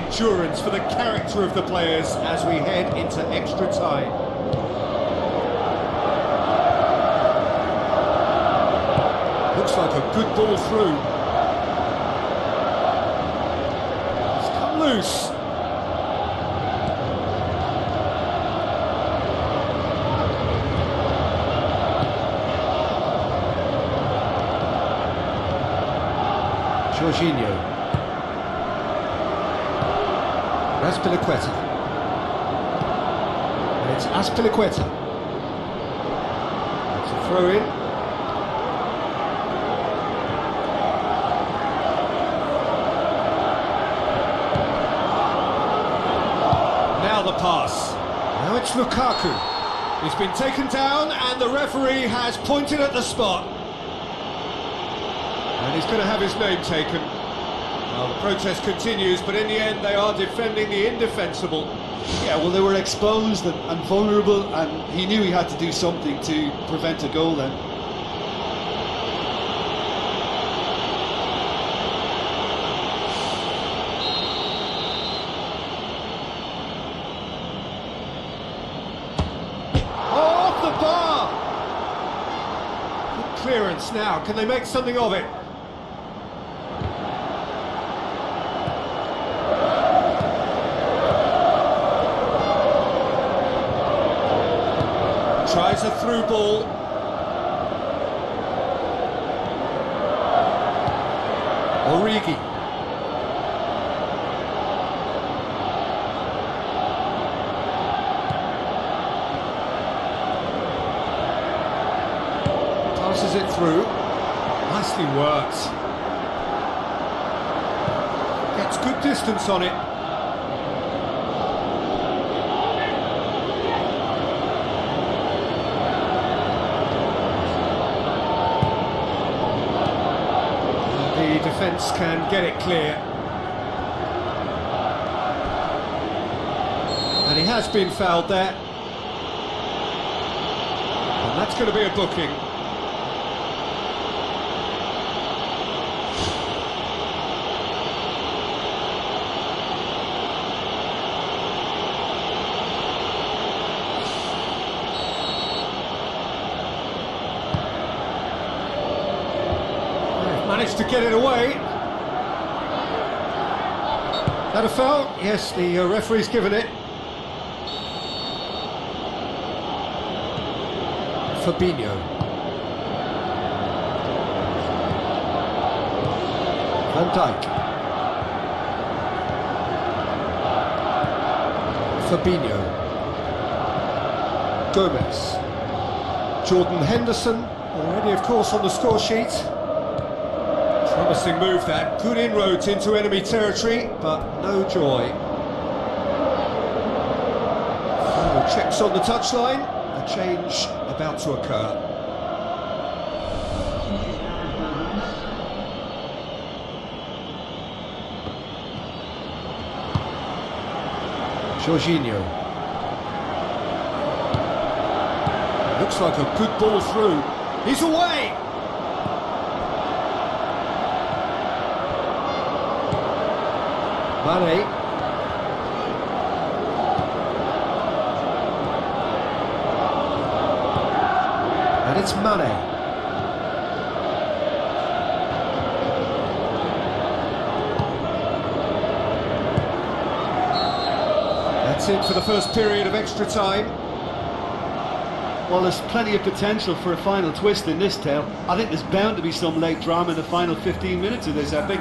endurance, for the character of the players as we head into extra time. Looks like a good ball through. It's come loose. Jorginho. Azpilicueta. And it's Azpilicueta. It's a throw in. Now the pass. Now it's Lukaku. He's been taken down and the referee has pointed at the spot. And he's going to have his name taken. Well, the protest continues, but in the end they are defending the indefensible. Yeah, well, they were exposed and vulnerable, and he knew he had to do something to prevent a goal then. Off the bar! Good clearance now. Can they make something of it? Tries a through ball. Origi. Passes it through. Nicely worked. Gets good distance on it. The defence can get it clear. And he has been fouled there. And that's going to be a booking. Managed to get it away. That a foul? Yes, the referee's given it. Fabinho. Van Dijk. Fabinho. Gomez. Jordan Henderson, already of course on the score sheet. Promising move that, good inroads into enemy territory, but no joy. Final checks on the touchline, a change about to occur. Jorginho. Looks like a good ball through. He's away! Mane. And it's Mane. That's it for the first period of extra time. Well, there's plenty of potential for a final twist in this tale. I think there's bound to be some late drama in the final 15 minutes of this epic.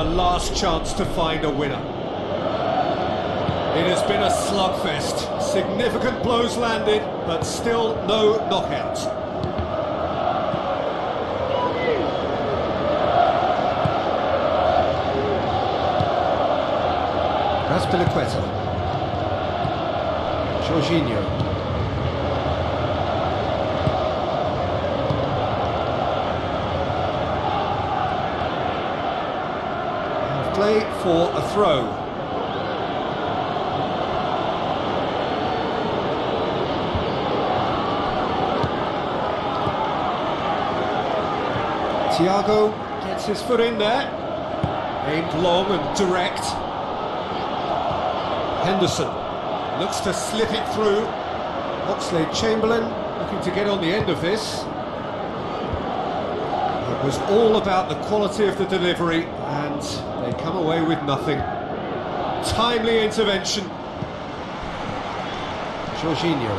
the last chance to find a winner. It has been a slugfest. Significant blows landed, but still no knockout. Raspilicueta. Jorginho. Play for a throw. Thiago gets his foot in there, aimed long and direct. Henderson looks to slip it through. Oxlade-Chamberlain looking to get on the end of this. It was all about the quality of the delivery, and they come away with nothing. Timely intervention. Jorginho.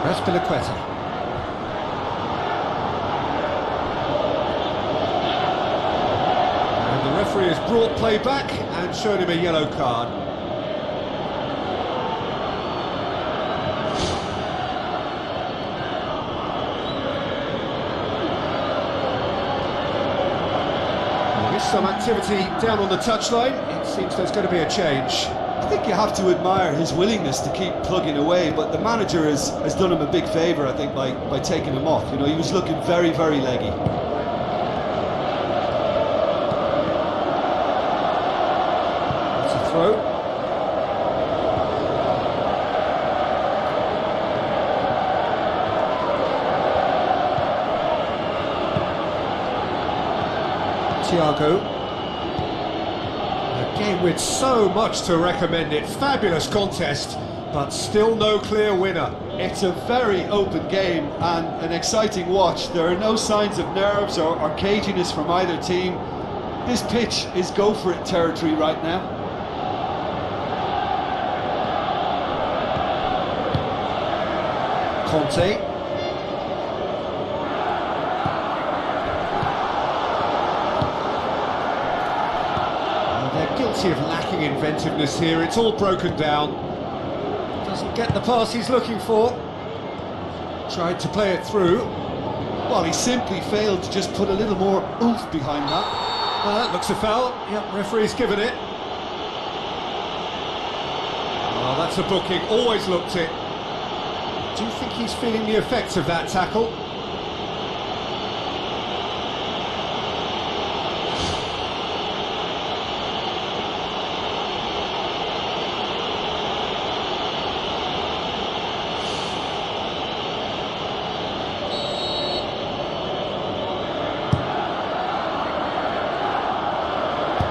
Raspilicueta. And the referee has brought play back and showed him a yellow card. There is some activity down on the touchline. It seems there's going to be a change. I think you have to admire his willingness to keep plugging away, but the manager has done him a big favour, I think, by taking him off. You know, he was looking very, very leggy. That's a throw. Thiago. A game with so much to recommend it. Fabulous contest, but still no clear winner. It's a very open game and an exciting watch. There are no signs of nerves or caginess from either team. This pitch is go-for-it territory right now. Conte. Guilty of lacking inventiveness here. It's all broken down. Doesn't get the pass he's looking for. Tried to play it through. Well, he simply failed to just put a little more oomph behind that. That looks a foul. Yep, referee's given it. Oh, that's a booking. Always looked it. Do you think he's feeling the effects of that tackle?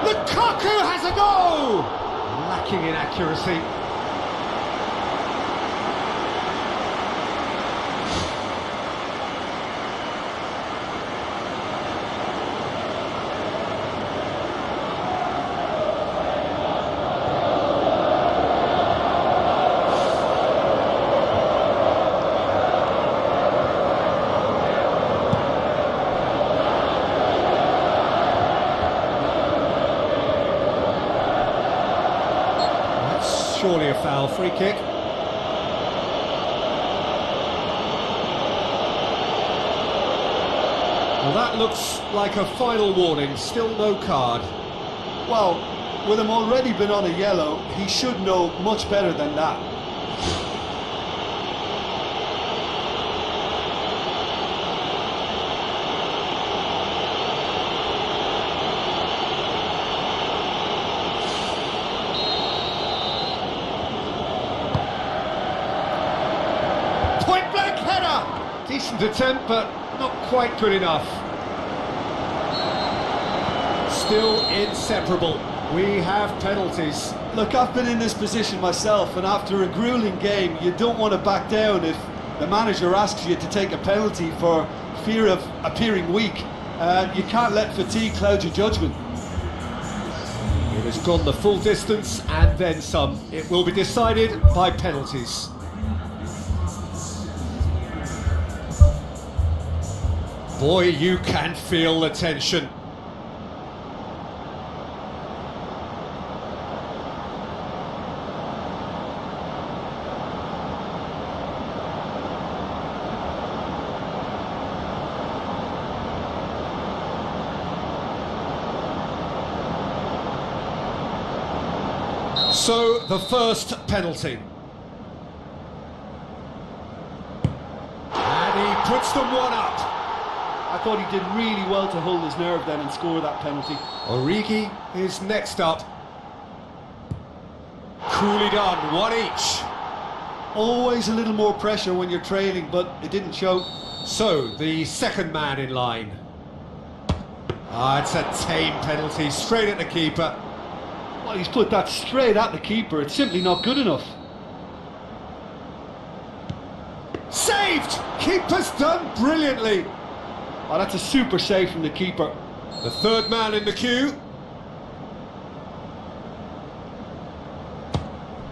Lukaku has a go! Lacking in accuracy. Surely a foul. Free kick. Well, that looks like a final warning. Still no card. Well, with him already been on a yellow, he should know much better than that. Point-blank header! Decent attempt, but not quite good enough. Still inseparable. We have penalties. Look, I've been in this position myself, and after a grueling game, you don't want to back down if the manager asks you to take a penalty for fear of appearing weak. You can't let fatigue cloud your judgment. It has gone the full distance and then some. It will be decided by penalties. Boy, you can feel the tension. So, the first penalty. And he puts them one up. I thought he did really well to hold his nerve then and score that penalty. Origi is next up. Coolly done, one each. Always a little more pressure when you're trailing, but it didn't show. So, the second man in line. It's a tame penalty, straight at the keeper. Well, he's put that straight at the keeper. It's simply not good enough. Saved! Keeper's done brilliantly. Oh, that's a super save from the keeper. The third man in the queue.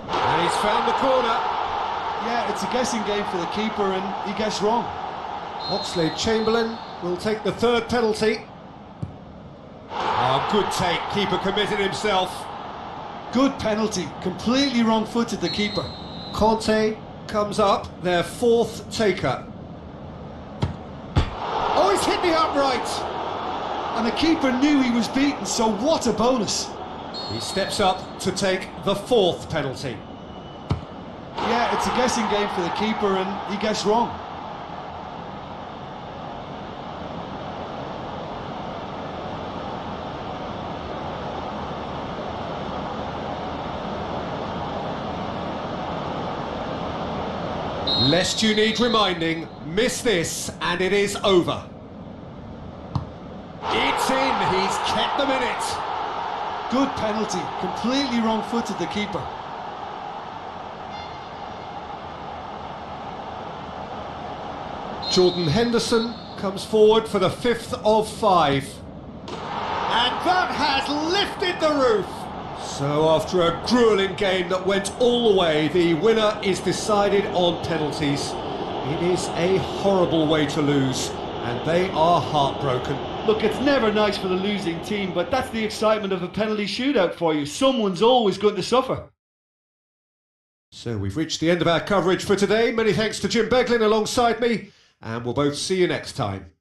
And he's found the corner. Yeah, it's a guessing game for the keeper and he guessed wrong. Oxlade-Chamberlain will take the third penalty. Good take. Keeper committed himself. Good penalty. Completely wrong-footed, the keeper. Conte comes up, their fourth taker. Oh, he's hit the upright! And the keeper knew he was beaten, so what a bonus. He steps up to take the fourth penalty. Yeah, it's a guessing game for the keeper and he guessed wrong. Lest you need reminding, miss this and it is over. It's in, he's kept them in it. Good penalty, completely wrong-footed, the keeper. Jordan Henderson comes forward for the fifth of five. And that has lifted the roof. So after a gruelling game that went all the way, the winner is decided on penalties. It is a horrible way to lose, and they are heartbroken. Look, it's never nice for the losing team, but that's the excitement of a penalty shootout for you. Someone's always going to suffer. So we've reached the end of our coverage for today. Many thanks to Jim Beglin alongside me, and we'll both see you next time.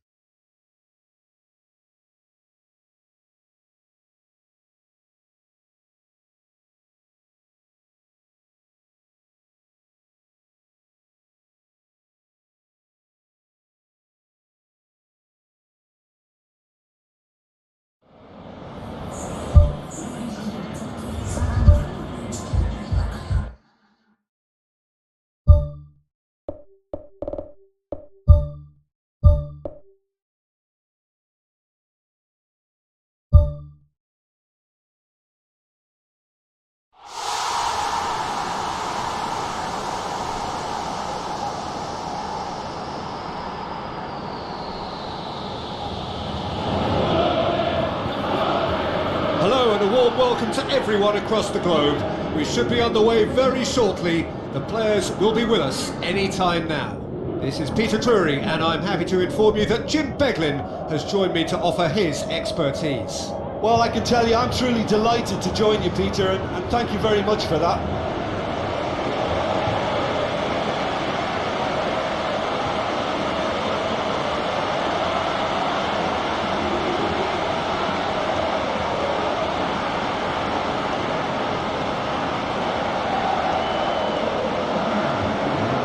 Hello and a warm welcome to everyone across the globe. We should be underway very shortly. The players will be with us any time now. This is Peter Drury and I'm happy to inform you that Jim Beglin has joined me to offer his expertise. Well, I can tell you I'm truly delighted to join you, Peter, and thank you very much for that.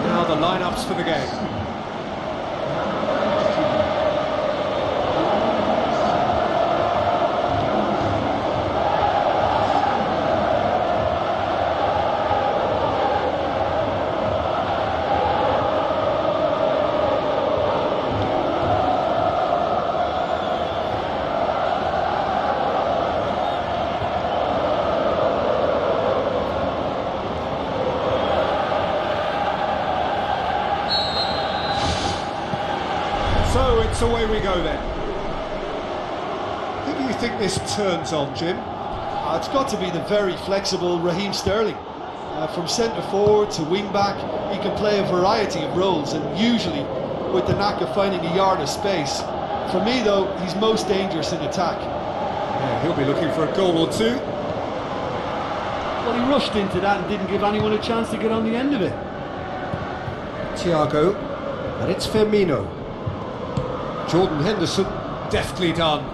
Now the lineups for the game. So it's away we go then. Who do you think this turns on, Jim? It's got to be the very flexible Raheem Sterling. From centre forward to wing back, he can play a variety of roles, and usually with the knack of finding a yard of space. For me though, he's most dangerous in attack. Yeah, he'll be looking for a goal or two. Well, he rushed into that and didn't give anyone a chance to get on the end of it. Thiago, and it's Firmino. Jordan Henderson, deftly done.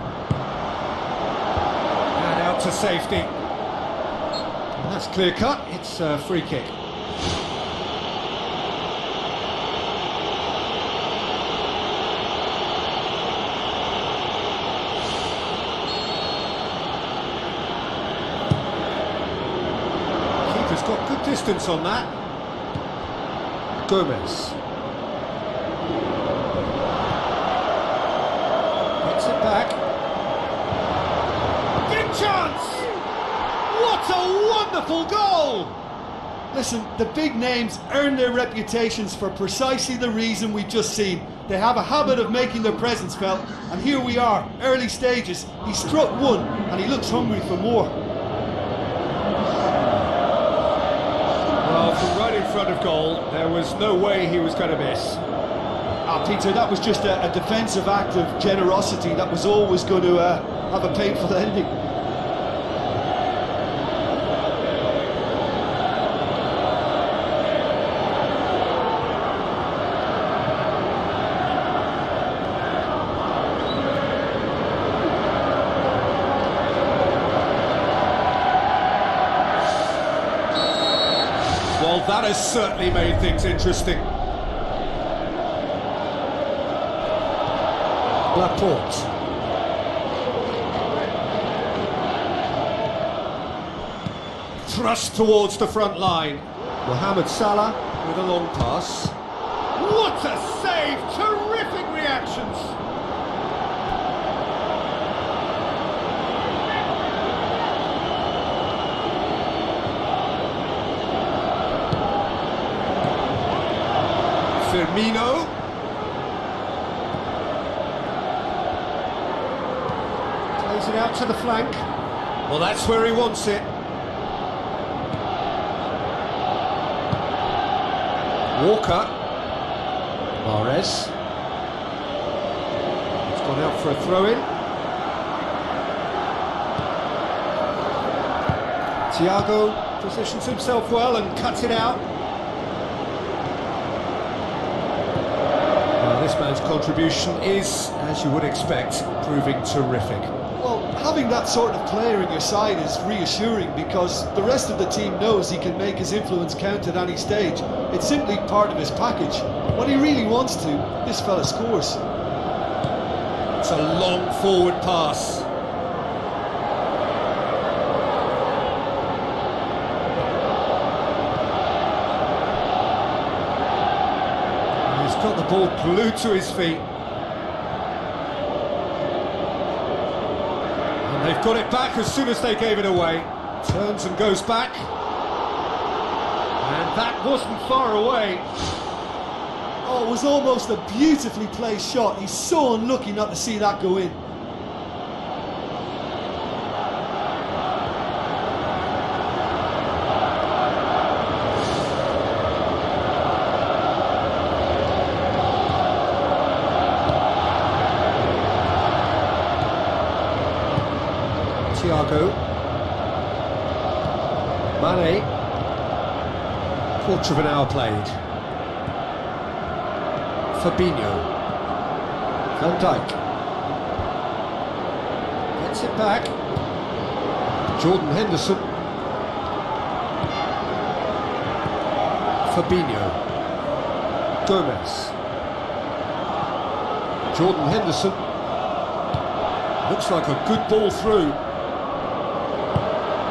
And out to safety. And that's clear cut, it's a free kick. Keeper's got good distance on that. Gomez. Gets it back. Big chance! What a wonderful goal! Listen, the big names earn their reputations for precisely the reason we've just seen. They have a habit of making their presence felt, and here we are, early stages. He struck one, and he looks hungry for more. Well, from right in front of goal, there was no way he was going to miss. Peter, that was just a defensive act of generosity that was always going to have a painful ending. Well, that has certainly made things interesting. Laporte. Thrust towards the front line. Mohamed Salah with a long pass. What a save! Terrific reactions! Firmino. Plays it out to the flank. Well, that's where he wants it. Walker. Mahrez. It's gone out for a throw-in. Thiago positions himself well and cuts it out. This man's contribution is, as you would expect, proving terrific. Well, having that sort of player in your side is reassuring because the rest of the team knows he can make his influence count at any stage. It's simply part of his package. When he really wants to, this fella scores. It's a long forward pass. Got the ball glued to his feet. And they've got it back as soon as they gave it away. Turns and goes back. And that wasn't far away. Oh, it was almost a beautifully placed shot. He's so unlucky not to see that go in. Thiago. Mane. Quarter of an hour played. Fabinho. Van Dijk. Gets it back. Jordan Henderson. Fabinho. Gomez. Jordan Henderson. Looks like a good ball through.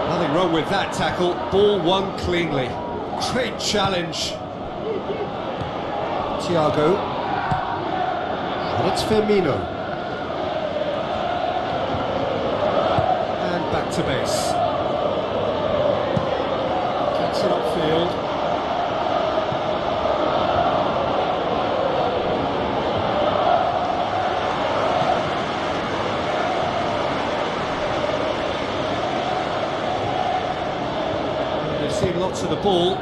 Nothing wrong with that tackle. Ball won cleanly. Great challenge. Thiago. And it's Firmino. And back to base. Gets it upfield. to the ball,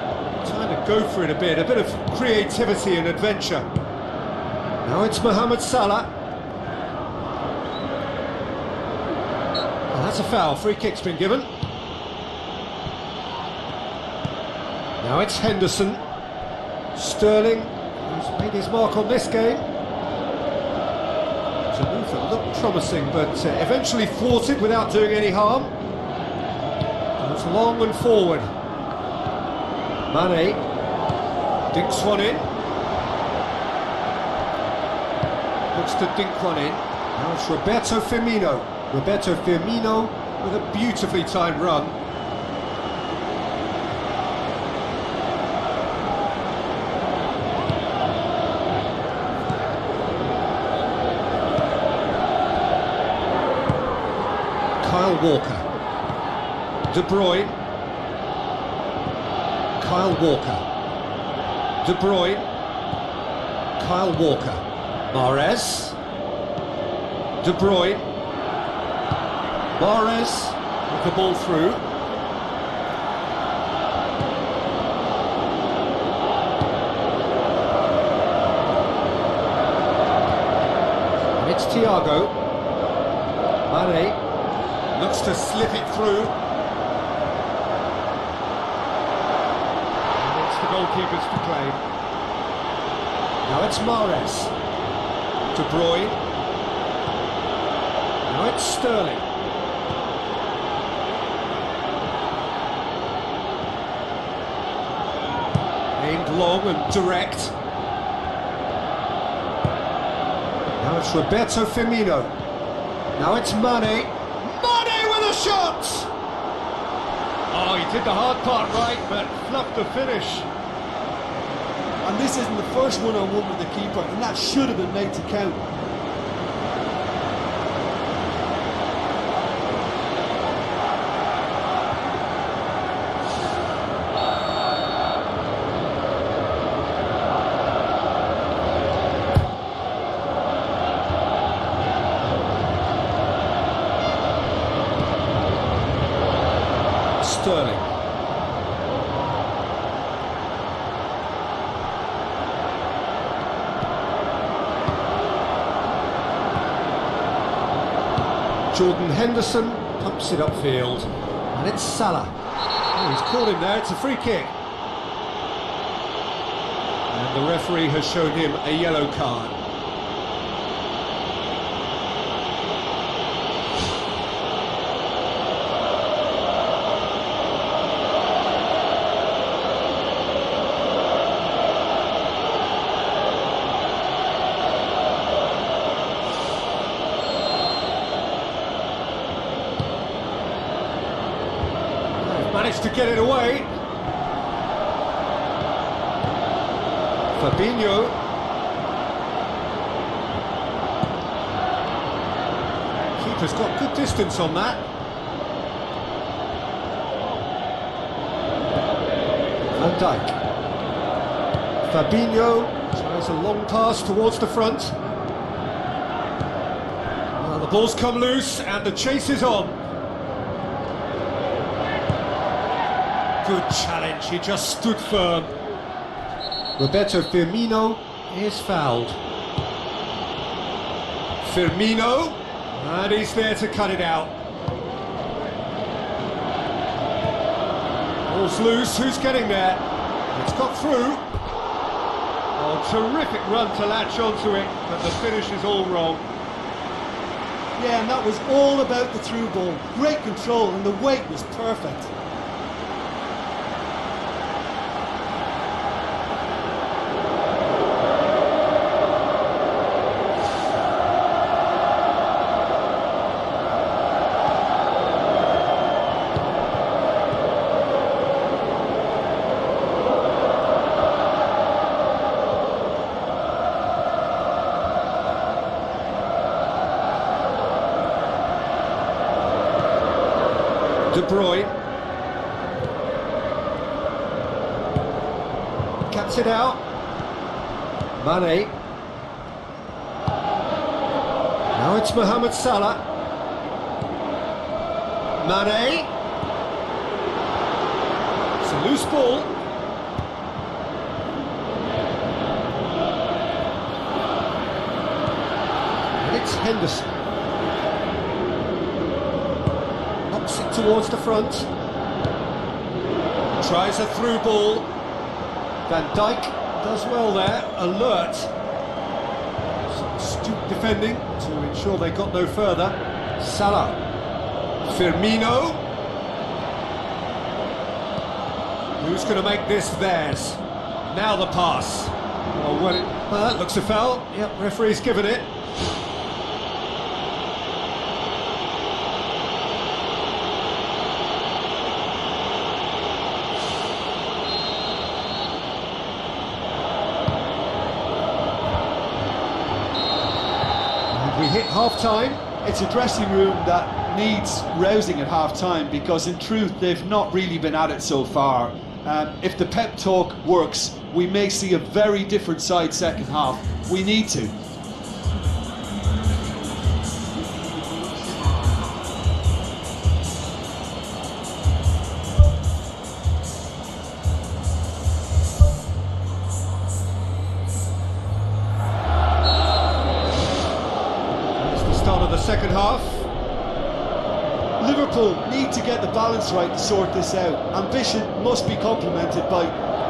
trying to go for it a bit of creativity and adventure. Now it's Mohamed Salah. Oh, that's a foul, free kick's been given. Now it's Henderson. Sterling, who's made his mark on this game. It's a move that looked promising, but eventually thwarted without doing any harm. Goes long and forward. Mane dinks one in. Looks to dink one in. Now it's Roberto Firmino. Roberto Firmino with a beautifully timed run. Kyle Walker. De Bruyne. Kyle Walker. De Bruyne. Kyle Walker. Mahrez. De Bruyne. Mahrez with the ball through. And it's Thiago. Mane looks to slip it through. And it's the goalkeepers to claim. Now it's Mahrez. De Bruyne. Now it's Sterling. Aimed long and direct. Now it's Roberto Firmino. Now it's Mane. Mane with a shot! Oh, he did the hard part right, but fluffed the finish. And this isn't the first one-on-one with the keeper, and that should have been made to count. Sterling. Jordan Henderson pumps it upfield, and it's Salah. Oh, he's caught him there, it's a free kick. And the referee has shown him a yellow card. Managed to get it away. Fabinho. Keeper's got good distance on that. Van Dijk. Fabinho tries a long pass towards the front. Well, the ball's come loose and the chase is on. Good challenge, he just stood firm. Roberto Firmino is fouled. Firmino, and he's there to cut it out. Ball's loose, who's getting there? It's got through. Oh, terrific run to latch onto it, but the finish is all wrong. Yeah, and that was all about the through ball. Great control, and the weight was perfect. De Bruyne cuts it out. Mane. Now it's Mohamed Salah. Mane. It's a loose ball. And it's Henderson. Knocks it towards the front. Tries a through ball. Van Dijk does well there, alert. Some astute defending to ensure they got no further. Salah. Firmino. Who's going to make this theirs? Now the pass. Oh, well, that looks a foul. Yep, referee's given it. And we hit half-time. It's a dressing room that needs rousing at half-time because in truth they've not really been at it so far. If the pep talk works, we may see a very different side second half. We need to. That's the start of the second half. Liverpool need to get the balance right to sort this out. Ambition must be complemented by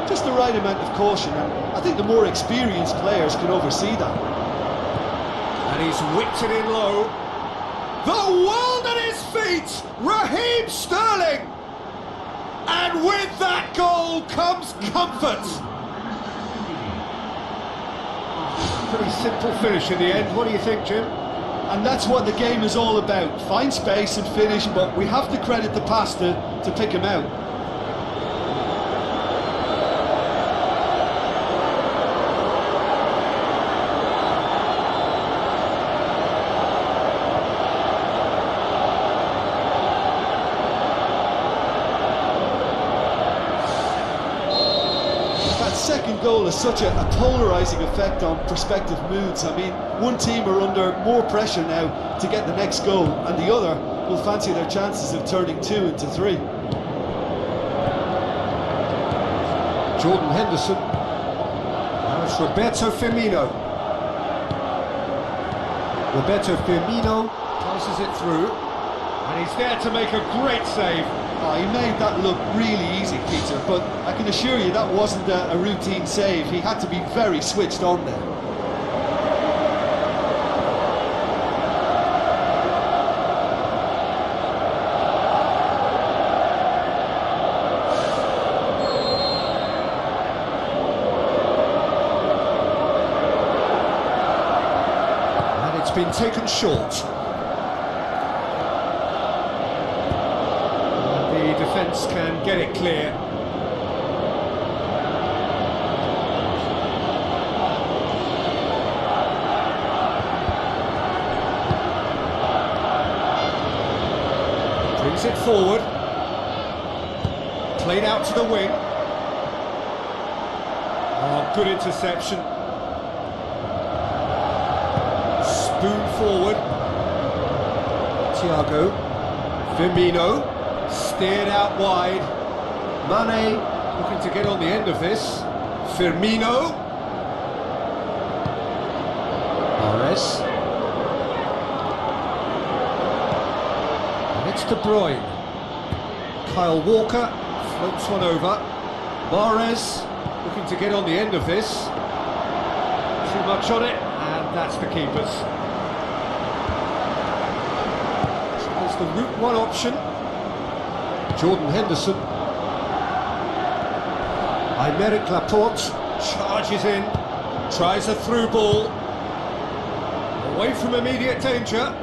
just the right amount of caution, and I think the more experienced players can oversee that. And he's whipped it in low. The world at his feet, Raheem Sterling. And with that goal comes comfort. Pretty simple finish in the end. What do you think, Jim? And that's what the game is all about. Find space and finish, but we have to credit the pass to pick him out. That second goal has such a polarising effect on prospective moods. I mean, one team are under more pressure now to get the next goal, and the other will fancy their chances of turning 2 into 3. Jordan Henderson. Now it's Roberto Firmino. Roberto Firmino passes it through, and he's there to make a great save. Oh, he made that look really easy, Peter, but I can assure you that wasn't a routine save. He had to be very switched on there. And it's been taken short. The defence can get it clear. Brings it forward. Played out to the wing. Oh, good interception. Spoon forward. Thiago. Firmino. Steered out wide. Mane looking to get on the end of this. Firmino. Mahrez. And it's De Bruyne. Kyle Walker floats one over. Mahrez looking to get on the end of this. Too much on it, and that's the keeper's. So there's the route one option. Jordan Henderson. Aymeric Laporte charges in, tries a through ball, away from immediate danger.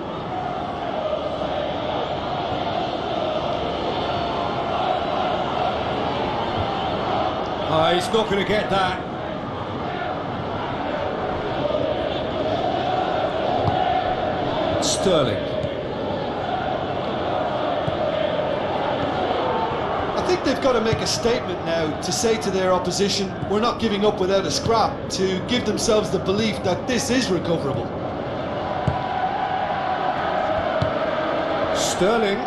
He's not going to get that. Sterling. I think they've got to make a statement now to say to their opposition, we're not giving up without a scrap, to give themselves the belief that this is recoverable. Sterling.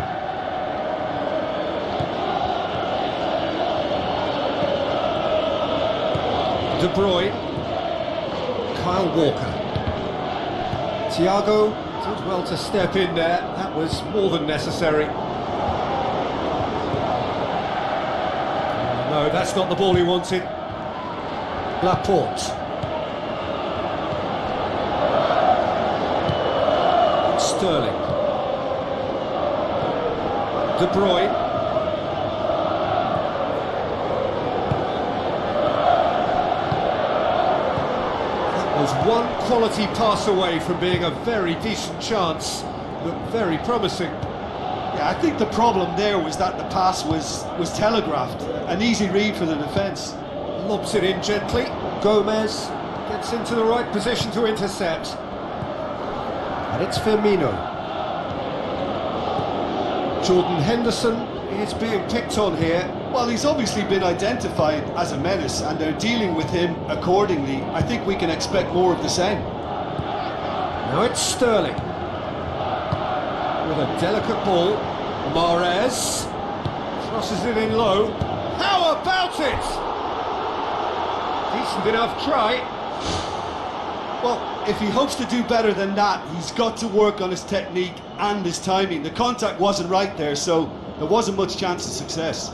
De Bruyne. Kyle Walker. Thiago did well to step in there. That was more than necessary. No, that's not the ball he wanted. Laporte. Sterling. De Bruyne. That was one quality pass away from being a very decent chance. Looked very promising. Yeah, I think the problem there was that the pass was telegraphed. An easy read for the defence. Lobs it in gently. Gomez gets into the right position to intercept. And it's Firmino. Jordan Henderson is being picked on here. Well, he's obviously been identified as a menace and they're dealing with him accordingly. I think we can expect more of the same. Now it's Sterling. With a delicate ball. Mahrez crosses it in low. How about it? Decent enough try. Well, if he hopes to do better than that, he's got to work on his technique and his timing. The contact wasn't right there, so there wasn't much chance of success.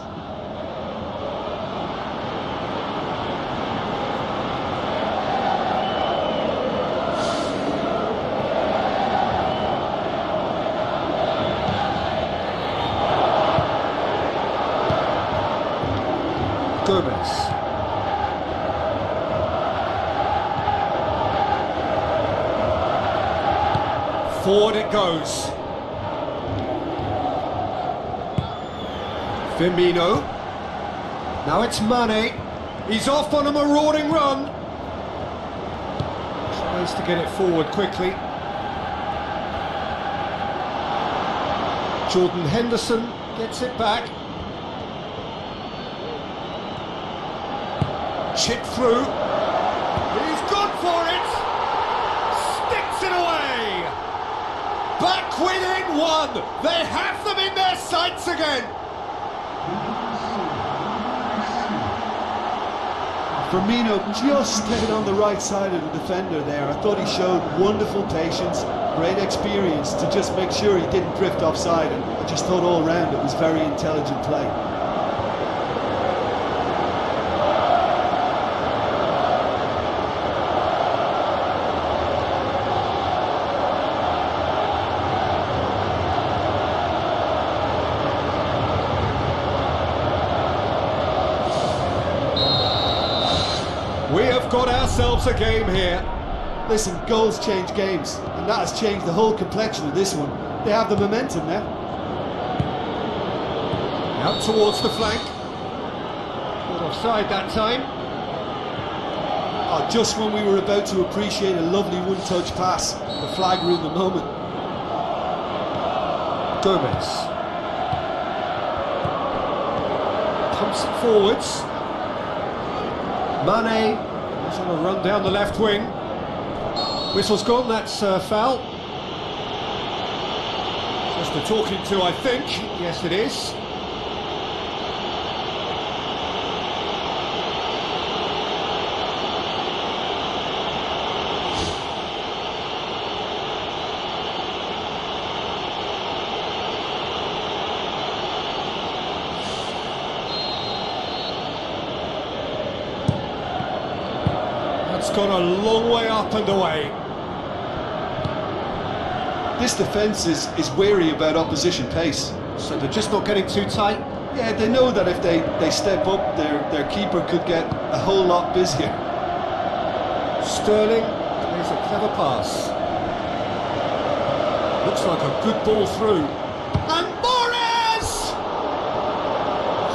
Gomez. Forward it goes. Firmino. Now it's Mane. He's off on a marauding run. Tries to get it forward quickly. Jordan Henderson gets it back. Chip through. He's gone for it. Sticks it away. Back within one. They have them in their sights again. Firmino just stayed on the right side of the defender there. I thought he showed wonderful patience, great experience to just make sure he didn't drift offside, and I just thought all round it was very intelligent play. We have got ourselves a game here. Listen, goals change games, and that has changed the whole complexion of this one. They have the momentum now. Out towards the flank. Not offside that time. Oh, just when we were about to appreciate a lovely one-touch pass, the flag ruined the moment. Gomez. Pumps it forwards. Mane is on a run down the left wing. Whistle's gone, that's foul. Just a talking to, I think. Yes, it is. It's gone a long way up and away. This defence is wary about opposition pace. So they're just not getting too tight. Yeah, they know that if they step up, their keeper could get a whole lot busier. Sterling plays a clever pass. Looks like a good ball through. And Mahrez!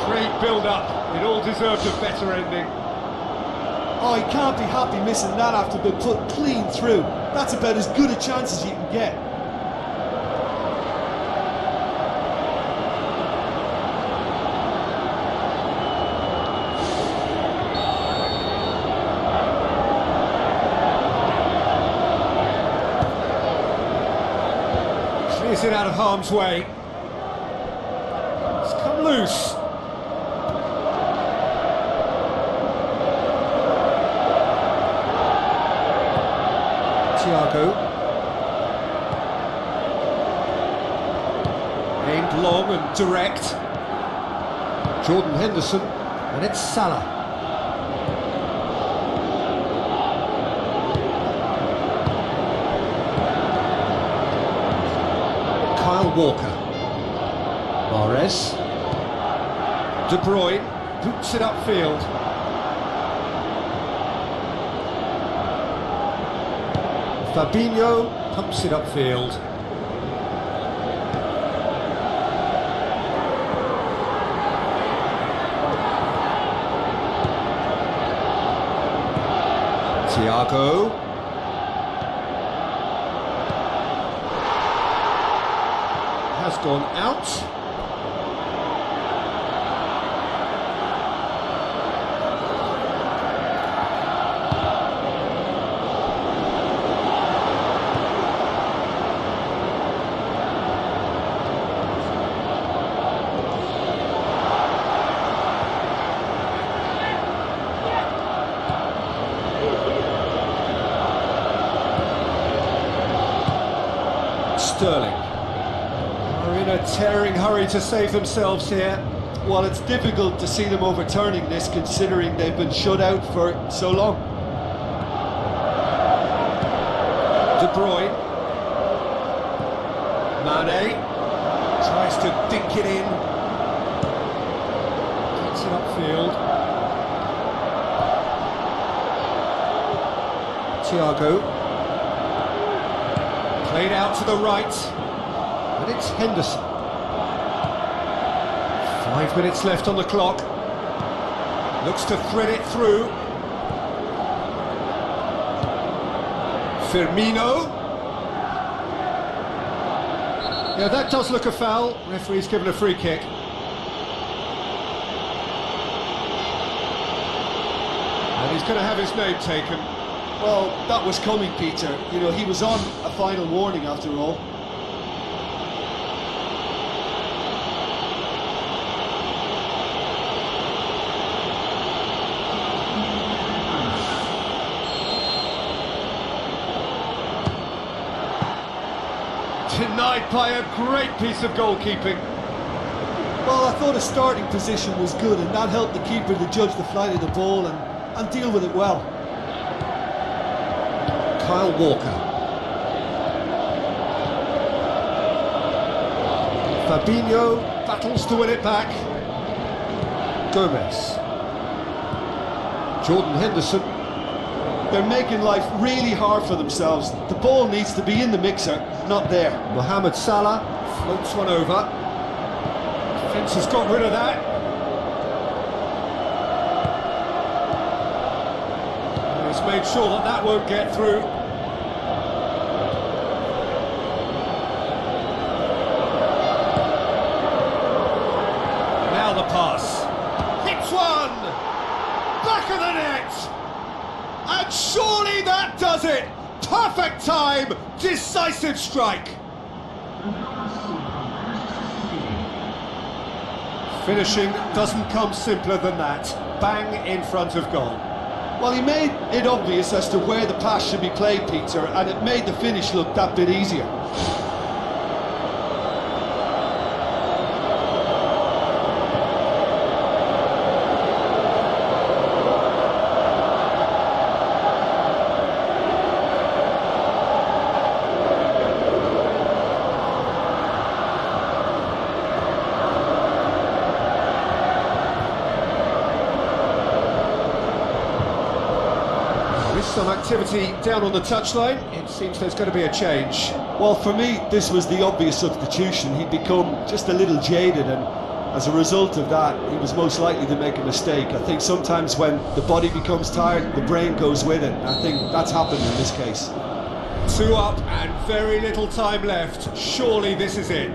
Great build-up. It all deserved a better ending. Oh, he can't be happy missing that after being put clean through. That's about as good a chance as you can get. Clears it out of harm's way. It's come loose. Thiago. Aimed long and direct. Jordan Henderson, and it's Salah. Kyle Walker. Mahrez. De Bruyne boots it upfield. Fabinho pumps it upfield. Thiago. Has gone out. Sterling are in a tearing hurry to save themselves here. Well, it's difficult to see them overturning this considering they've been shut out for so long. De Bruyne. Mane tries to dink it in. Gets it upfield. Thiago. Played out to the right, and it's Henderson. 5 minutes left on the clock. Looks to thread it through. Firmino. Yeah, that does look a foul. Referee's given a free kick. And he's going to have his name taken. Well, that was coming, Peter. You know, he was on a final warning after all. Denied by a great piece of goalkeeping. Well, I thought his starting position was good, and that helped the keeper to judge the flight of the ball and deal with it well. Kyle Walker. Fabinho battles to win it back. Gomez. Jordan Henderson. They're making life really hard for themselves. The ball needs to be in the mixer, not there. Mohamed Salah floats one over. Defence has got rid of that. And he's made sure that that won't get through. Now the pass. Hits one! Back of the net! And surely that does it! Perfect time! Decisive strike! Finishing doesn't come simpler than that. Bang in front of goal. Well, he made it obvious as to where the pass should be played, Peter, and it made the finish look that bit easier. Some activity down on the touchline. It seems there's going to be a change. Well, for me, this was the obvious substitution. He'd become just a little jaded, and as a result of that, he was most likely to make a mistake. I think sometimes when the body becomes tired, the brain goes with it. I think that's happened in this case. 2 up and very little time left. Surely this is it.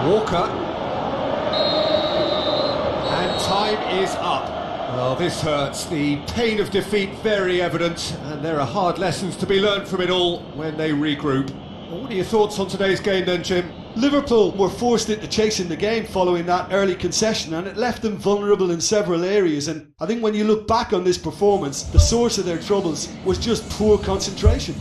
Walker. And time is up. Well, this hurts. The pain of defeat very evident, and there are hard lessons to be learned from it all when they regroup. Well, what are your thoughts on today's game then, Jim? Liverpool were forced into chasing the game following that early concession, and it left them vulnerable in several areas. And I think when you look back on this performance, the source of their troubles was just poor concentration.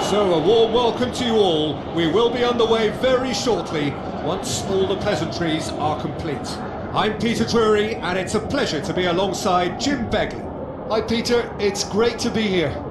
So a warm welcome to you all. We will be underway very shortly once all the pleasantries are complete. I'm Peter Drury and it's a pleasure to be alongside Jim Begley. Hi Peter, it's great to be here.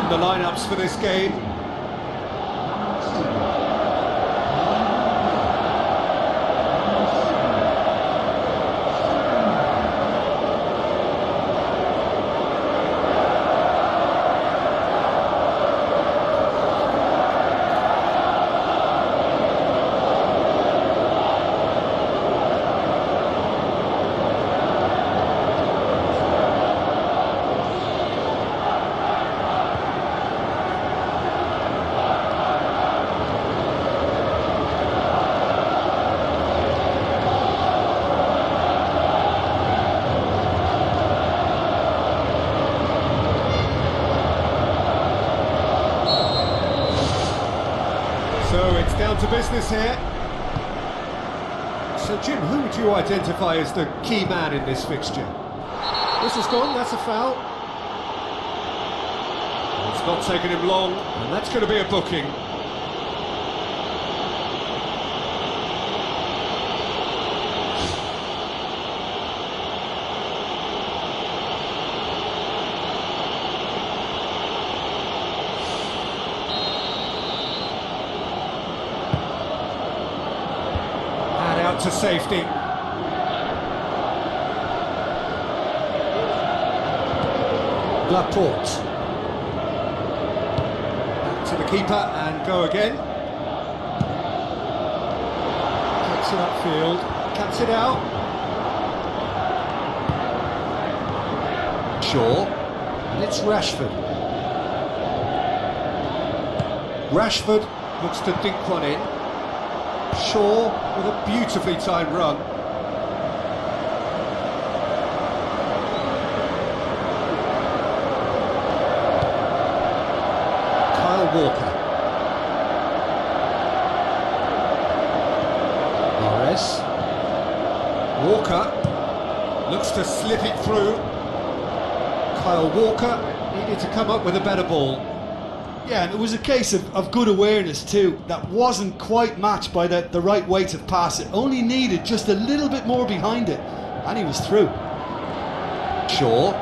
The lineups for this game. So it's down to business here. So Jim, who would you identify as the key man in this fixture? This is gone, that's a foul. It's not taken him long, and that's going to be a booking. Out to safety. Laporte. Back to the keeper and go again. Takes it upfield, cuts it out. Shaw, and it's Rashford. Rashford looks to dink one in. Shaw with a beautifully timed run. Kyle Walker. Walker looks to slip it through. Kyle Walker needed to come up with a better ball. Yeah, and it was a case of good awareness too. That wasn't quite matched by the right weight of pass. It only needed just a little bit more behind it, and he was through. Shaw.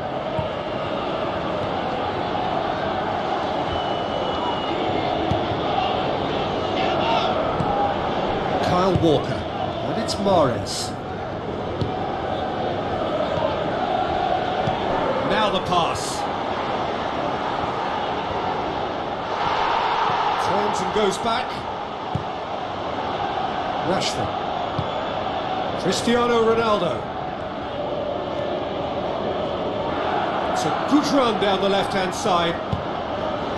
Kyle Walker, and it's Mahrez. Now the pass. Turns and goes back. Rashford. Cristiano Ronaldo. It's a good run down the left-hand side.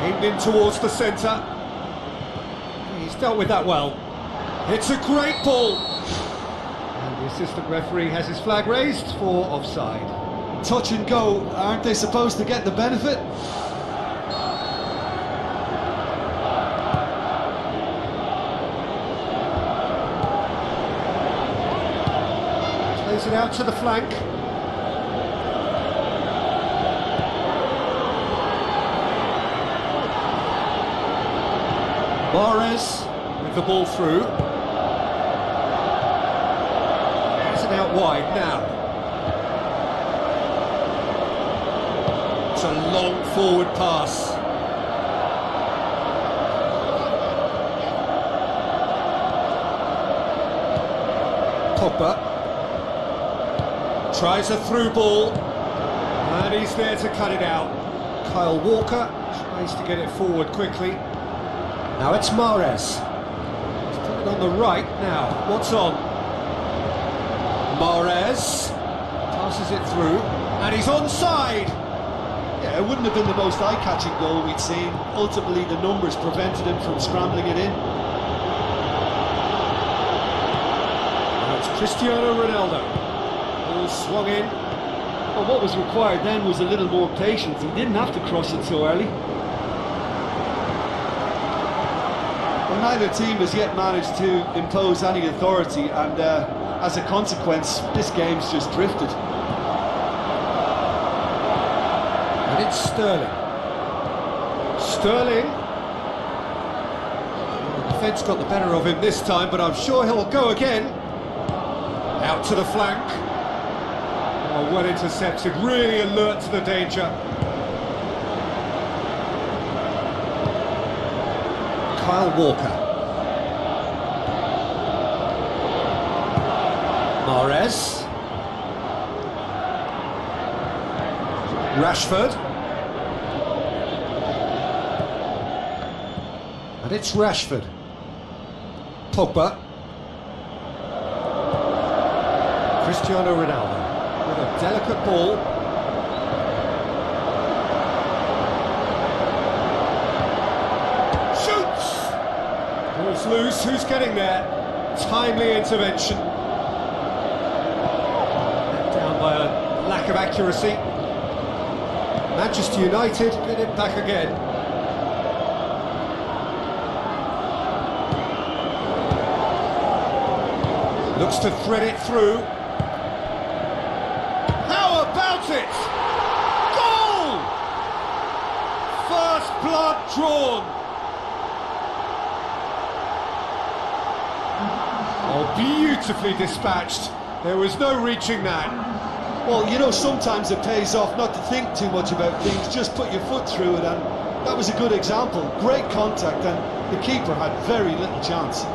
Aimed in towards the centre. He's dealt with that well. It's a great ball. And the assistant referee has his flag raised for offside. Touch and go, aren't they supposed to get the benefit? Plays it out to the flank. Mahrez with the ball through. Has it out wide now. It's a long forward pass. Pogba tries a through ball, and he's there to cut it out. Kyle Walker tries to get it forward quickly. Now it's Mahrez. He's put it on the right now. What's on? Mahrez passes it through, and he's onside. Yeah, it wouldn't have been the most eye-catching goal we'd seen. Ultimately, the numbers prevented him from scrambling it in. Now it's Cristiano Ronaldo. Ball swung in. Well, what was required then was a little more patience. He didn't have to cross it so early. Well, neither team has yet managed to impose any authority, and as a consequence, this game's just drifted. And it's Sterling. Sterling. Well, the defence got the better of him this time, but I'm sure he'll go again. Out to the flank. Oh, well intercepted, really alert to the danger. Kyle Walker. Mahrez. Rashford. And it's Rashford. Pogba. Cristiano Ronaldo with a delicate ball. Shoots! Ball's loose, who's getting there? Timely intervention. Let down by a lack of accuracy. Manchester United get it back again. Looks to thread it through. How about it? Goal! First blood drawn. Oh, beautifully dispatched. There was no reaching that. Well, you know, sometimes it pays off not to think too much about things, just put your foot through it, and that was a good example. Great contact, and the keeper had very little chance.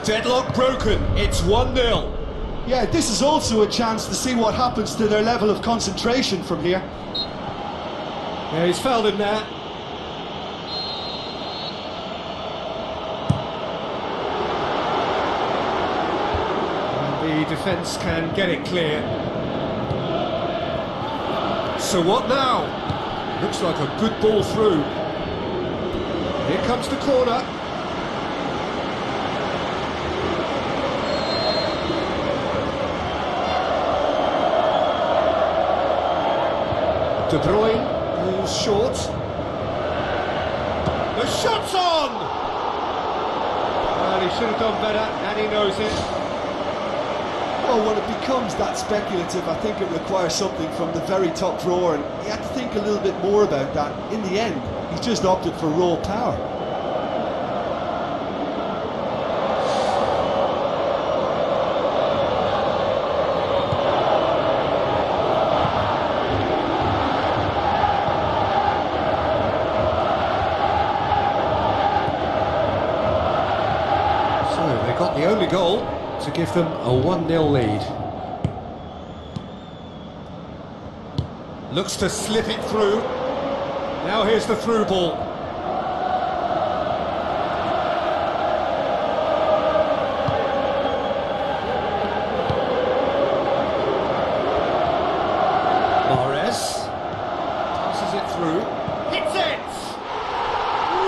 Deadlock broken, it's 1-0. Yeah, this is also a chance to see what happens to their level of concentration from here. Yeah, he's fouled him there. And the defence can get it clear. So what now? Looks like a good ball through. Here comes the corner. De Bruyne, who's short. The shot's on! Well, he should have done better, and he knows it. Well, when it becomes that speculative, I think it requires something from the very top drawer, and he had to think a little bit more about that. In the end, he's just opted for raw power. So they got the only goal to give them a 1-0 lead. Looks to slip it through. Now here's the through ball. Mahrez passes it through. Hits it!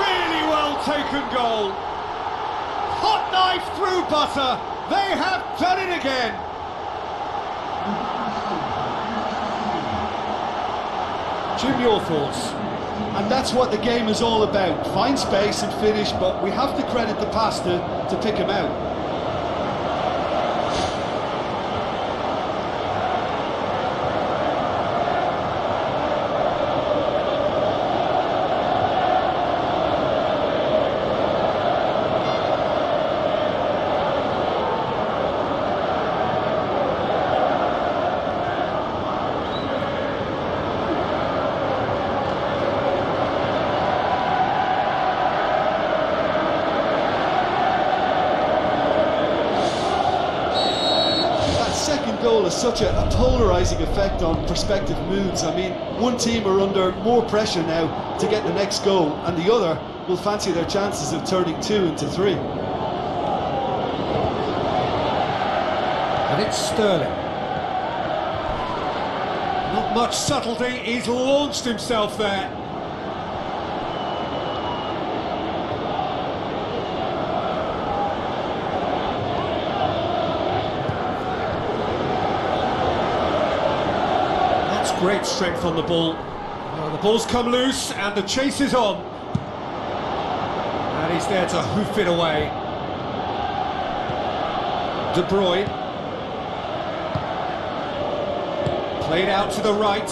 Really well taken goal. Hot knife through butter. They have done it again. Jim, your thoughts? And that's what the game is all about. Find space and finish, but we have to credit the pass to pick him out. Goal has such a polarising effect on prospective moods. I mean, one team are under more pressure now to get the next goal, and the other will fancy their chances of turning 2 into 3. And it's Sterling. Not much subtlety, he's launched himself there. Great strength on the ball. Well, the ball's come loose and the chase is on. And he's there to hoof it away. De Bruyne. Played out to the right.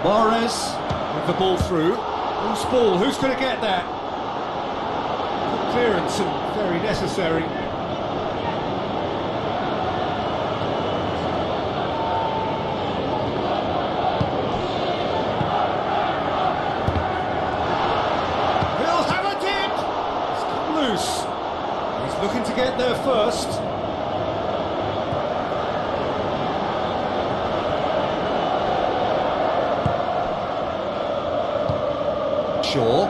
Mahrez with the ball through. Loose ball, who's going to get that? Good clearance and very necessary. He's looking to get there first. Shaw.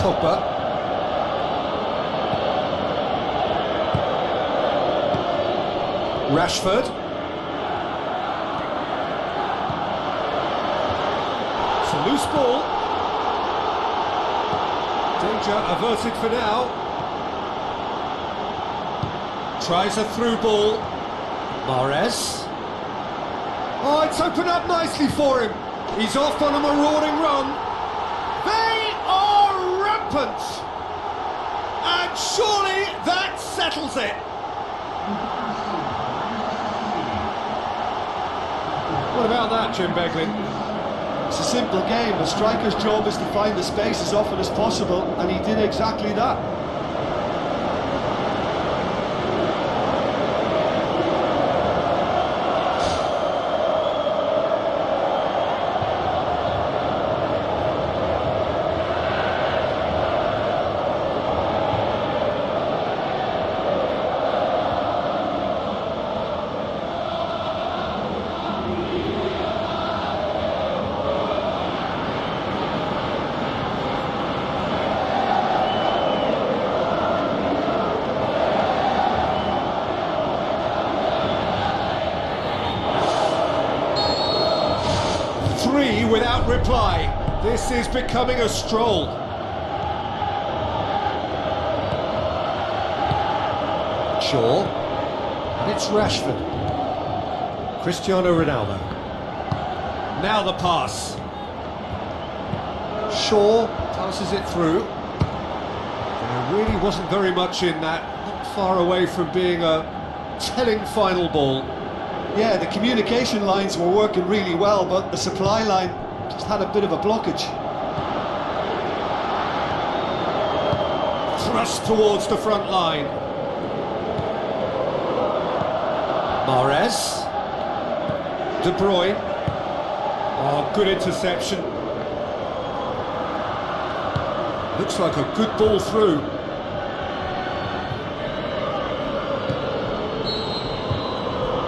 Pogba. Rashford. It's a loose ball. Danger averted for now. Tries a through ball. Mahrez. Oh, it's opened up nicely for him. He's off on a marauding run. They are rampant. And surely that settles it. What about that, Jim Beglin? It's a simple game. A striker's job is to find the space as often as possible, and he did exactly that. Without reply. This is becoming a stroll. Shaw. It's Rashford. Cristiano Ronaldo. Now the pass. Shaw passes it through. There really wasn't very much in that. Not far away from being a telling final ball. Yeah, the communication lines were working really well, but the supply line just had a bit of a blockage. Thrust towards the front line. Mahrez. De Bruyne. Oh, good interception. Looks like a good ball through.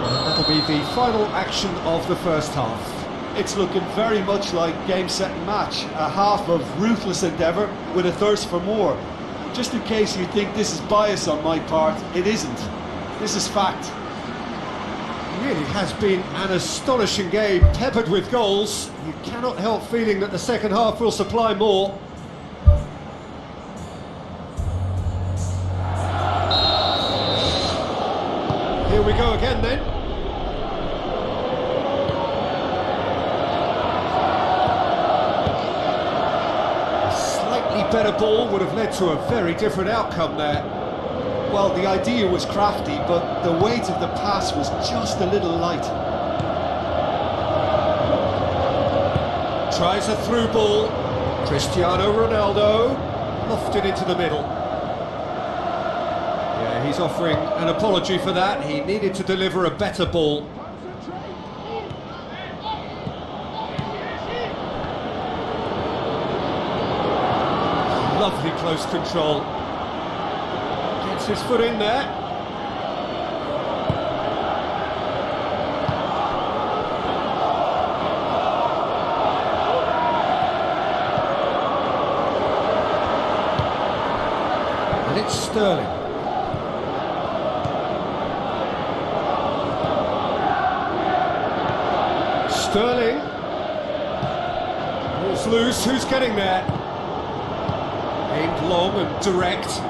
And that'll be the final action of the first half. It's looking very much like game, set and match. A half of ruthless endeavour with a thirst for more. Just in case you think this is bias on my part, it isn't. This is fact. It really has been an astonishing game, peppered with goals. You cannot help feeling that the second half will supply more. Here we go again then. A slightly better ball would have led to a very different outcome there. Well, the idea was crafty, but the weight of the pass was just a little light. Tries a through ball. Cristiano Ronaldo lofted into the middle. Yeah, he's offering an apology for that. He needed to deliver a better ball. Lovely close control. Gets his foot in there. And it's Sterling. Sterling. Ball's loose, who's getting there? Aimed long and direct.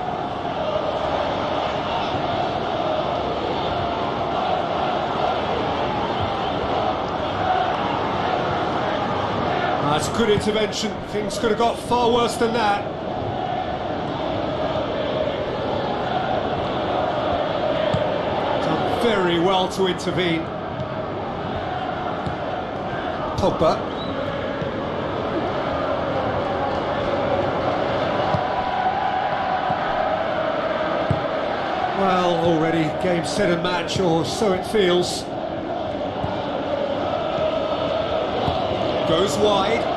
That's good intervention. Things could have got far worse than that. Done very well to intervene. Pogba. Well, already game, set and match, or so it feels. Goes wide.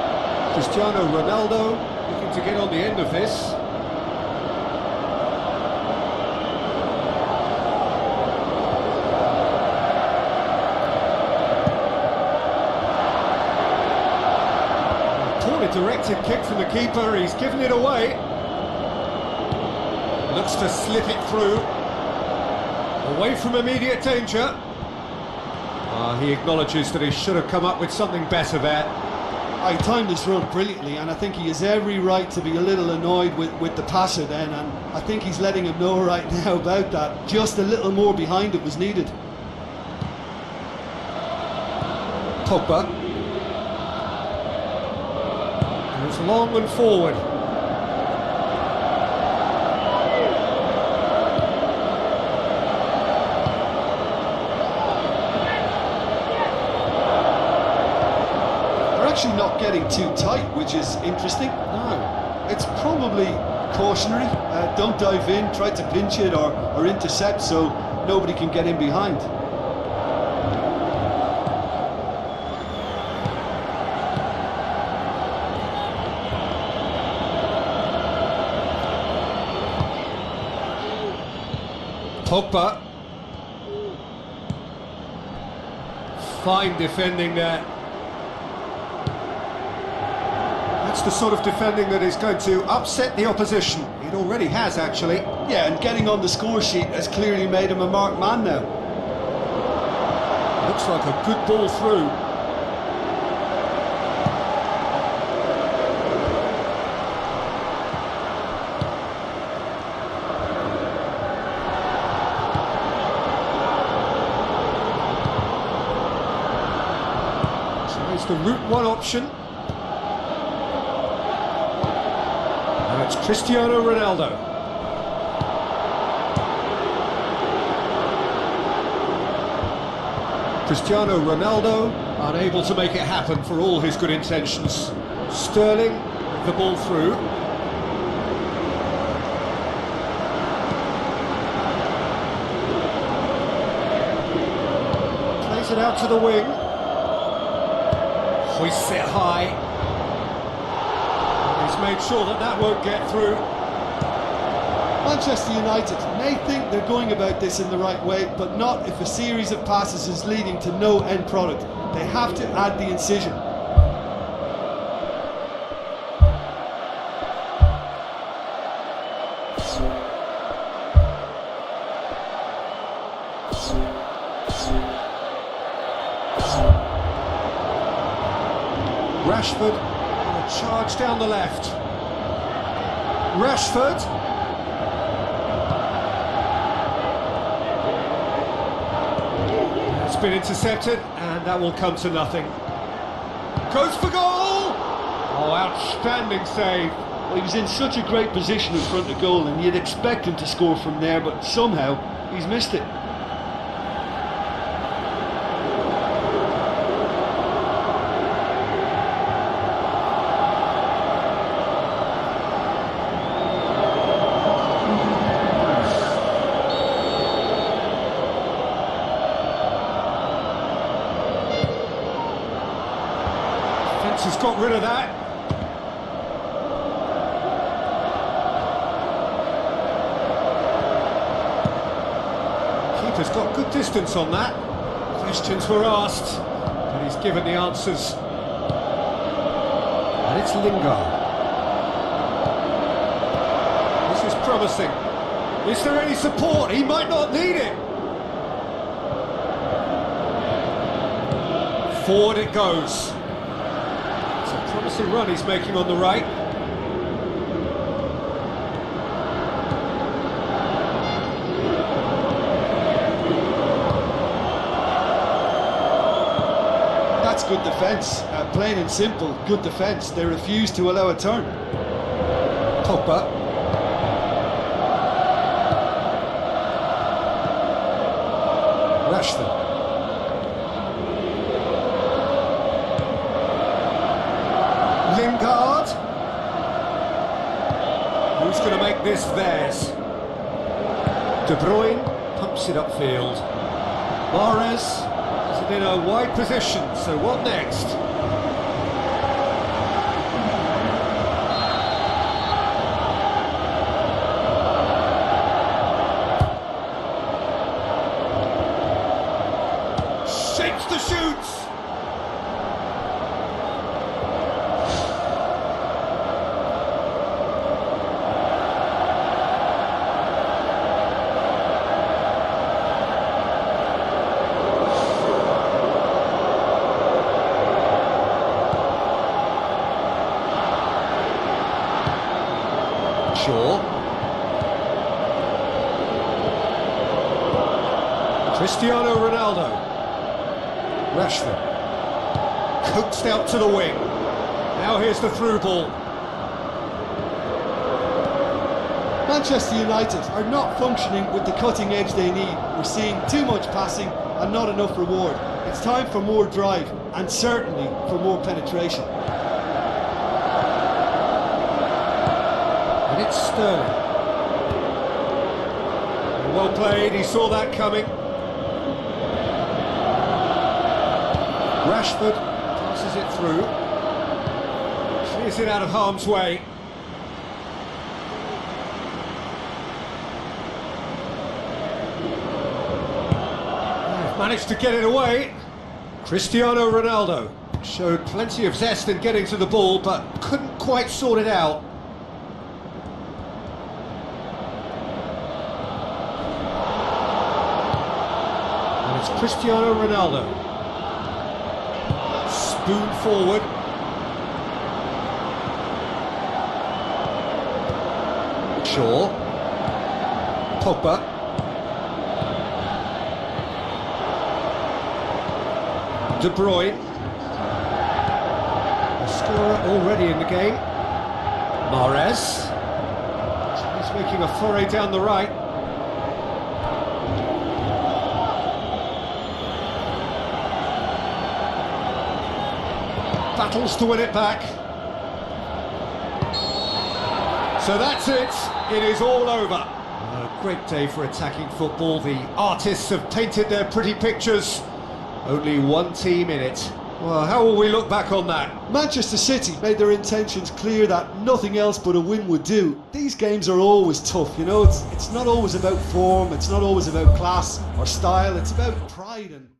Cristiano Ronaldo looking to get on the end of this. Poorly directed kick from the keeper, he's given it away. Looks to slip it through. Away from immediate danger. He acknowledges that he should have come up with something better there. I timed this run brilliantly, and I think he has every right to be a little annoyed with the passer then, and I think he's letting him know right now about that. Just a little more behind it was needed. Pogba. Goes long and forward. Actually not getting too tight, which is interesting. No. It's probably cautionary. Don't dive in, try to pinch it or intercept so nobody can get in behind. Pogba. Fine defending there. That's the sort of defending that is going to upset the opposition. It already has, actually. Yeah, and getting on the score sheet has clearly made him a marked man now. Looks like a good ball through. the Route 1 option. And it's Cristiano Ronaldo. Cristiano Ronaldo unable to make it happen for all his good intentions. Sterling with the ball through. Plays it out to the wing. Hoists it high. He's made sure that that won't get through. Manchester United may think they're going about this in the right way, but not if a series of passes is leading to no end product. They have to add the incision. Rashford on a charge down the left. Rashford. It's been intercepted, and that will come to nothing. Goes for goal! Oh, outstanding save. Well, he was in such a great position in front of goal, and you'd expect him to score from there, but somehow he's missed it. Has got rid of that. Keeper's got good distance on that. Questions were asked, but he's given the answers. And it's Lingard. This is promising. Is there any support? He might not need it. Forward it goes. Promising run he's making on the right. That's good defence, plain and simple, good defence. They refuse to allow a turn. Pogba. Rashford. Lingard. Who's going to make this theirs? De Bruyne pumps it upfield. Mahrez is in a wide position, so what next? Shapes the shoots! Cristiano Ronaldo. Rashford. Coaxed out to the wing. Now here's the through ball. Manchester United are not functioning with the cutting edge they need. We're seeing too much passing and not enough reward. It's time for more drive and certainly for more penetration. And it's Sterling. Well played, he saw that coming. Rashford passes it through. Clears it out of harm's way. They've managed to get it away. Cristiano Ronaldo showed plenty of zest in getting to the ball, but couldn't quite sort it out. And it's Cristiano Ronaldo. Spoon forward. Shaw. Pogba. De Bruyne. The scorer already in the game. Mahrez. He's making a foray down the right. Battles to win it back. So that's it. It is all over. A great day for attacking football. The artists have painted their pretty pictures. Only one team in it. Well, how will we look back on that? Manchester City made their intentions clear that nothing else but a win would do. These games are always tough, you know, it's not always about form, it's not always about class or style, it's about pride and...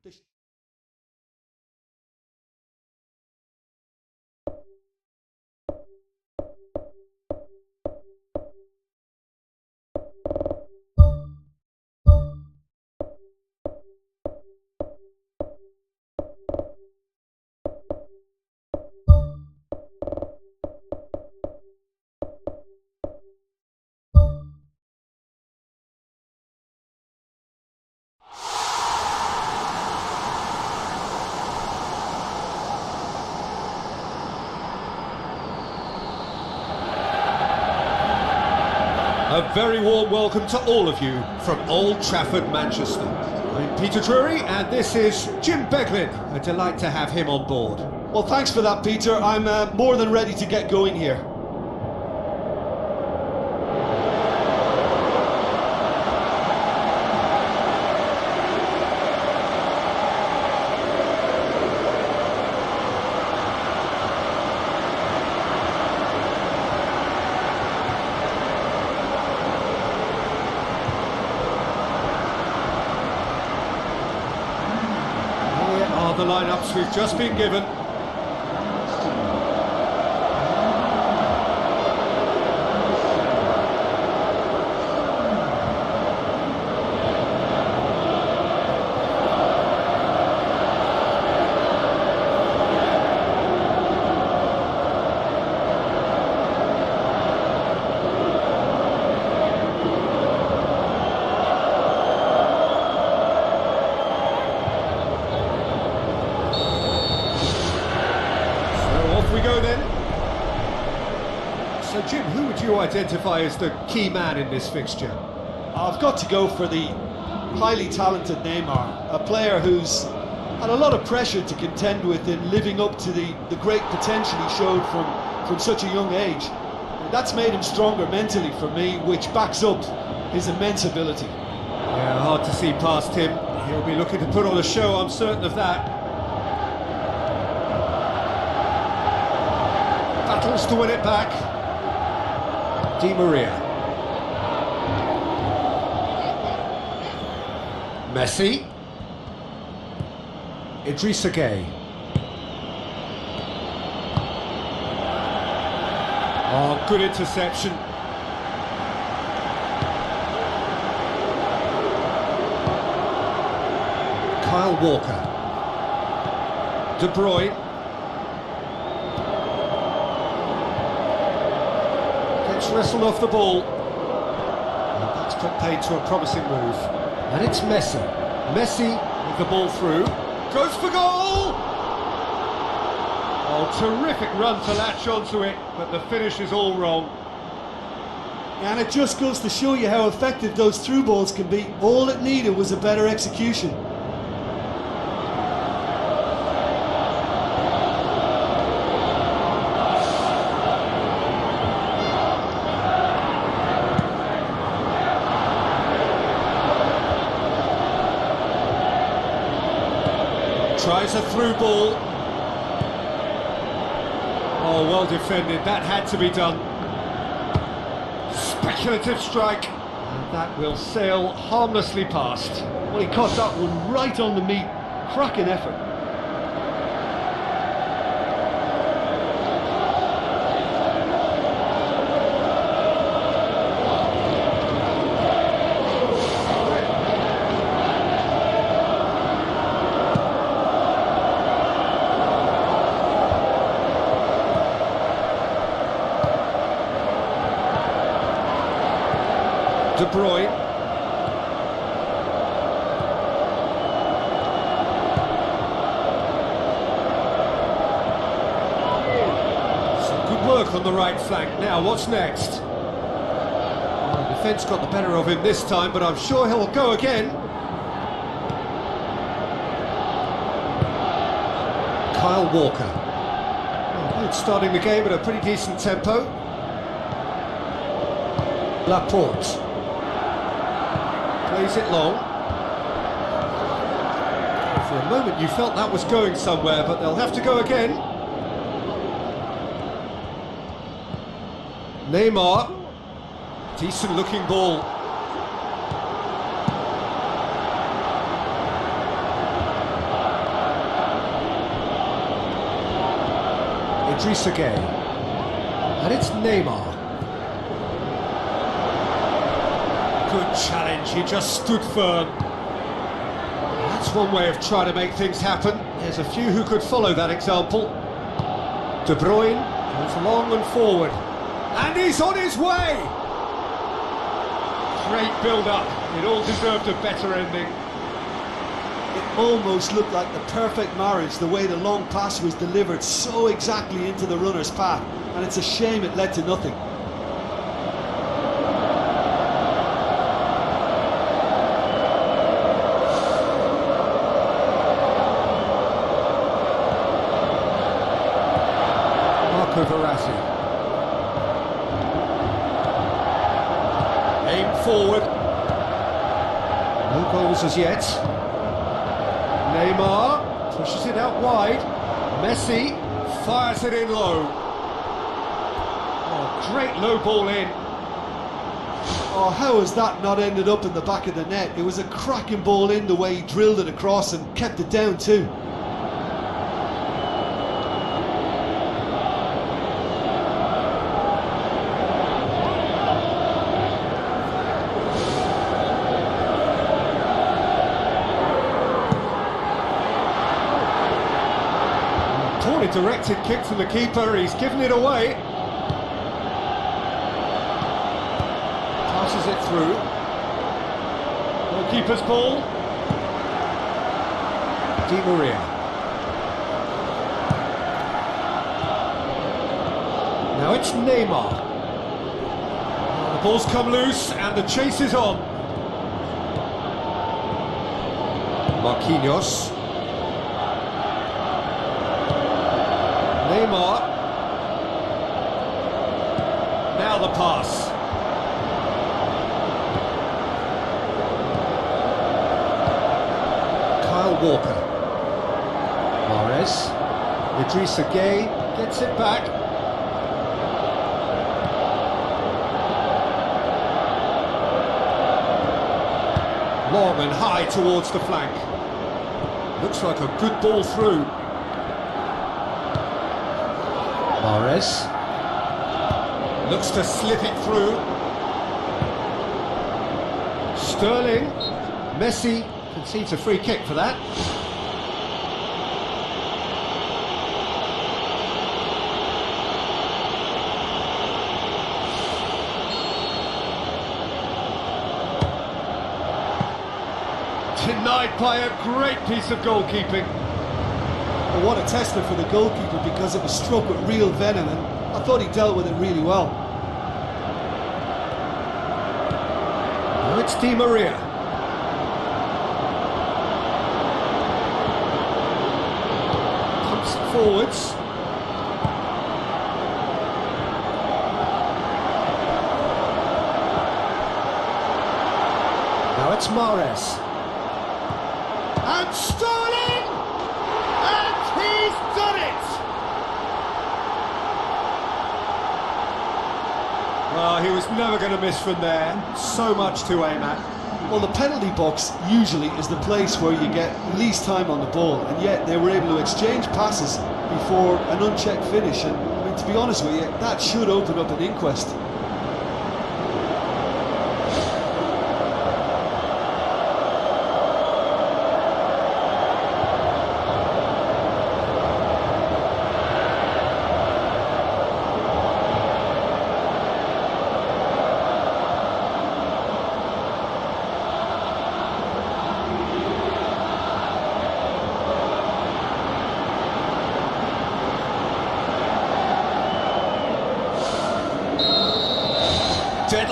A very warm welcome to all of you from Old Trafford, Manchester. I'm Peter Drury and this is Jim Beglin. A delight to have him on board. Well, thanks for that, Peter. I'm more than ready to get going here. The lineups we've just been given. We go then. So Jim, who would you identify as the key man in this fixture? I've got to go for the highly talented Neymar, a player who's had a lot of pressure to contend with in living up to the great potential he showed from such a young age. That's made him stronger mentally for me, which backs up his immense ability. Yeah, hard to see past him. He'll be looking to put on a show, I'm certain of that. Battles to win it back. Di Maria. Messi. Idrissa Gueye. Oh, good interception. Kyle Walker. De Bruyne. Wrestled off the ball. And that's put paid to a promising move. And it's Messi. Messi with the ball through. Goes for goal! Oh, terrific run to latch onto it, but the finish is all wrong. And it just goes to show you how effective those through balls can be. All it needed was a better execution. Tries a through ball. Oh, well defended. That had to be done. Speculative strike. And that will sail harmlessly past. Well, he caught that one right on the meat. Cracking effort. De Bruyne. work on the right flank. Now, what's next? Well, the defence got the better of him this time, but I'm sure he'll go again. Kyle Walker. Well, both starting the game at a pretty decent tempo. Laporte. Plays it long. For a moment you felt that was going somewhere, but they'll have to go again. Neymar. Decent looking ball. Idrissa Gueye. And it's Neymar. Good challenge, he just stood firm. That's one way of trying to make things happen. There's a few who could follow that example. De Bruyne goes long and forward. And he's on his way! Great build-up. It all deserved a better ending. It almost looked like the perfect marriage, the way the long pass was delivered so exactly into the runner's path. And it's a shame it led to nothing. Verratti. Aim forward. No goals as yet. Neymar pushes it out wide. Messi fires it in low. Oh, great low ball in. Oh, how has that not ended up in the back of the net? It was a cracking ball in, the way he drilled it across and kept it down too. Poorly directed kick from the keeper, he's given it away. Passes it through. Goalkeeper's ball. Di Maria. Now it's Neymar. The ball's come loose and the chase is on. Marquinhos. Neymar. Now the pass. Kyle Walker. Mahrez. Idrissa Gueye gets it back. Long and high towards the flank. Looks like a good ball through. Mahrez looks to slip it through. Sterling. Messi concedes a free kick for that. Denied by a great piece of goalkeeping. But what a tester for the goalkeeper, because it was struck with real venom, and I thought he dealt with it really well. Now it's Di Maria. Pumps it forwards. Now it's Mahrez. And Sterling! And he's done it! Well, he was never going to miss from there. So much to aim at. Well, the penalty box usually is the place where you get least time on the ball, and yet they were able to exchange passes before an unchecked finish. And I mean, to be honest with you, that should open up an inquest.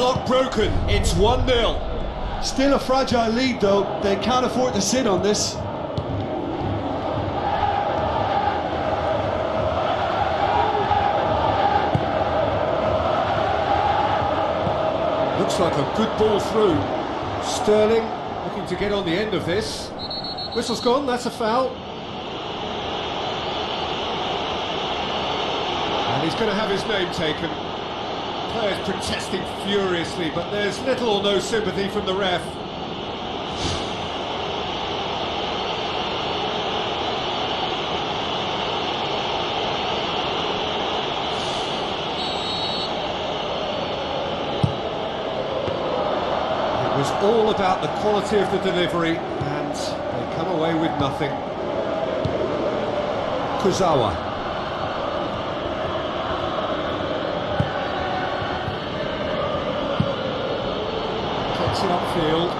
deadlock broken. It's 1-0. Still a fragile lead though, they can't afford to sit on this. Looks like a good ball through. Sterling looking to get on the end of this. Whistle's gone, that's a foul. And he's going to have his name taken. Players protesting furiously, but there's little or no sympathy from the ref. It was all about the quality of the delivery, and they come away with nothing. Kuzawa. Gets it upfield.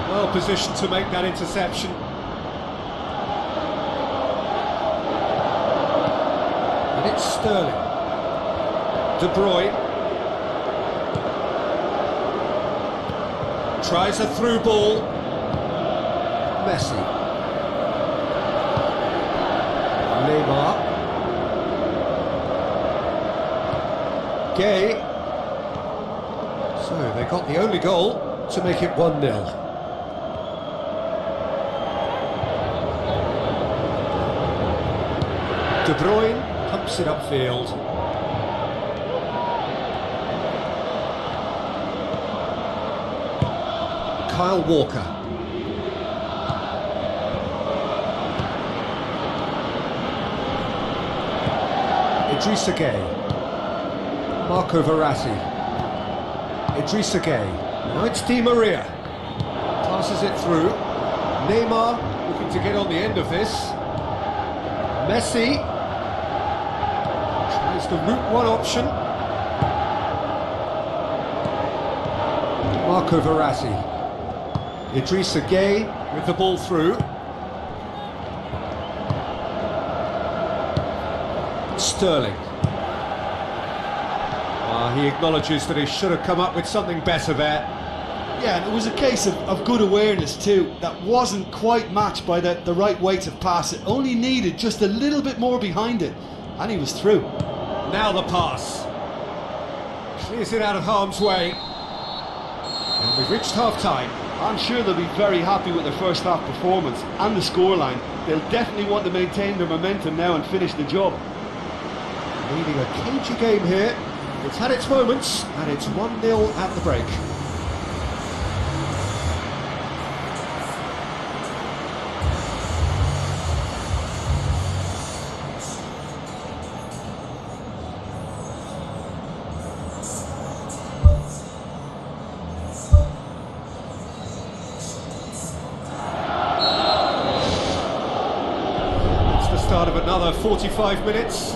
Well positioned to make that interception. And it's Sterling. De Bruyne. Tries a through ball. Messi. Neymar. Gay. So they got the only goal to make it 1-0. De Bruyne pumps it upfield. Kyle Walker. Idrissa Gueye. Marco Verratti. Idrissa Gueye. Now it's Di Maria. Passes it through. Neymar looking to get on the end of this. Messi. Tries the route one option. Marco Verratti. Idrissa Gueye with the ball through. Sterling. He acknowledges that he should have come up with something better there. Yeah, and it was a case of good awareness too. That wasn't quite matched by the right weight of pass. It only needed just a little bit more behind it, and he was through. Now the pass. Clears it out of harm's way. And we've reached half-time. I'm sure they'll be very happy with their first half performance and the scoreline. They'll definitely want to maintain their momentum now and finish the job. Leading a cagey game here. It's had its moments, and it's 1-0 at the break. It's the start of another 45 minutes.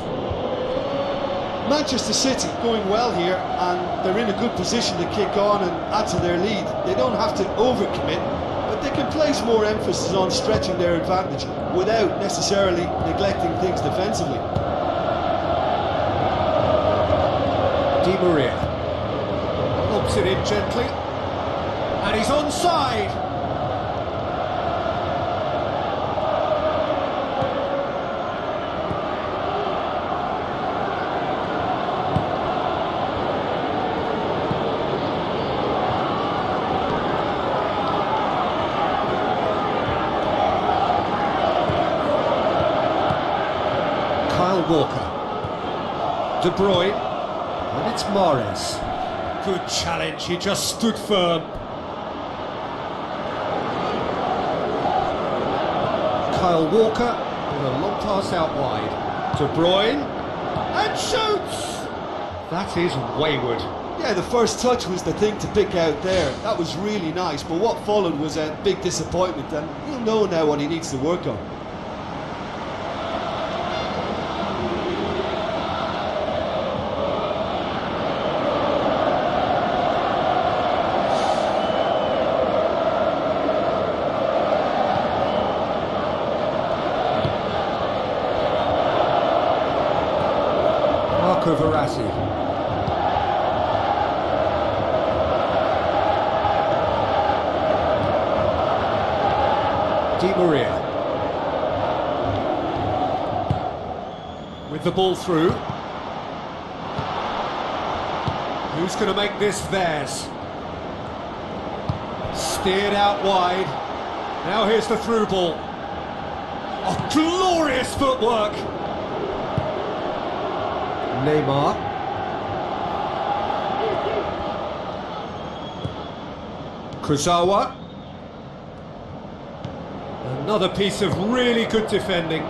Manchester City going well here, and they're in a good position to kick on and add to their lead. They don't have to overcommit, but they can place more emphasis on stretching their advantage without necessarily neglecting things defensively. Di Maria lobs it in gently, and he's onside. Walker. De Bruyne. And it's Mahrez. Good challenge, he just stood firm. Kyle Walker with a long pass out wide. De Bruyne. And shoots! That is wayward. Yeah, the first touch was the thing to pick out there. That was really nice, but what followed was a big disappointment, and he'll know now what he needs to work on. Marco Verratti. Di Maria. With the ball through. Who's going to make this theirs? Steered out wide. Now here's the through ball. Oh, glorious footwork! Neymar. Kurzawa. Another piece of really good defending.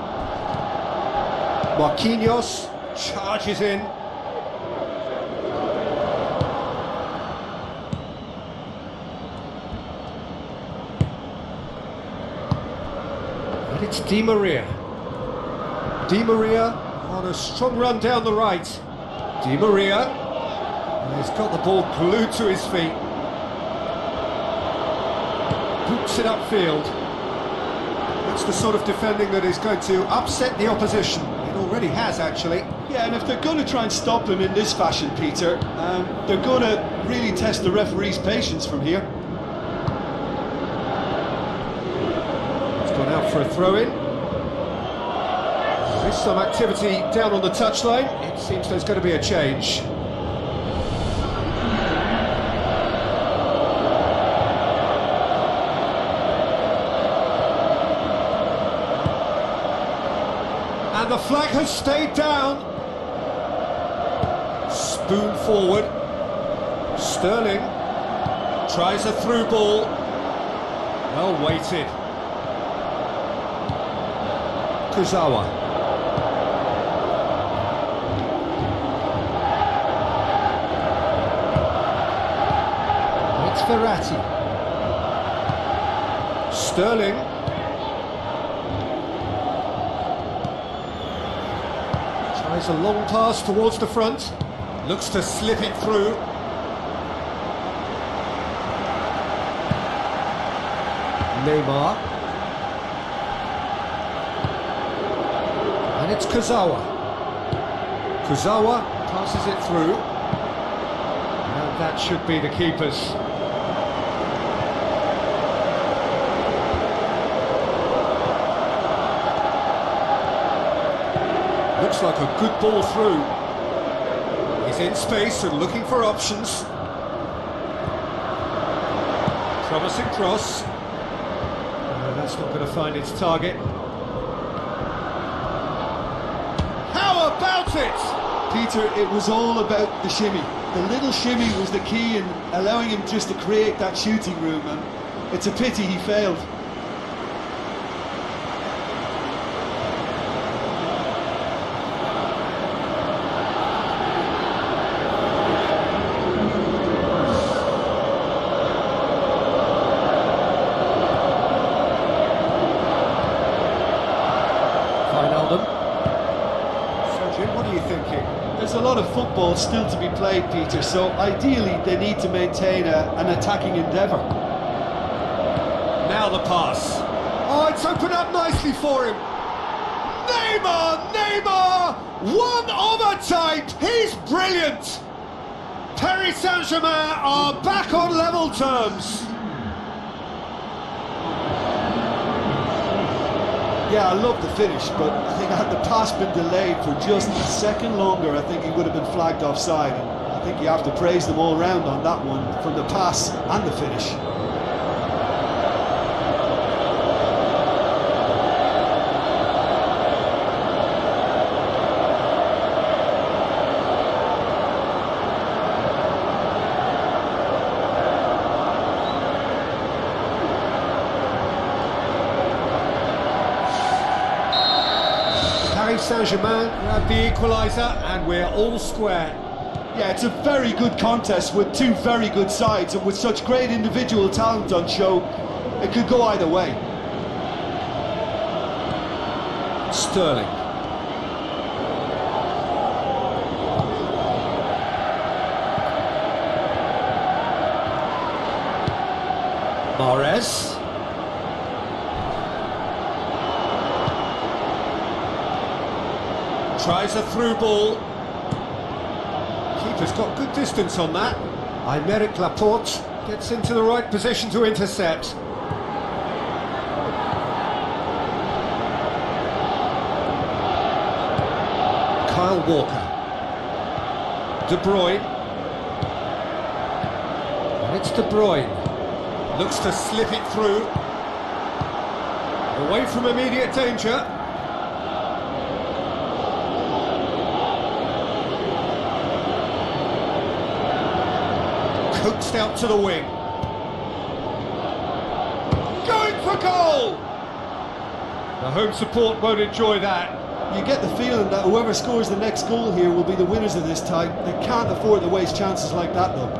Marquinhos charges in. And it's Di Maria. Di Maria on a strong run down the right. Di Maria. And he's got the ball glued to his feet. Boots it upfield. That's the sort of defending that is going to upset the opposition. It already has, actually. Yeah, and if they're going to try and stop him in this fashion, Peter, they're going to really test the referee's patience from here. It's gone out for a throw-in. There's some activity down on the touchline. It seems there's going to be a change. And the flag has stayed down. Spoon forward. Sterling tries a through ball. Well weighted. Kurzawa. It's Verratti. Sterling. Tries a long pass towards the front. Looks to slip it through. Neymar. And it's Kurzawa. Kurzawa passes it through. And that should be the keeper's. Looks like a good ball through. He's in space and looking for options. Promising cross. That's not going to find its target. How about it? Peter, it was all about the shimmy. The little shimmy was the key in allowing him just to create that shooting room, and it's a pity he failed. What are you thinking? There's a lot of football still to be played, Peter, so ideally they need to maintain an attacking endeavour. Now the pass. Oh, it's opened up nicely for him. Neymar! One of a type! He's brilliant! Paris Saint-Germain are back on level terms. Yeah, I love the finish, but I think had the pass been delayed for just a second longer, I think he would have been flagged offside. And I think you have to praise them all round on that one, from the pass and the finish. Paris Saint-Germain grab the equaliser and we're all square. Yeah, it's a very good contest with two very good sides, and with such great individual talent on show, it could go either way. Sterling. Mahrez. Tries a through ball. Keeper's got good distance on that. Aymeric Laporte gets into the right position to intercept. Kyle Walker. De Bruyne. And it's De Bruyne. Looks to slip it through. Away from immediate danger. Coaxed out to the wing. Going for goal! The home support won't enjoy that. You get the feeling that whoever scores the next goal here will be the winners of this tie. They can't afford to waste chances like that, though.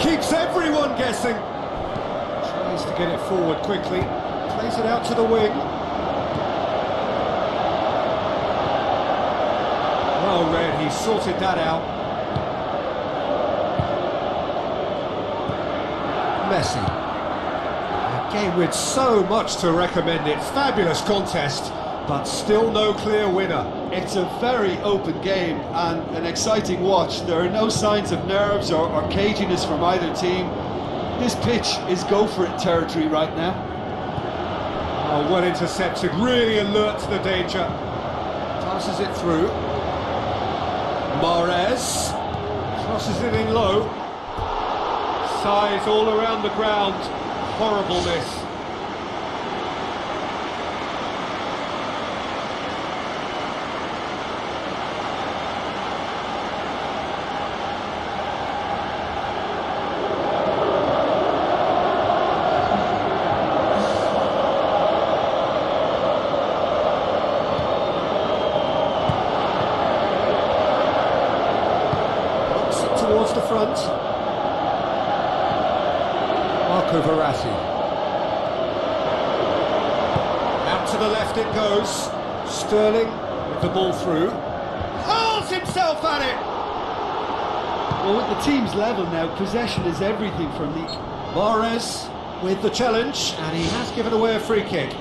Keeps everyone guessing. Tries to get it forward quickly. Plays it out to the wing. Well read, he sorted that out. Messi. A game with so much to recommend it. Fabulous contest, but still no clear winner. It's a very open game and an exciting watch. There are no signs of nerves or caginess from either team. This pitch is go-for-it territory right now. Oh, well intercepted, really alert to the danger. Passes it through. Mahrez crosses it in low. Size all around the ground. Horrible miss. Towards the front. Marco Verratti. Out to the left it goes. Sterling with the ball through. Hurls himself at it! Well, with the team's level now, possession is everything from the... Mahrez with the challenge, and he has given away a free kick.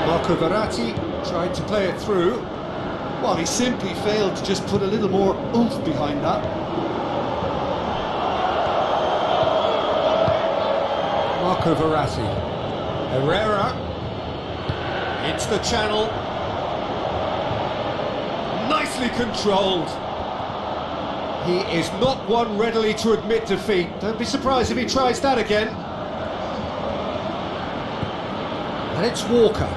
Marco Verratti tried to play it through. Well, he simply failed to just put a little more oomph behind that. Marco Verratti. Herrera. Into the channel. Nicely controlled. He is not one readily to admit defeat. Don't be surprised if he tries that again. And it's Walker.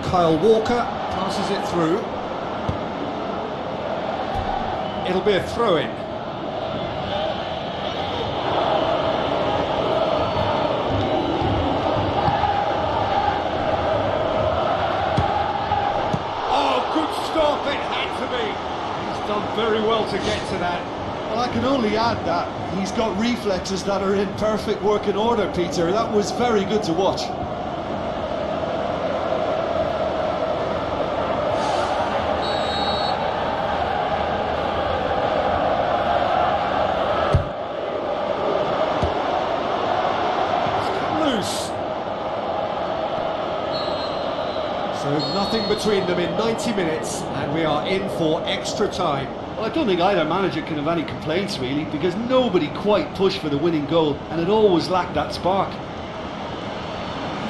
Kyle Walker passes it through. It'll be a throw-in. Oh, good stop, it had to be. He's done very well to get to that. Well, I can only add that he's got reflexes that are in perfect working order, Peter. That was very good to watch. So nothing between them in 90 minutes, and we are in for extra time. Well, I don't think either manager can have any complaints, really, because nobody quite pushed for the winning goal, and it always lacked that spark.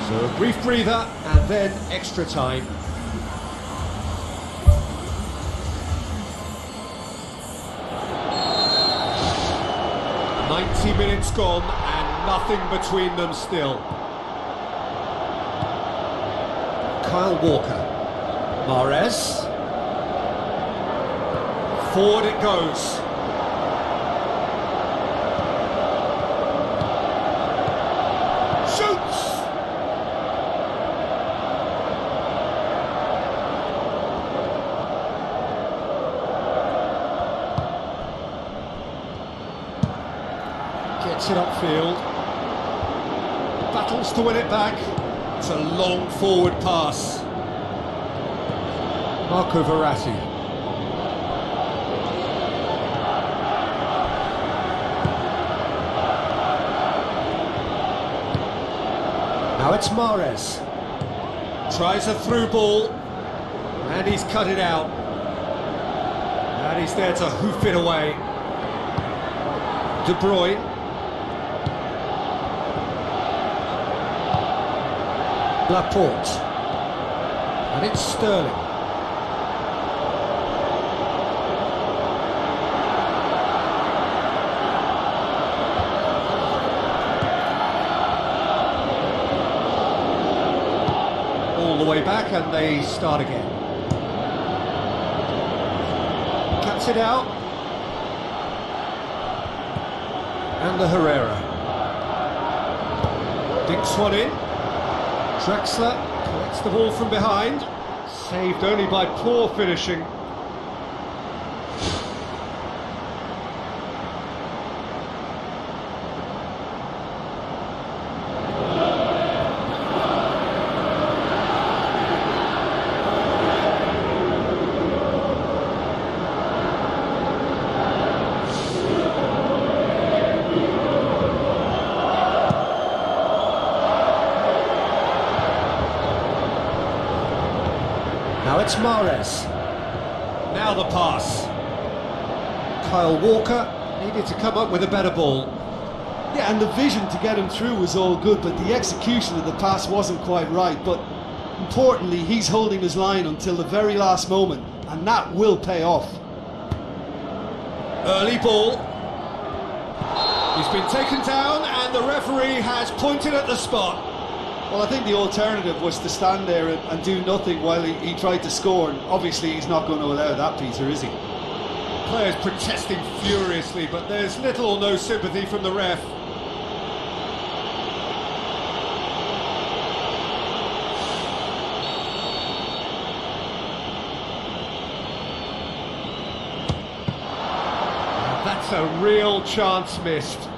So a brief breather, and then extra time. "90 minutes gone, and nothing between them still." Kyle Walker. Mahrez. Forward it goes. Shoots! Gets it upfield. Battles to win it back. It's a long forward pass. Marco Verratti. Now it's Mahrez. Tries a through ball. And he's cut it out. And he's there to hoof it away. De Bruyne. Laporte. And it's Sterling. All the way back, and they start again. Cuts it out. And the Herrera. Dinks one in. Draxler collects the ball from behind. Saved only by poor finishing. Now it's Mahrez. Now the pass. Kyle Walker needed to come up with a better ball. Yeah, and the vision to get him through was all good, but the execution of the pass wasn't quite right. But importantly, he's holding his line until the very last moment, and that will pay off. Early ball. He's been taken down, and the referee has pointed at the spot. Well, I think the alternative was to stand there and do nothing while he tried to score, and obviously he's not going to allow that, Peter, is he? Players protesting furiously, but there's little or no sympathy from the ref. That's a real chance missed.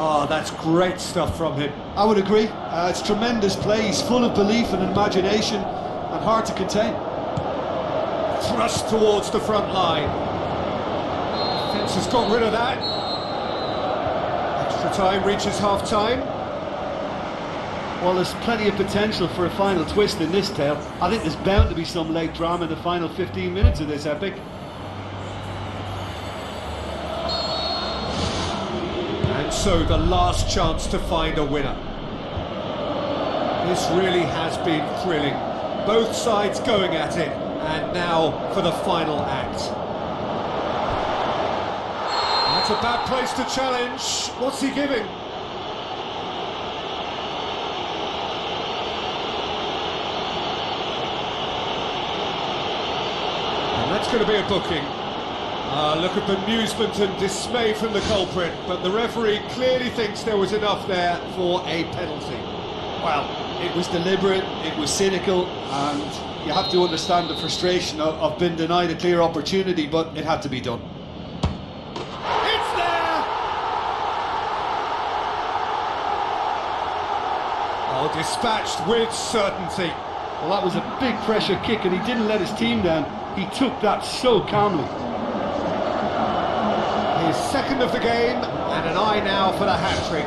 Oh, that's great stuff from him. I would agree. It's tremendous play. He's full of belief and imagination and hard to contain. Thrust towards the front line. Defence has got rid of that. Extra time reaches half-time. Well, there's plenty of potential for a final twist in this tale. I think there's bound to be some late drama in the final 15 minutes of this epic. And so the last chance to find a winner. This really has been thrilling. Both sides going at it, and now for the final act. That's a bad place to challenge. What's he giving? And that's going to be a booking. Look at bemusement and dismay from the culprit, but the referee clearly thinks there was enough there for a penalty. Well, it was deliberate, it was cynical, and you have to understand the frustration of being denied a clear opportunity, but it had to be done. It's there! Oh, dispatched with certainty. Well, that was a big pressure kick, and he didn't let his team down. He took that so calmly. His second of the game, and an eye now for the hat-trick.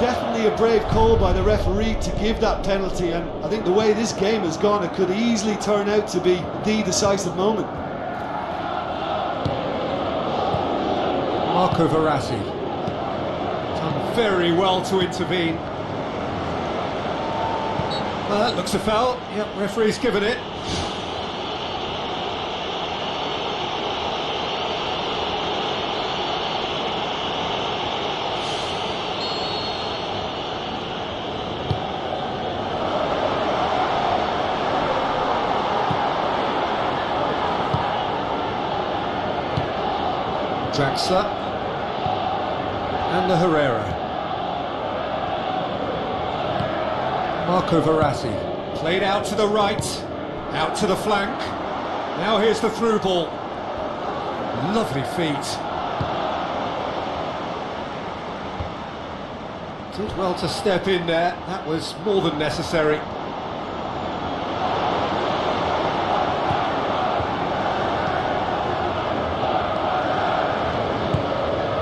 Definitely a brave call by the referee to give that penalty, and I think the way this game has gone, it could easily turn out to be the decisive moment. Marco Verratti done very well to intervene. Well, that looks a foul. Yep, referee's given it. Draxler and the Herrera. Marco Verratti played out to the right, out to the flank. Now here's the through ball. Lovely feet. Did well to step in there. That was more than necessary.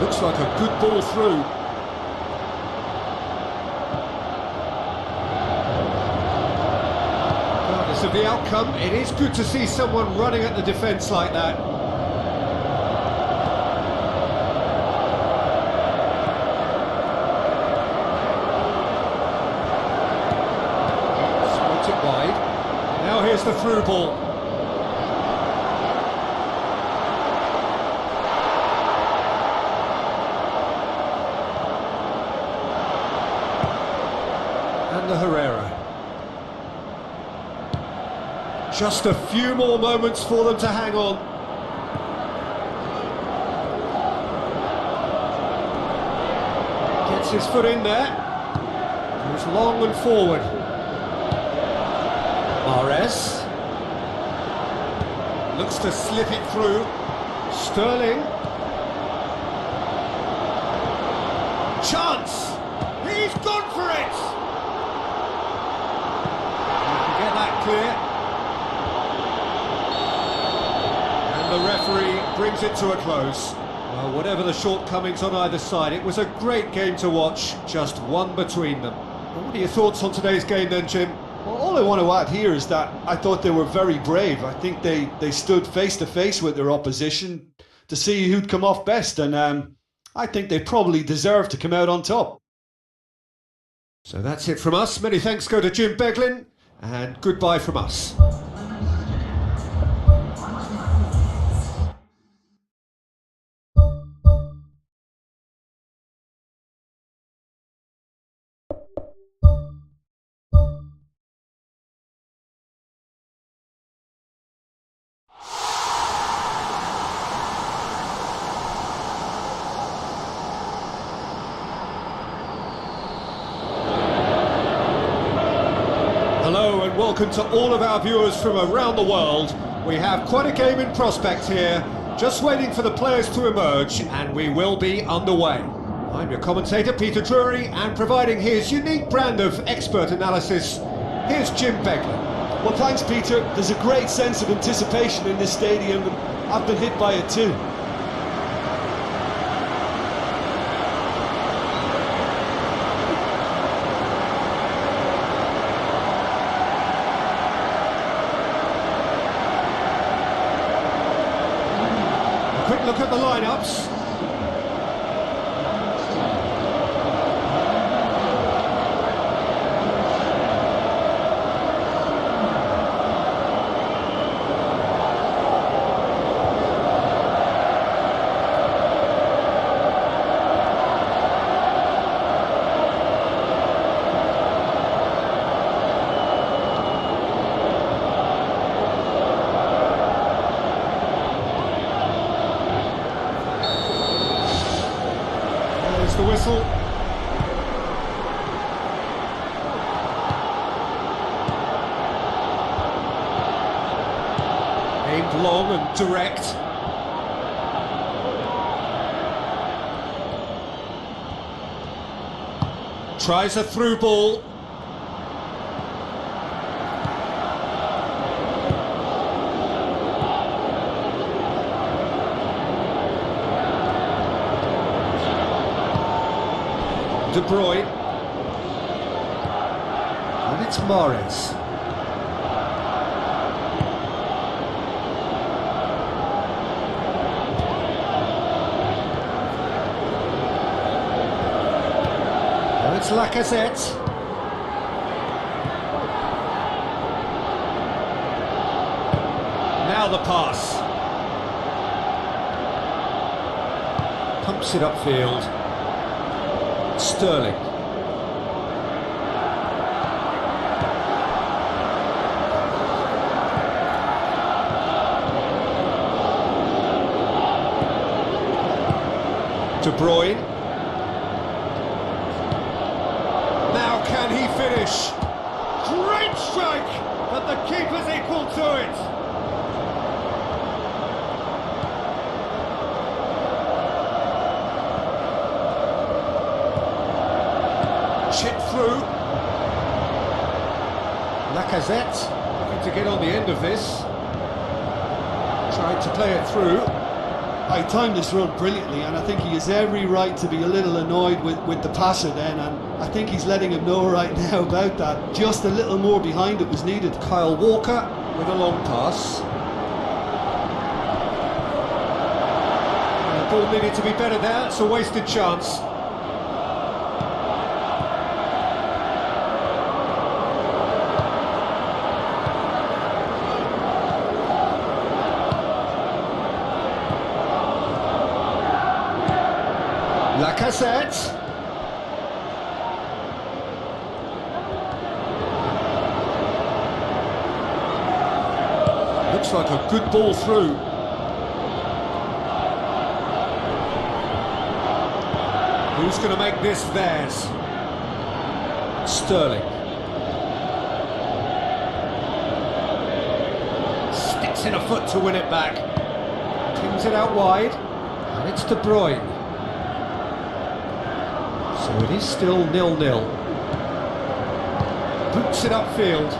Looks like a good ball through. Regardless of the outcome, it is good to see someone running at the defence like that. Smoked it wide. Now here's the through ball. And the Herrera. Just a few more moments for them to hang on. Gets his foot in there. Goes long and forward. Mahrez. Looks to slip it through. Sterling. Chance! He's gone for it! Get that clear. And the referee brings it to a close. Well, whatever the shortcomings on either side, it was a great game to watch, just one between them. Well, what are your thoughts on today's game then, Jim? Well, all I want to add here is that I thought they were very brave. I think they stood face to face with their opposition to see who'd come off best, and I think they probably deserve to come out on top. So that's it from us. Many thanks go to Jim Beglin, and goodbye from us. Hello and welcome to all of our viewers from around the world. We have quite a game in prospect here, just waiting for the players to emerge, and we will be underway. I'm your commentator Peter Drury, and providing his unique brand of expert analysis, here's Jim Beglin. Well, thanks, Peter. There's a great sense of anticipation in this stadium, and I've been hit by it too. Quick look at the lineups. The whistle. Aimed long and direct. Tries a through ball. De Bruyne, and it's Mahrez. Now it's Lacazette. Now the pass. Pumps it upfield. Sterling. De Bruyne. Now can he finish? Great strike, but the keeper's equal to it. Chip through. Lacazette looking to get on the end of this. Tried to play it through. I timed this run brilliantly, and I think he has every right to be a little annoyed with the passer then, and I think he's letting him know right now about that. Just a little more behind it was needed. Kyle Walker with a long pass. The ball needed to be better there, it's a wasted chance. Lacazette. Looks like a good ball through. Who's going to make this theirs? Sterling. Sticks in a foot to win it back. Pings it out wide. And it's De Bruyne. So it is still 0-0. Boots it upfield.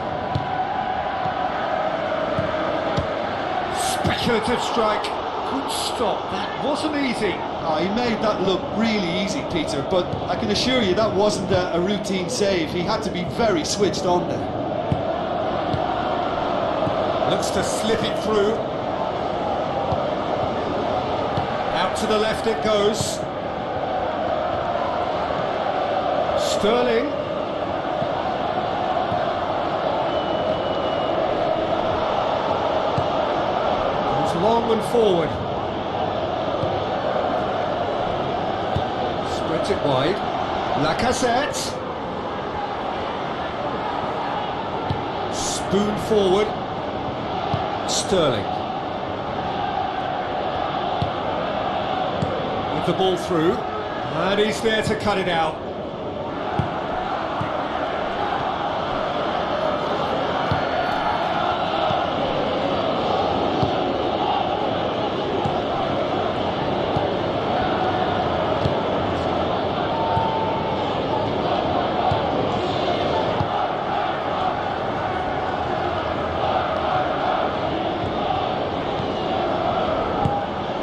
Speculative strike. Good stop. That wasn't easy. Oh, he made that look really easy, Peter, but I can assure you that wasn't a routine save. He had to be very switched on there. Looks to slip it through. Out to the left it goes. Sterling. Goes long and forward. Spreads it wide. Lacazette. Spoon forward. Sterling. With the ball through. And he's there to cut it out.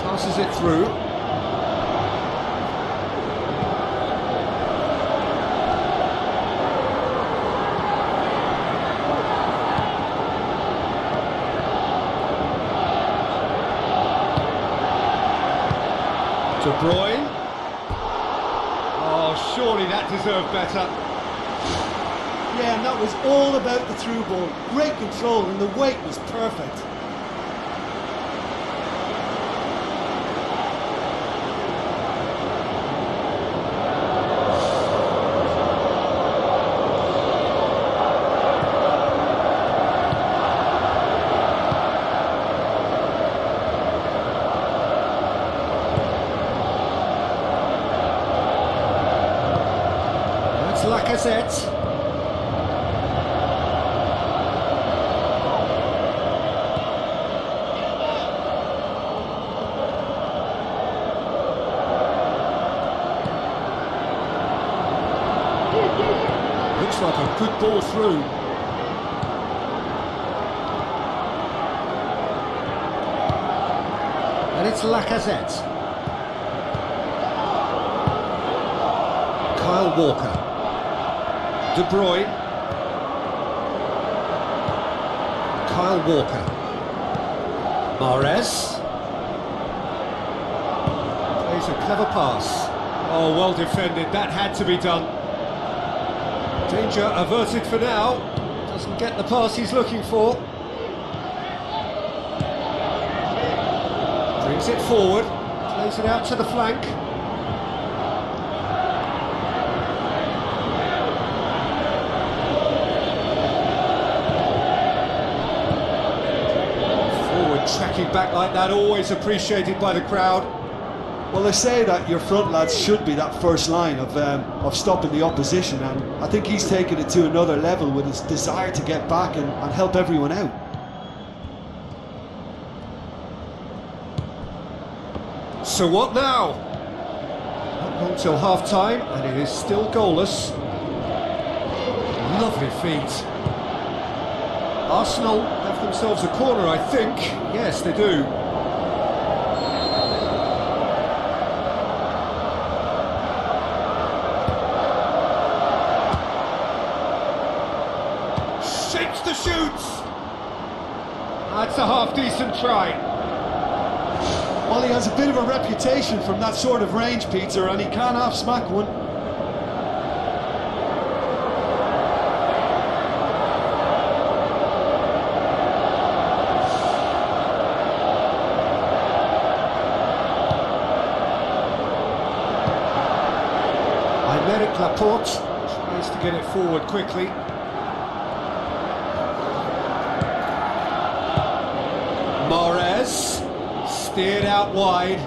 Passes it through. De Bruyne. Oh, surely that deserved better. Yeah, and that was all about the through ball. Great control, and the weight was perfect. Lacazette. Looks like a good ball through. And it's Lacazette. Kyle Walker. De Bruyne. Kyle Walker. Mahrez. Plays a clever pass. Oh, well defended. That had to be done. Danger averted for now. Doesn't get the pass he's looking for. Brings it forward. Plays it out to the flank. Tracking back like that, always appreciated by the crowd. Well, they say that your front lads should be that first line of stopping the opposition, and I think he's taken it to another level with his desire to get back and help everyone out. So what now? Not long till half-time, and it is still goalless. Lovely feet. Arsenal have themselves a corner, I think. Yes, they do. Shapes the shoots. That's a half-decent try. Well, he has a bit of a reputation from that sort of range, Peter, and he can half-smack one. Laporte tries to get it forward quickly. Mahrez steered out wide.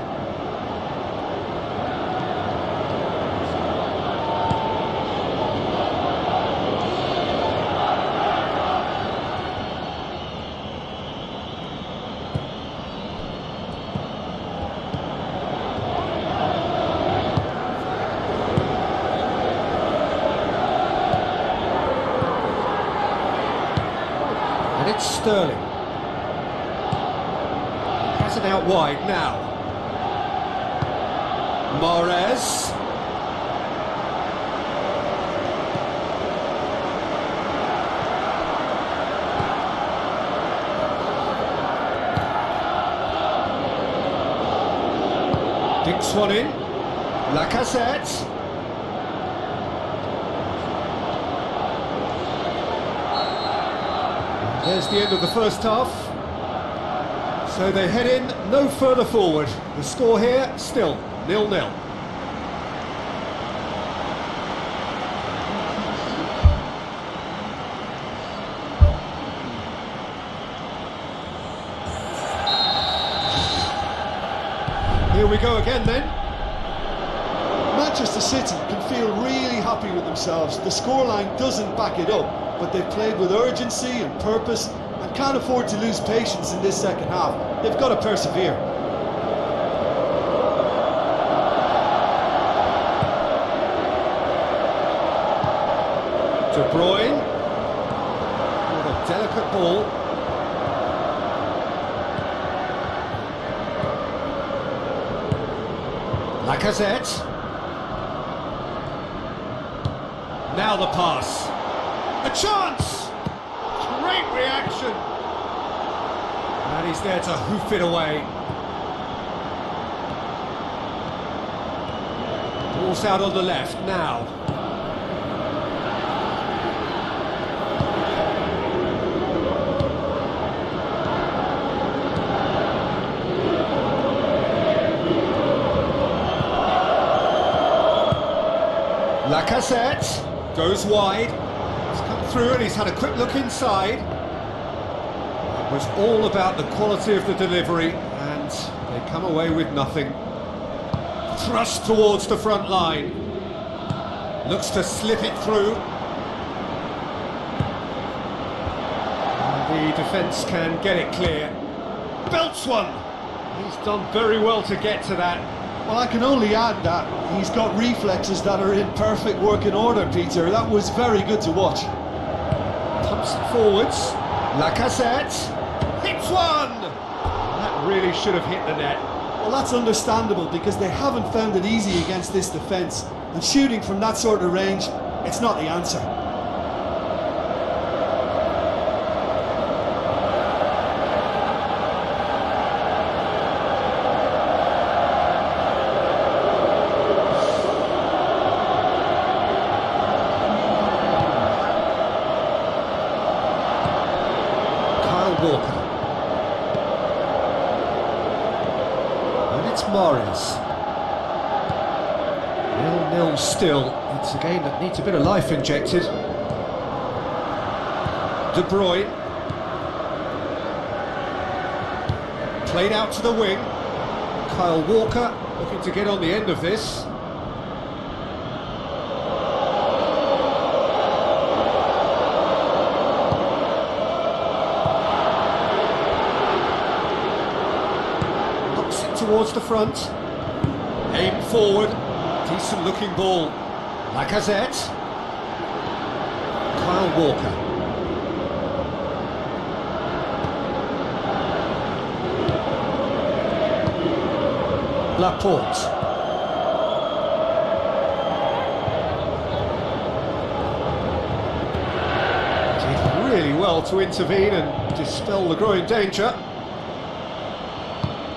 And it's Sterling. Has it out wide now. Mahrez. Dinks one in. Lacazette. There's the end of the first half. So they head in no further forward. The score here still 0-0. Here we go again then. Manchester City can feel really happy with themselves. The scoreline doesn't back it up, but they've played with urgency and purpose and can't afford to lose patience in this second half. They've got to persevere. De Bruyne with a delicate ball. Lacazette. Now the pass. A chance! Great reaction! And he's there to hoof it away. Ball's out on the left now. Lacazette goes wide. He's come through and he's had a quick look inside. It was all about the quality of the delivery, and they come away with nothing. Thrust towards the front line. Looks to slip it through. And the defence can get it clear. Belts one! He's done very well to get to that. Well, I can only add that he's got reflexes that are in perfect working order, Peter. That was very good to watch. Pumps it forwards. Lacazette hits one! That really should have hit the net. Well, that's understandable because they haven't found it easy against this defence. And shooting from that sort of range, it's not the answer. Walker. And it's Morris. 0-0 still. It's a game that needs a bit of life injected. De Bruyne. Played out to the wing. Kyle Walker looking to get on the end of this. Towards the front, aim forward, decent looking ball. Lacazette, Kyle Walker. Laporte. Did really well to intervene and dispel the growing danger.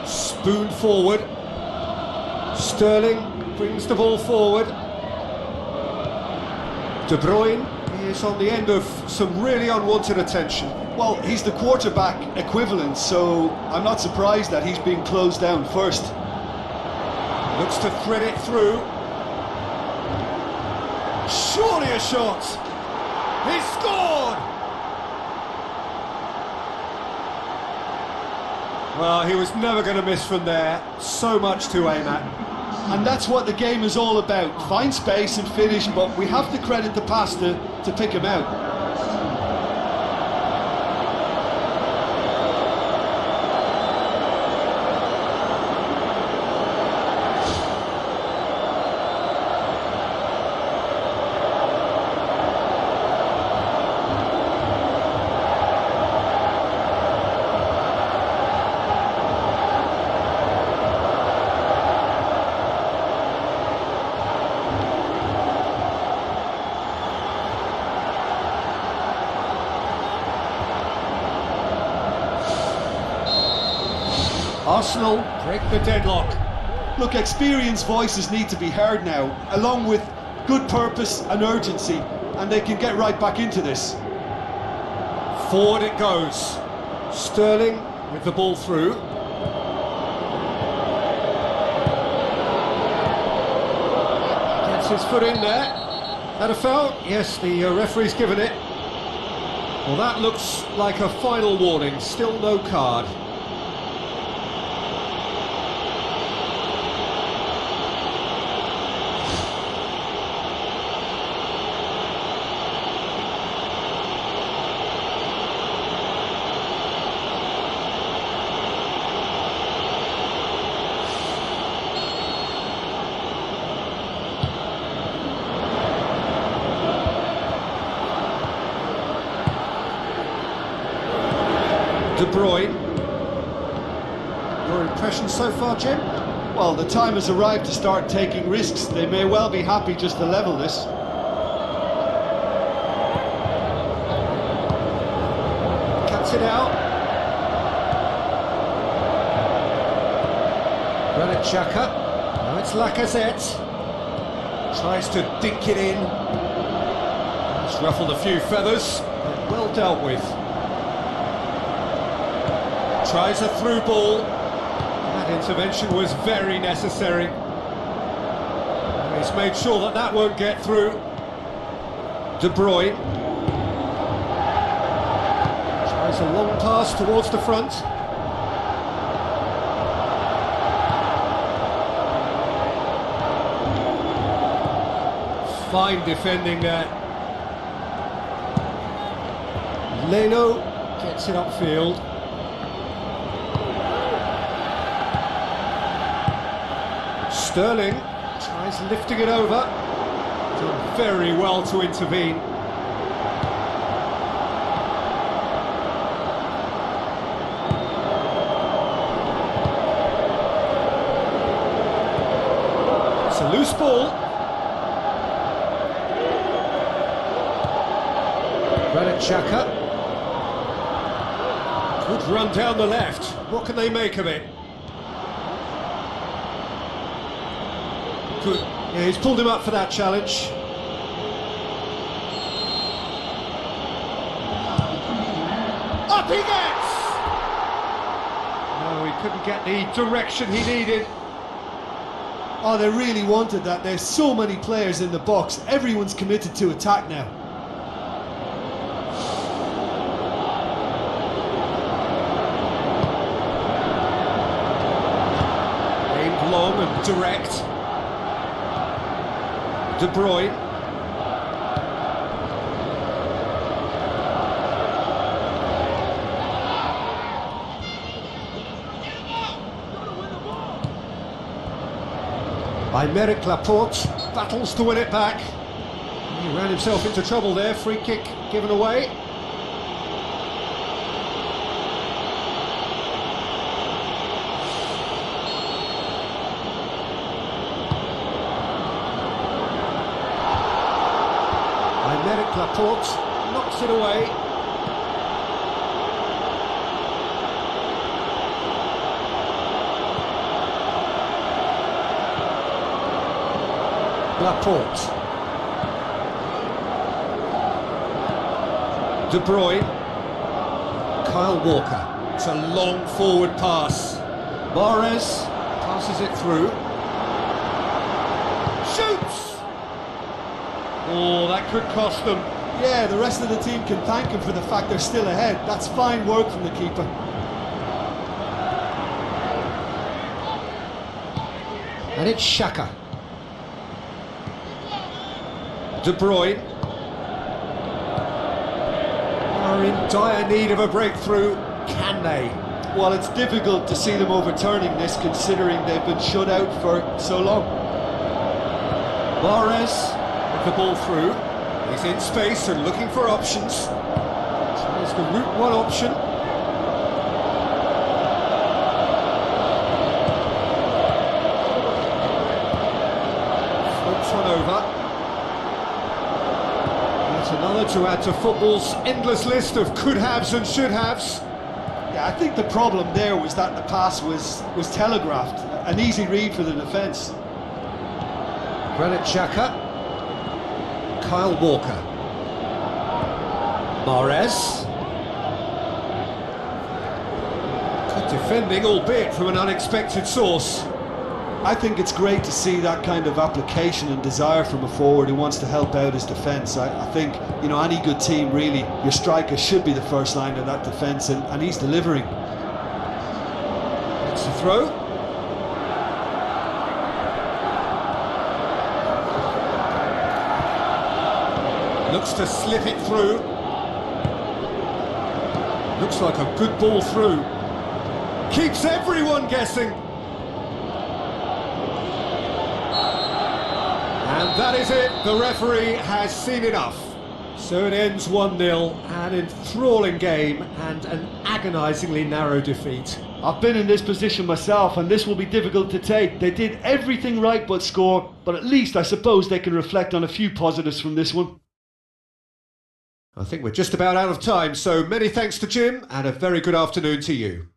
Spoon forward. Sterling brings the ball forward. De Bruyne is on the end of some really unwanted attention. Well, he's the quarterback equivalent, so I'm not surprised that he's being closed down first. Looks to thread it through. Surely a shot. He scored! Well, he was never going to miss from there. So much to aim at. And that's what the game is all about. Find space and finish, but we have to credit the pass to pick him out. Arsenal break the deadlock. Look, experienced voices need to be heard now, along with good purpose and urgency, and they can get right back into this. Forward it goes. Sterling with the ball through. Gets his foot in there. That a foul? Yes, the referee's given it. Well, that looks like a final warning. Still no card. De Bruyne. Your impression so far, Jim? Well, the time has arrived to start taking risks. They may well be happy just to level this. Cuts it out. Granit Xhaka. Now it's Lacazette. Tries to dink it in. It's ruffled a few feathers, but well dealt with. Tries a through ball. That intervention was very necessary. He's made sure that that won't get through. De Bruyne. Tries a long pass towards the front. Fine defending there. Leno gets it upfield. Sterling tries lifting it over. Done very well to intervene. It's a loose ball. Granit Xhaka. Good run down the left. What can they make of it? Good. Yeah, he's pulled him up for that challenge. Up he gets! No, he couldn't get the direction he needed. Oh, they really wanted that. There's so many players in the box. Everyone's committed to attack now. Aimed long and direct. De Bruyne. By Laporte, battles to win it back. He ran himself into trouble there, free kick given away. Aymeric Laporte knocks it away. Laporte. De Bruyne. Kyle Walker. It's a long forward pass. Mahrez passes it through. Shoots! Oh, that could cost them. Yeah, the rest of the team can thank him for the fact they're still ahead. That's fine work from the keeper. And it's Xhaka. De Bruyne are in dire need of a breakthrough. Can they? Well, it's difficult to see them overturning this considering they've been shut out for so long. Mahrez with the ball through. He's in space and looking for options. Tries the route one option. Floats one over. That's another to add to football's endless list of could-haves and should-haves. Yeah, I think the problem there was that the pass was telegraphed. An easy read for the defence. Granit Xhaka. Kyle Walker. Mahrez. Good defending, albeit from an unexpected source. I think it's great to see that kind of application and desire from a forward who wants to help out his defence. I think, you know, any good team really, your striker should be the first line of that defence, and he's delivering. It's a throw. Looks to slip it through. Looks like a good ball through. Keeps everyone guessing. And that is it. The referee has seen enough. So it ends 1-0, an enthralling game and an agonisingly narrow defeat. I've been in this position myself, and this will be difficult to take. They did everything right but score, but at least I suppose they can reflect on a few positives from this one. I think we're just about out of time, so many thanks to Jim and a very good afternoon to you.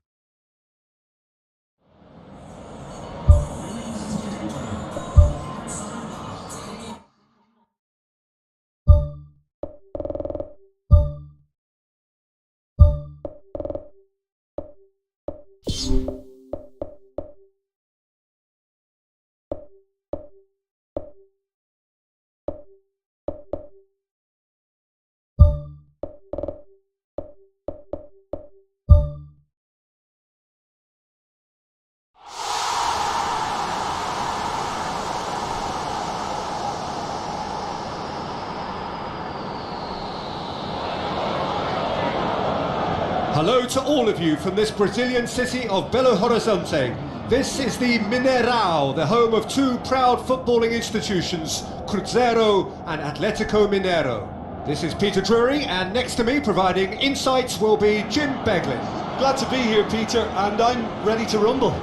Hello to all of you from this Brazilian city of Belo Horizonte. This is the Mineirão, the home of two proud footballing institutions, Cruzeiro and Atlético Mineiro. This is Peter Drury, and next to me providing insights will be Jim Beglin. Glad to be here, Peter, and I'm ready to rumble.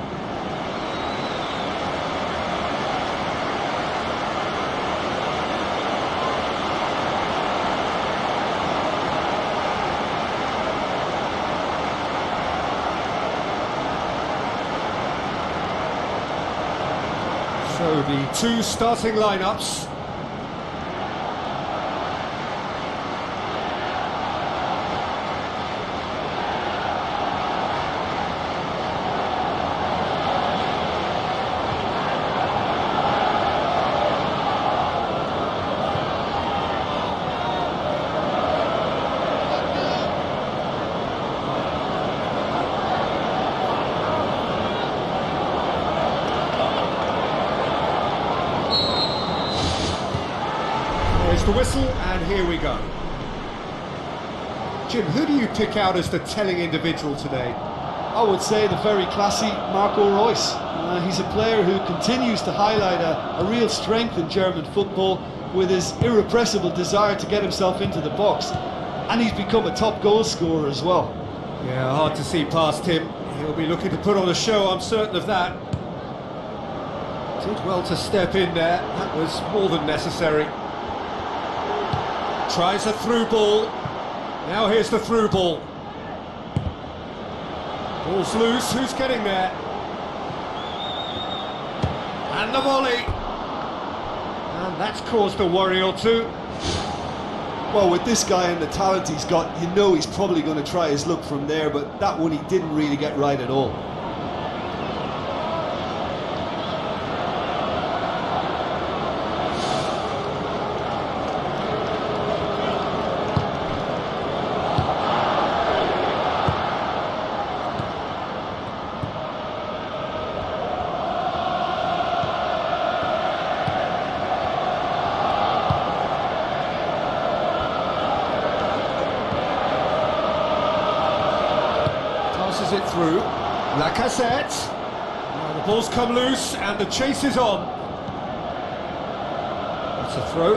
So the two starting lineups. The whistle, and here we go. Jim, who do you pick out as the telling individual today? I would say the very classy Marco Reus. He's a player who continues to highlight a real strength in German football with his irrepressible desire to get himself into the box. And he's become a top goal scorer as well. Yeah, hard to see past him. He'll be looking to put on a show, I'm certain of that. Did well to step in there, that was more than necessary. Tries a through ball. Now here's the through ball. Ball's loose, who's getting there? And the volley. And that's caused a worry or two. Well, with this guy and the talent he's got, you know he's probably going to try his luck from there, but that one he didn't really get right at all. It through. Lacazette. Now the ball's come loose and the chase is on. That's a throw.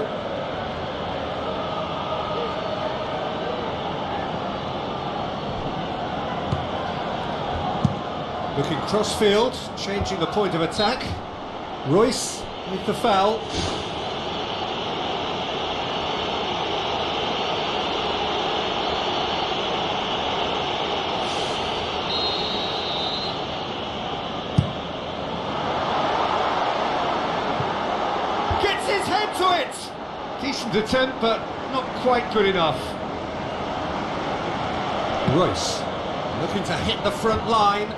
Looking cross-field, changing the point of attack. Reus with the foul. His head to it! Decent attempt, but not quite good enough. Reus looking to hit the front line.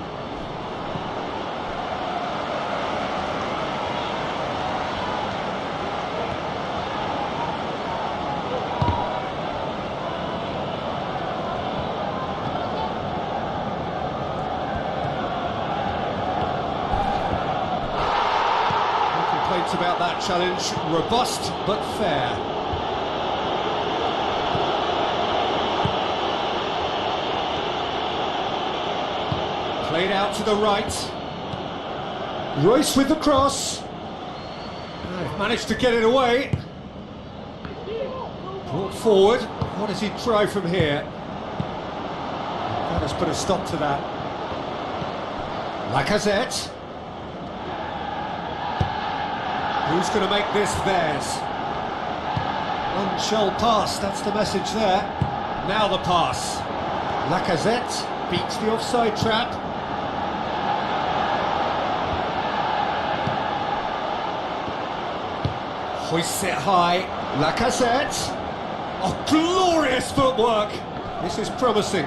About that challenge, robust but fair. Played out to the right. Reus with the cross. They've managed to get it away. Brought forward. What does he try from here? That has put a stop to that. Lacazette. Who's going to make this theirs? One shall pass, that's the message there. Now the pass. Lacazette beats the offside trap. Hoists it high. Lacazette. Oh, glorious footwork. This is promising.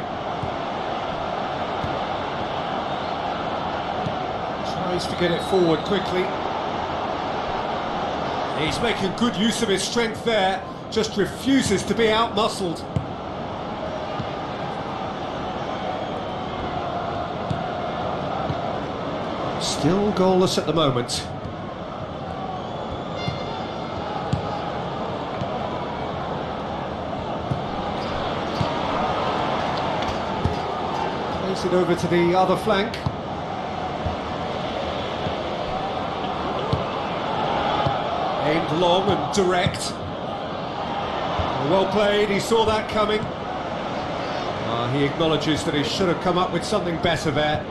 Tries to get it forward quickly. He's making good use of his strength there, just refuses to be out-muscled. Still goalless at the moment. Plays it over to the other flank. Aimed long and direct. Well played, he saw that coming. He acknowledges that he should have come up with something better there.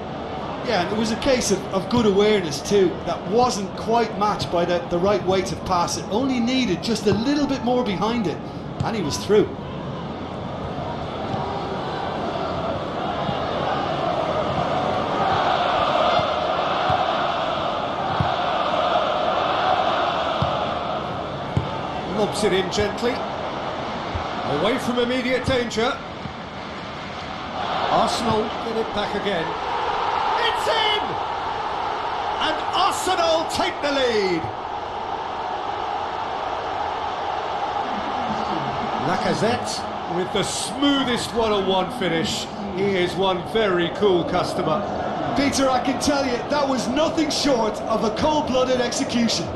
Yeah, and it was a case of good awareness too. That wasn't quite matched by the right weight of pass. It only needed just a little bit more behind it, and he was through. Lobs it in gently. Away from immediate danger. Arsenal get it back again. It's in! And Arsenal take the lead. Lacazette with the smoothest one-on-one finish. He is one very cool customer. Peter, I can tell you, that was nothing short of a cold-blooded execution.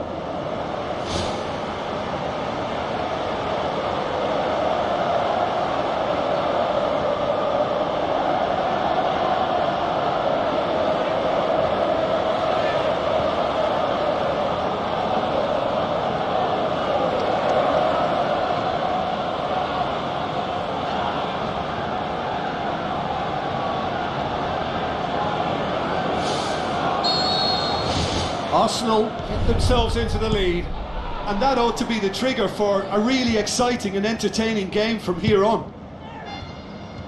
Arsenal get themselves into the lead. And that ought to be the trigger for a really exciting and entertaining game from here on.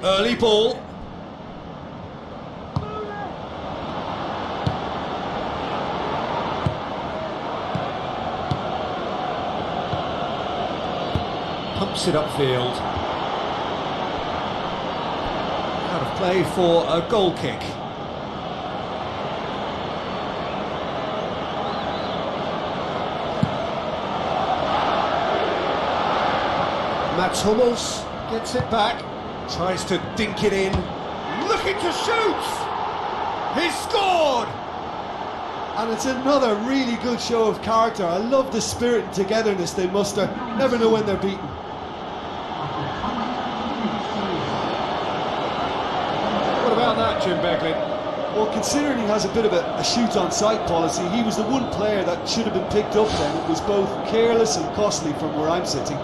Early ball. Pumps it upfield. Out of play for a goal kick. Mats Hummels gets it back, tries to dink it in, looking to shoot! He's scored! And it's another really good show of character. I love the spirit and togetherness they muster. Never know when they're beaten. What about that, Jim Beglin? Well, considering he has a bit of a shoot-on-sight policy, he was the one player that should have been picked up then. It was both careless and costly from where I'm sitting.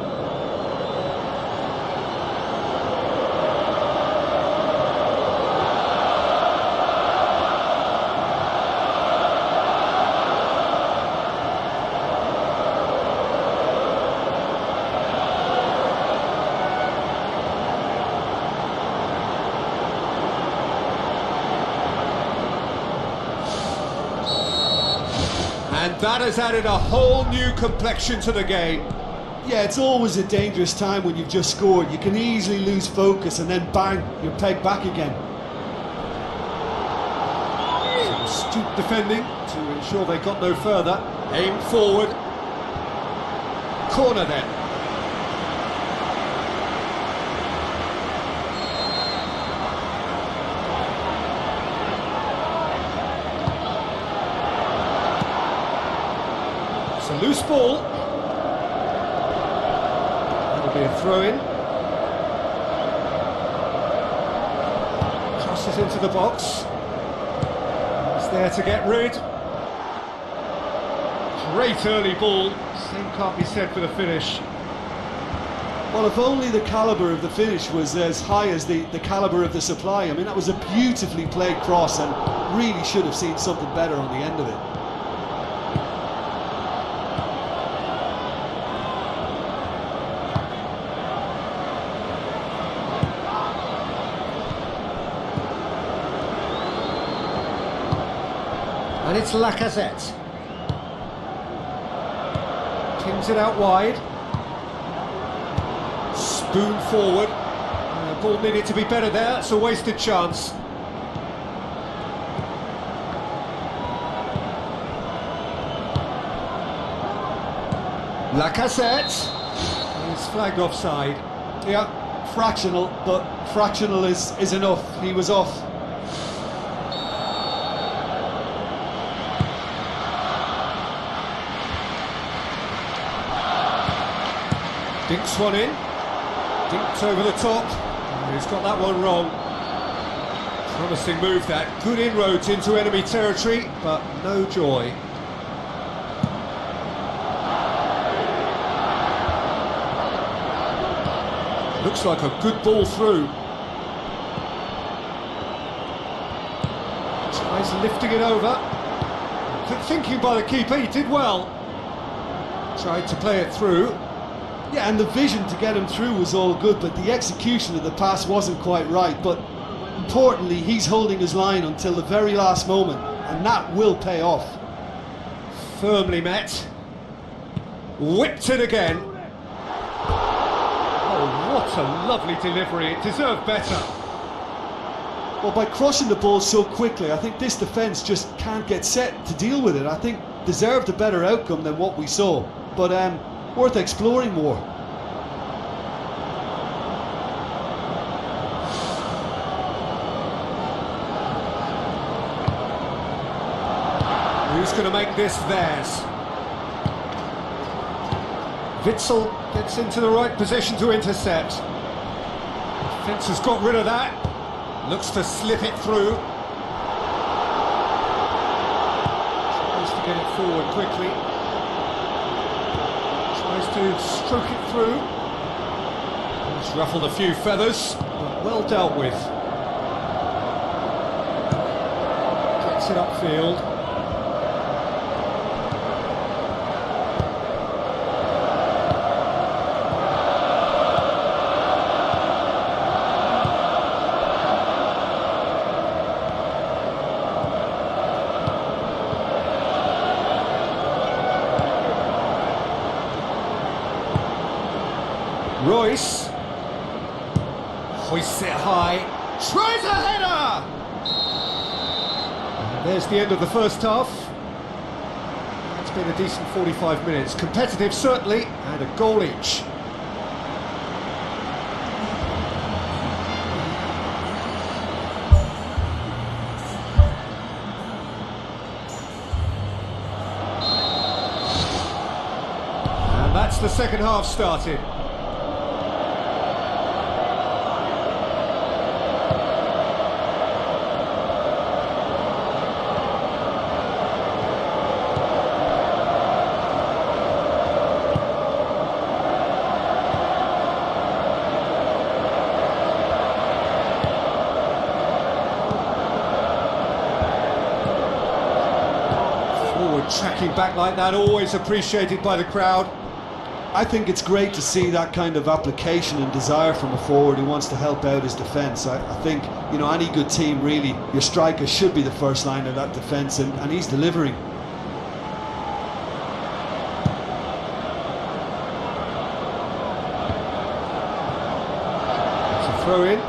And that has added a whole new complexion to the game. Yeah, it's always a dangerous time when you've just scored. You can easily lose focus and then bang, you're pegged back again. Some astute defending to ensure they got no further. Aim forward. Corner then. It's a loose ball. That'll be a throw-in. Crosses into the box. He's there to get rid. Great early ball. Same can't be said for the finish. Well, if only the calibre of the finish was as high as the calibre of the supply. I mean, that was a beautifully played cross and really should have seen something better on the end of it. And it's Lacazette. Pins it out wide. Spoon forward. The ball needed to be better there. It's a wasted chance. Lacazette. He's flagged offside. Yeah, fractional, but fractional is enough. He was off. Dinks one in. Dinked over the top. He's got that one wrong. Promising move that. Good inroads into enemy territory, but no joy. Looks like a good ball through. Tries lifting it over. Good thinking by the keeper, he did well. Tried to play it through. Yeah, and the vision to get him through was all good, but the execution of the pass wasn't quite right. But importantly, he's holding his line until the very last moment, and that will pay off. Firmly met. Whipped it again. Oh, what a lovely delivery. It deserved better. Well, by crushing the ball so quickly, I think this defence just can't get set to deal with it. I think deserved a better outcome than what we saw. But worth exploring more. Who's going to make this theirs? Witsel gets into the right position to intercept. Defence has got rid of that. Looks to slip it through. Tries to get it forward quickly. Tries to stroke it through. It's ruffled a few feathers, but well dealt with. Gets it upfield. Royce hoists it high, tries a header! And there's the end of the first half. It's been a decent 45 minutes, competitive certainly, and a goal each. And that's the second half started. Tracking back like that, always appreciated by the crowd. I think it's great to see that kind of application and desire from a forward who wants to help out his defence. I think, you know, any good team really, your striker should be the first line of that defence, and he's delivering. It's a throw in.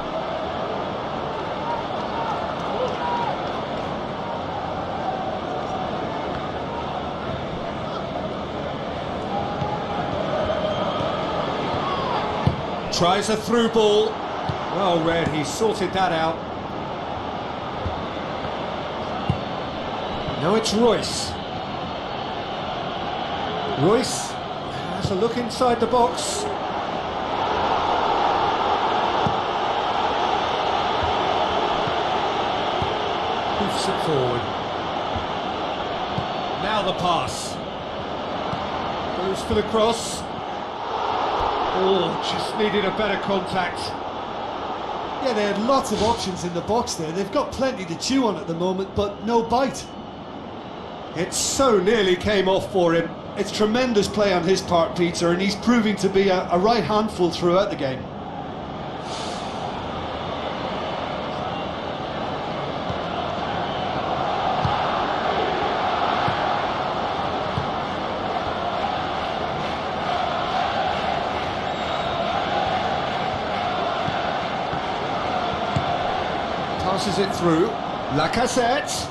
Tries a through ball. Well read, he sorted that out. Now it's Royce. Royce has a look inside the box. Hoofs it forward. Now the pass. Goes for the cross. Oh, just needed a better contact. Yeah, they had lots of options in the box there. They've got plenty to chew on at the moment, but no bite. It so nearly came off for him. It's tremendous play on his part, Peter, and he's proving to be a right handful throughout the game. Passes it through. Lacazette.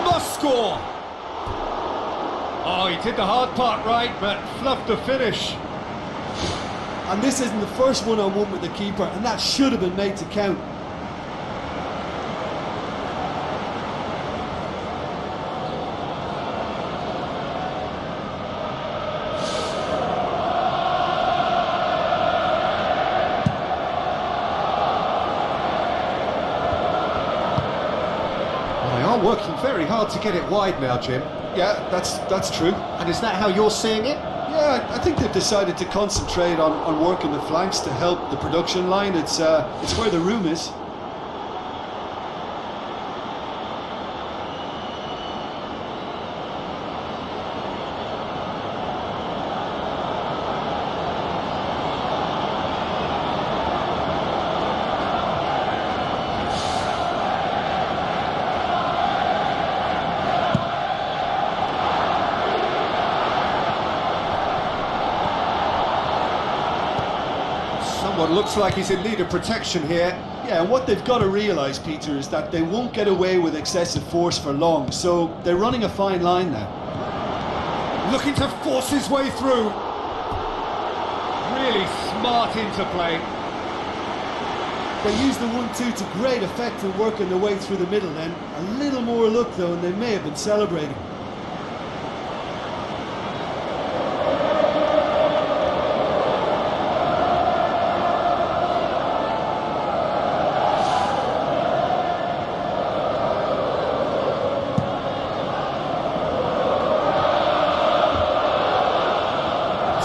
Must score. Oh, he did the hard part right, but fluffed the finish. And this isn't the first one-on-one with the keeper, and that should have been made to count. Working very hard to get it wide now, Jim. Yeah, that's true. And is that how you're seeing it? Yeah, I think they've decided to concentrate on working the flanks to help the production line. It's where the room is. Someone looks like he's in need of protection here. Yeah, and what they've got to realise, Peter, is that they won't get away with excessive force for long, so they're running a fine line now. Looking to force his way through. Really smart interplay. They used the 1-2 to great effect in working their way through the middle then. A little more luck though, and they may have been celebrating.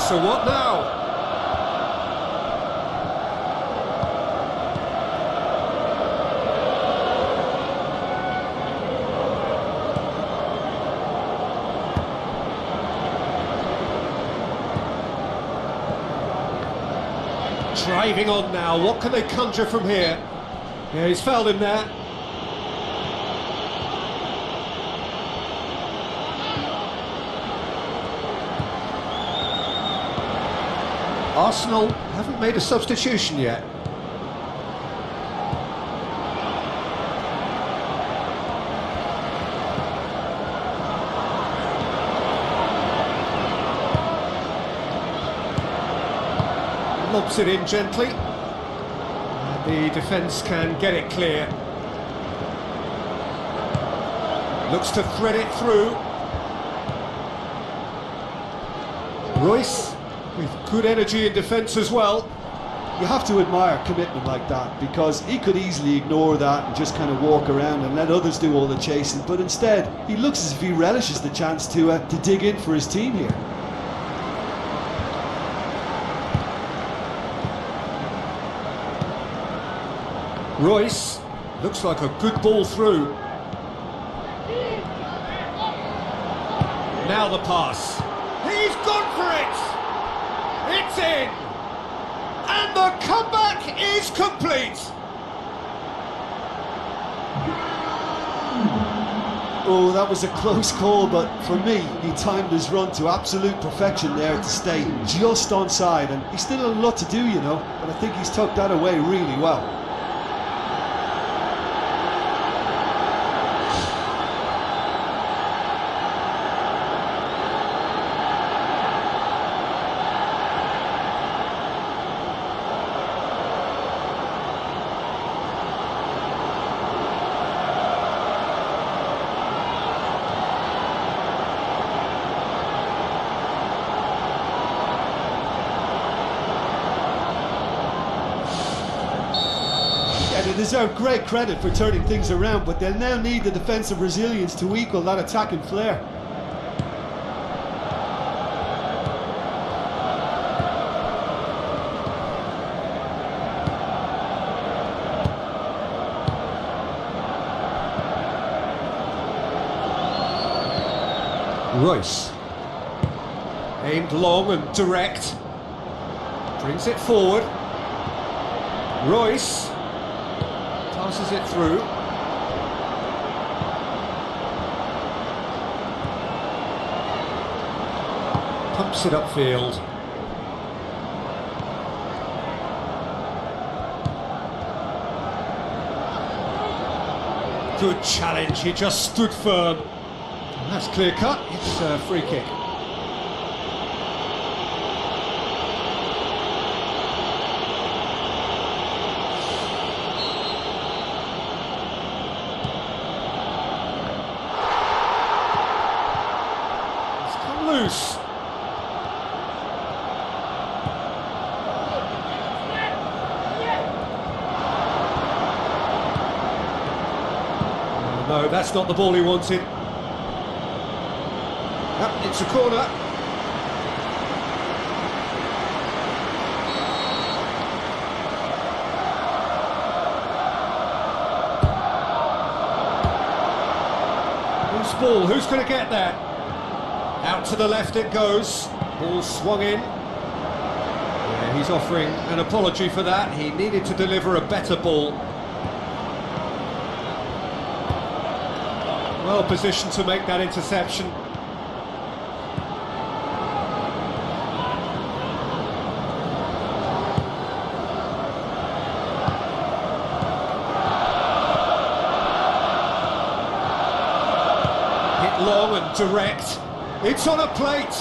So what now? Driving on now, what can they conjure from here? Yeah, he's fouled him there. Arsenal haven't made a substitution yet. Lobs it in gently. And the defence can get it clear. Looks to thread it through. Royce with good energy in defence as well. You have to admire commitment like that, because he could easily ignore that and just kind of walk around and let others do all the chasing, but instead he looks as if he relishes the chance to dig in for his team here. Royce looks like a good ball through. Now the pass. He's gone for it! It's in! And the comeback is complete! Oh, that was a close call, but for me, he timed his run to absolute perfection there to stay just onside, and he's still a lot to do, you know, but I think he's tucked that away really well. They deserve great credit for turning things around, but they'll now need the defensive resilience to equal that attacking flair. Royce, aimed long and direct, brings it forward. Royce passes it through. Pumps it upfield. Good challenge, he just stood firm. And that's clear cut, it's a free kick. Loose. No, that's not the ball he wanted. Yep, it's a corner. Loose ball, who's going to get that? Out to the left it goes. Ball swung in. Yeah, he's offering an apology for that. He needed to deliver a better ball. Well positioned to make that interception. Hit long and direct. It's on a plate.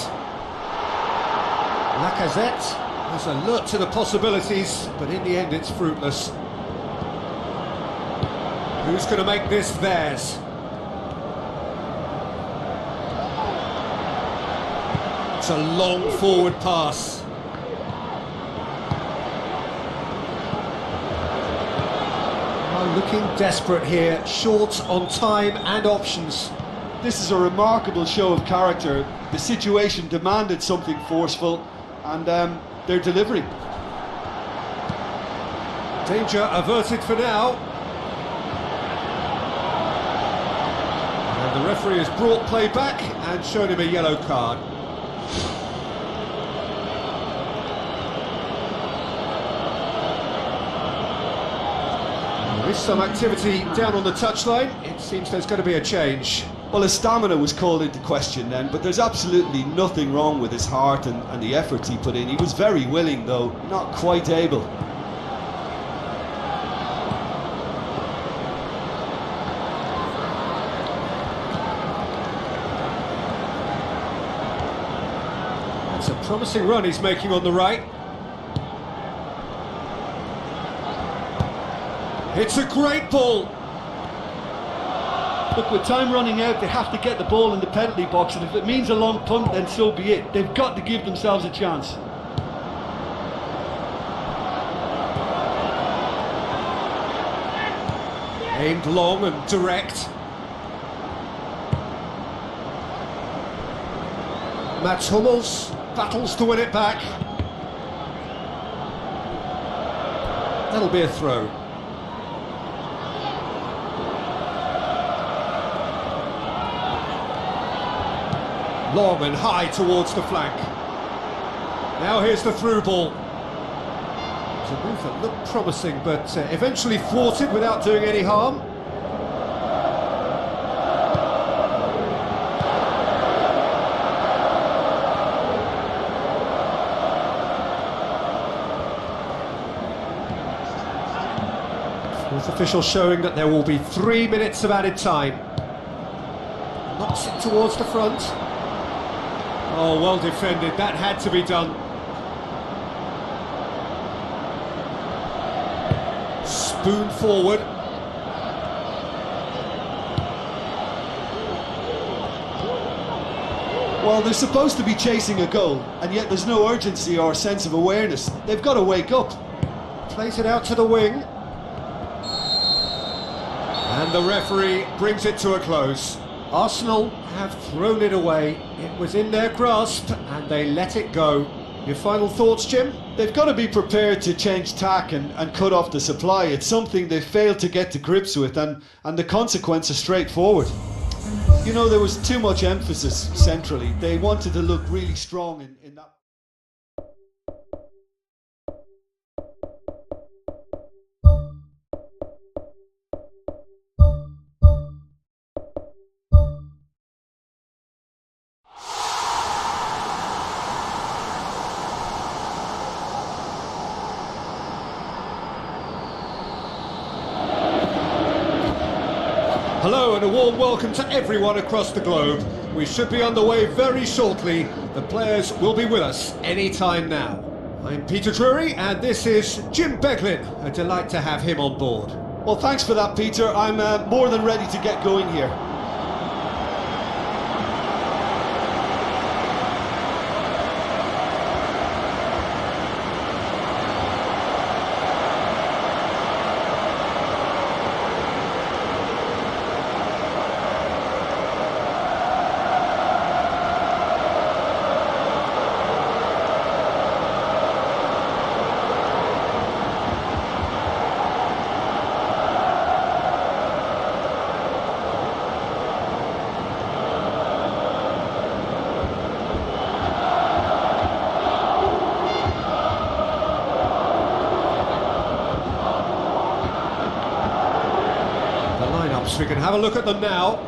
Lacazette has alert to the possibilities, but in the end it's fruitless. Who's going to make this theirs? It's a long forward pass. Oh, looking desperate here, short on time and options. This is a remarkable show of character. The situation demanded something forceful, and they're delivering. Danger averted for now. And the referee has brought play back and shown him a yellow card. There is some activity down on the touchline. It seems there's going to be a change. Well, his stamina was called into question then, but there's absolutely nothing wrong with his heart and the efforts he put in. He was very willing, though not quite able. It's a promising run he's making on the right. It's a great ball. Look, with time running out, they have to get the ball in the penalty box, and if it means a long punt, then so be it. They've got to give themselves a chance. Aimed long and direct. Mats Hummels battles to win it back. That'll be a throw. Long and high towards the flank. Now here's the through ball. It's a move that looked promising, but eventually thwarted without doing any harm. Fourth official showing that there will be 3 minutes of added time. Knocks it towards the front. Oh, well defended, that had to be done. Spoon forward. Well, they're supposed to be chasing a goal, and yet there's no urgency or sense of awareness. They've got to wake up. Plays it out to the wing. And the referee brings it to a close. Arsenal have thrown it away. It was in their grasp and they let it go. Your final thoughts, Jim? They've got to be prepared to change tack and cut off the supply. It's something they failed to get to grips with, and the consequence is straightforward. You know, there was too much emphasis centrally. They wanted to look really strong in that. Hello and a warm welcome to everyone across the globe. We should be underway very shortly. The players will be with us any time now. I'm Peter Drury and this is Jim Beglin. A delight to have him on board. Well, thanks for that, Peter. I'm more than ready to get going here. We can have a look at them now.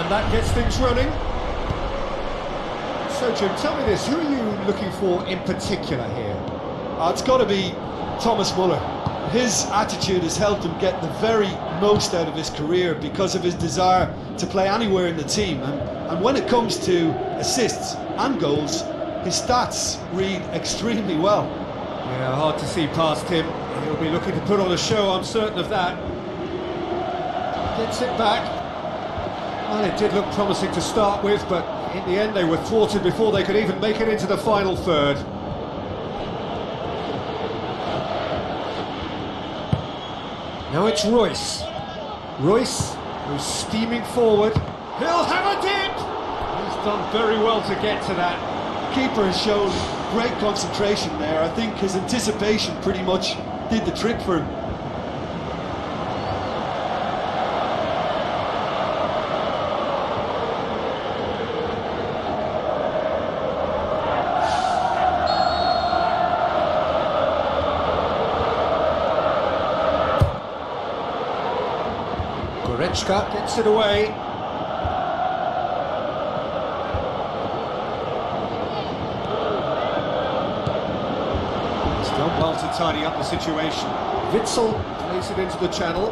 That gets things running. So Jim, tell me this, who are you looking for in particular here? It's got to be Thomas Muller. His attitude has helped him get the very most out of his career because of his desire to play anywhere in the team. And when it comes to assists and goals, his stats read extremely well. Yeah, hard to see past him. He'll be looking to put on a show, I'm certain of that. Gets it back. Well, it did look promising to start with, but in the end they were thwarted before they could even make it into the final third. Now it's Royce. Royce, who's steaming forward. He'll have a dip! He's done very well to get to that. Keeper has shown great concentration there. I think his anticipation pretty much did the trick for him. Goretzka gets it away. He's done well to tidy up the situation. Witzel plays it into the channel.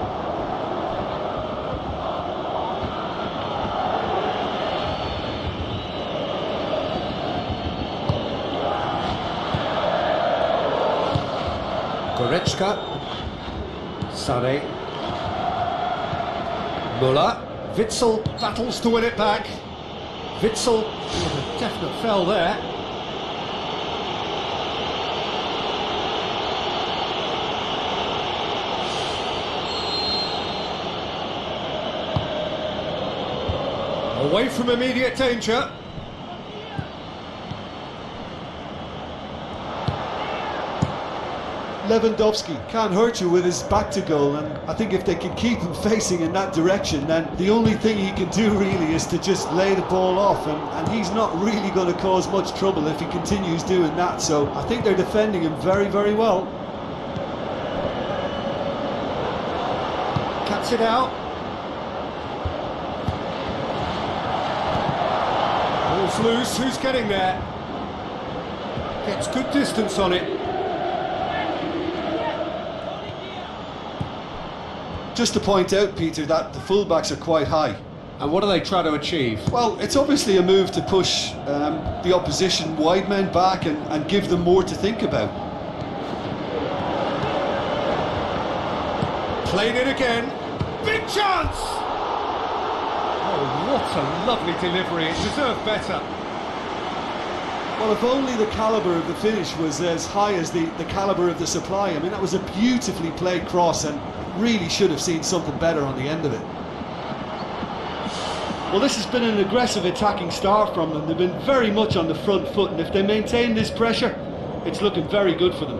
Goretzka. Sane. Muller. Witzel battles to win it back. Witzel with a definite fell there. Away from immediate danger. Lewandowski can't hurt you with his back to goal, and I think if they can keep him facing in that direction, then the only thing he can do really is to just lay the ball off, and he's not really going to cause much trouble if he continues doing that. So I think they're defending him very, very well. Cuts it out. Ball's loose, who's getting there? Gets good distance on it. Just to point out, Peter, that the fullbacks are quite high. And what are they trying to achieve? Well, it's obviously a move to push the opposition wide men back and give them more to think about. Played it again. Big chance! Oh, what a lovely delivery. It deserved better. Well, if only the calibre of the finish was as high as the calibre of the supply. I mean, that was a beautifully played cross and really should have seen something better on the end of it. Well, this has been an aggressive attacking start from them. They've been very much on the front foot, and if they maintain this pressure, it's looking very good for them.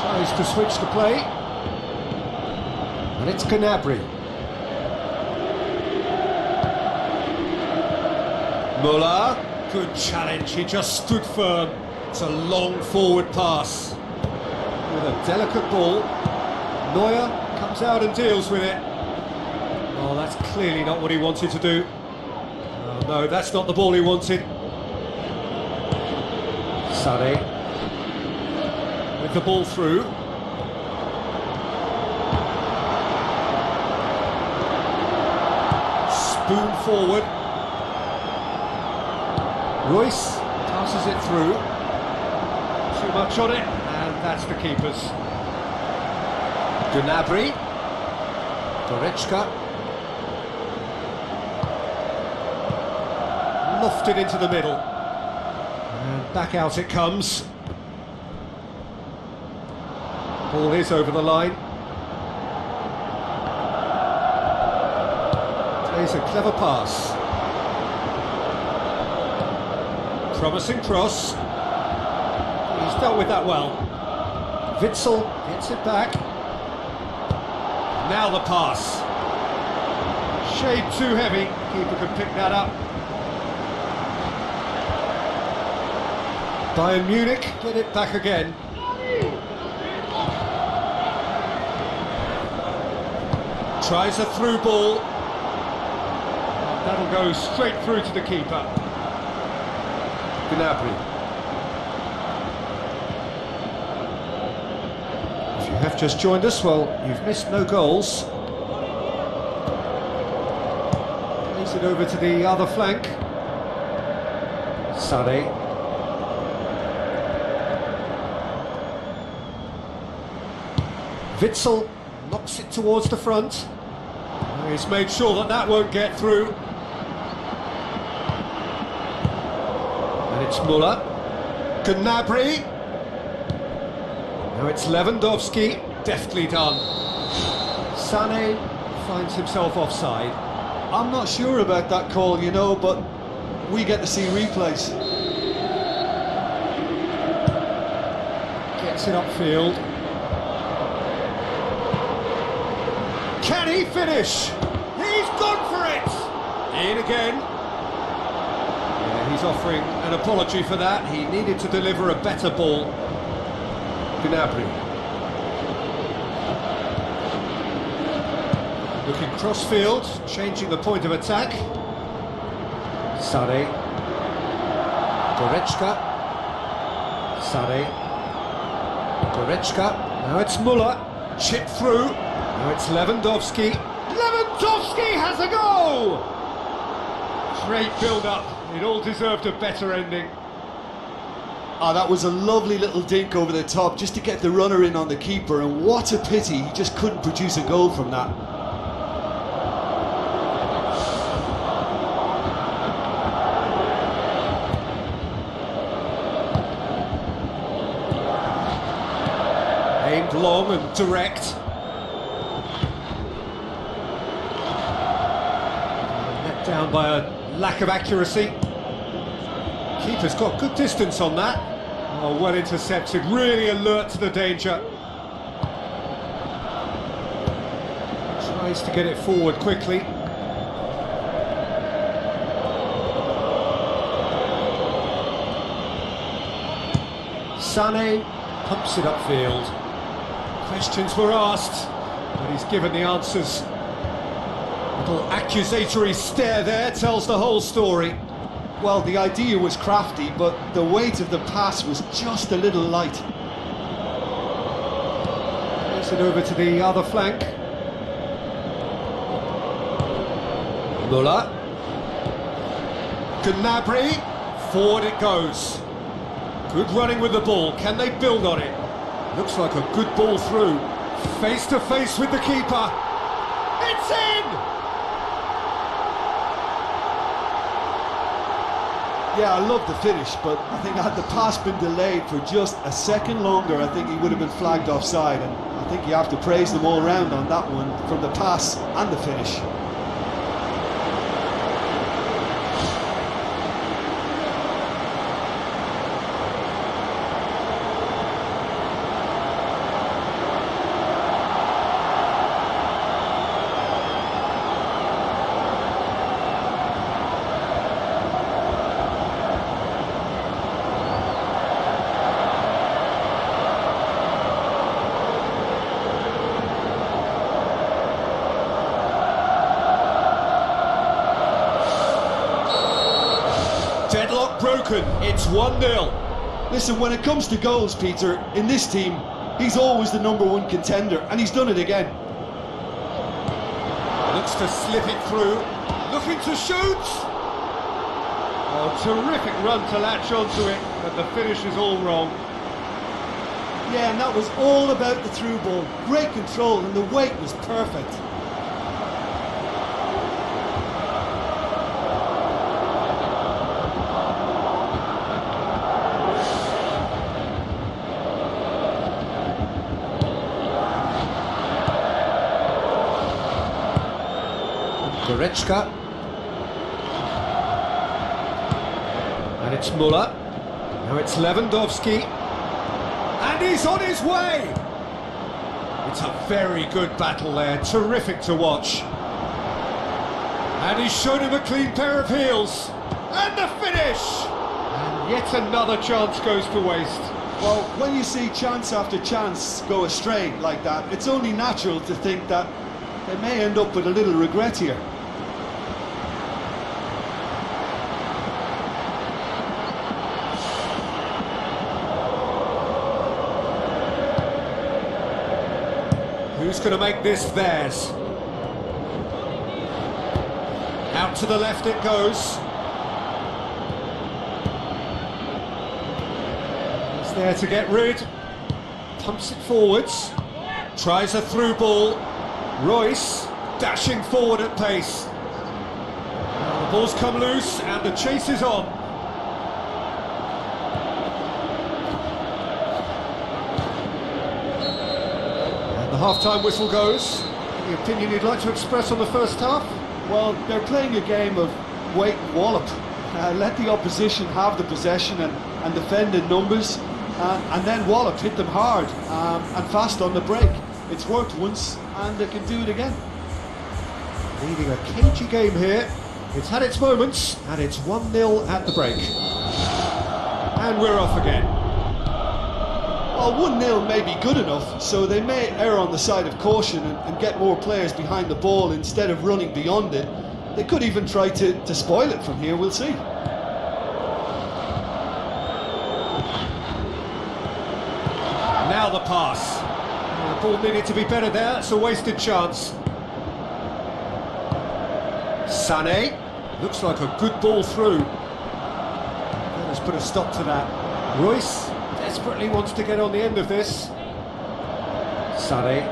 Tries to switch the play. And it's Gnabry. Muller, good challenge, he just stood firm. It's a long forward pass. With a delicate ball, Neuer comes out and deals with it. Oh, that's clearly not what he wanted to do. Oh, no, that's not the ball he wanted. Sane with the ball through. Spoon forward. Royce passes it through. Too much on it. And that's the keepers. Gnabry. Goretzka. Lofted into the middle. And back out it comes. Ball is over the line. Plays a clever pass. Promising cross. He's dealt with that well. Witzel gets it back. Now the pass. Shade too heavy. Keeper can pick that up. Bayern Munich get it back again. Tries a through ball. That'll go straight through to the keeper. Gnabry. If you have just joined us, well, you've missed no goals. Plays it over to the other flank. Sane. Witzel knocks it towards the front. He's made sure that that won't get through. And it's Muller. Gnabry. Now it's Lewandowski. Deftly done. Sané finds himself offside. I'm not sure about that call, you know, but we get to see replays. Gets it upfield. Can he finish? He's gone for it! In again. Yeah, he's offering an apology for that. He needed to deliver a better ball. Gnabry. Looking cross-field, changing the point of attack. Sané. Goretzka. Sané. Goretzka. Now it's Muller. Chip through. Now it's Lewandowski. Lewandowski has a goal! Great build-up. It all deserved a better ending. Oh, that was a lovely little dink over the top just to get the runner in on the keeper, and what a pity he just couldn't produce a goal from that. Aimed long and direct. Let down by a lack of accuracy. Keeper's got good distance on that. Oh, well intercepted, really alert to the danger. Tries to get it forward quickly. Sané pumps it upfield. Questions were asked, but he's given the answers. Little accusatory stare there tells the whole story. Well, the idea was crafty, but the weight of the pass was just a little light. Pass it over to the other flank. Muller. Gnabry. Forward it goes. Good running with the ball. Can they build on it? Looks like a good ball through. Face to face with the keeper. It's in! Yeah, I love the finish, but I think had the pass been delayed for just a second longer, I think he would have been flagged offside, and I think you have to praise them all round on that one, from the pass and the finish. Deadlock broken, it's 1-0. Listen, when it comes to goals, Peter, in this team, he's always the #1 contender, and he's done it again. Looks to slip it through, looking to shoot! Oh, terrific run to latch onto it, but the finish is all wrong. Yeah, and that was all about the through ball. Great control, and the weight was perfect. Goretzka. And it's Muller. Now it's Lewandowski. And he's on his way! It's a very good battle there, terrific to watch. And he's shown him a clean pair of heels. And the finish! And yet another chance goes to waste. Well, when you see chance after chance go astray like that, it's only natural to think that they may end up with a little regret here. Who's going to make this theirs? Out to the left it goes. He's there to get rid. Pumps it forwards. Tries a through ball. Royce. dashing forward at pace. Now the ball's come loose and the chase is on. And the half-time whistle goes. Any opinion you'd like to express on the first half? Well, they're playing a game of wait and wallop. Let the opposition have the possession and defend in numbers, and then wallop, hit them hard and fast on the break. It's worked once and they can do it again. Leading a cagey game here. It's had its moments, and it's 1-0 at the break. And we're off again. Well, 1-0 may be good enough, so they may err on the side of caution and get more players behind the ball instead of running beyond it. They could even try to spoil it from here, we'll see. Now the pass. The ball needed to be better there, it's a wasted chance. Sané, looks like a good ball through. Let's put a stop to that. Royce desperately wants to get on the end of this. Sané.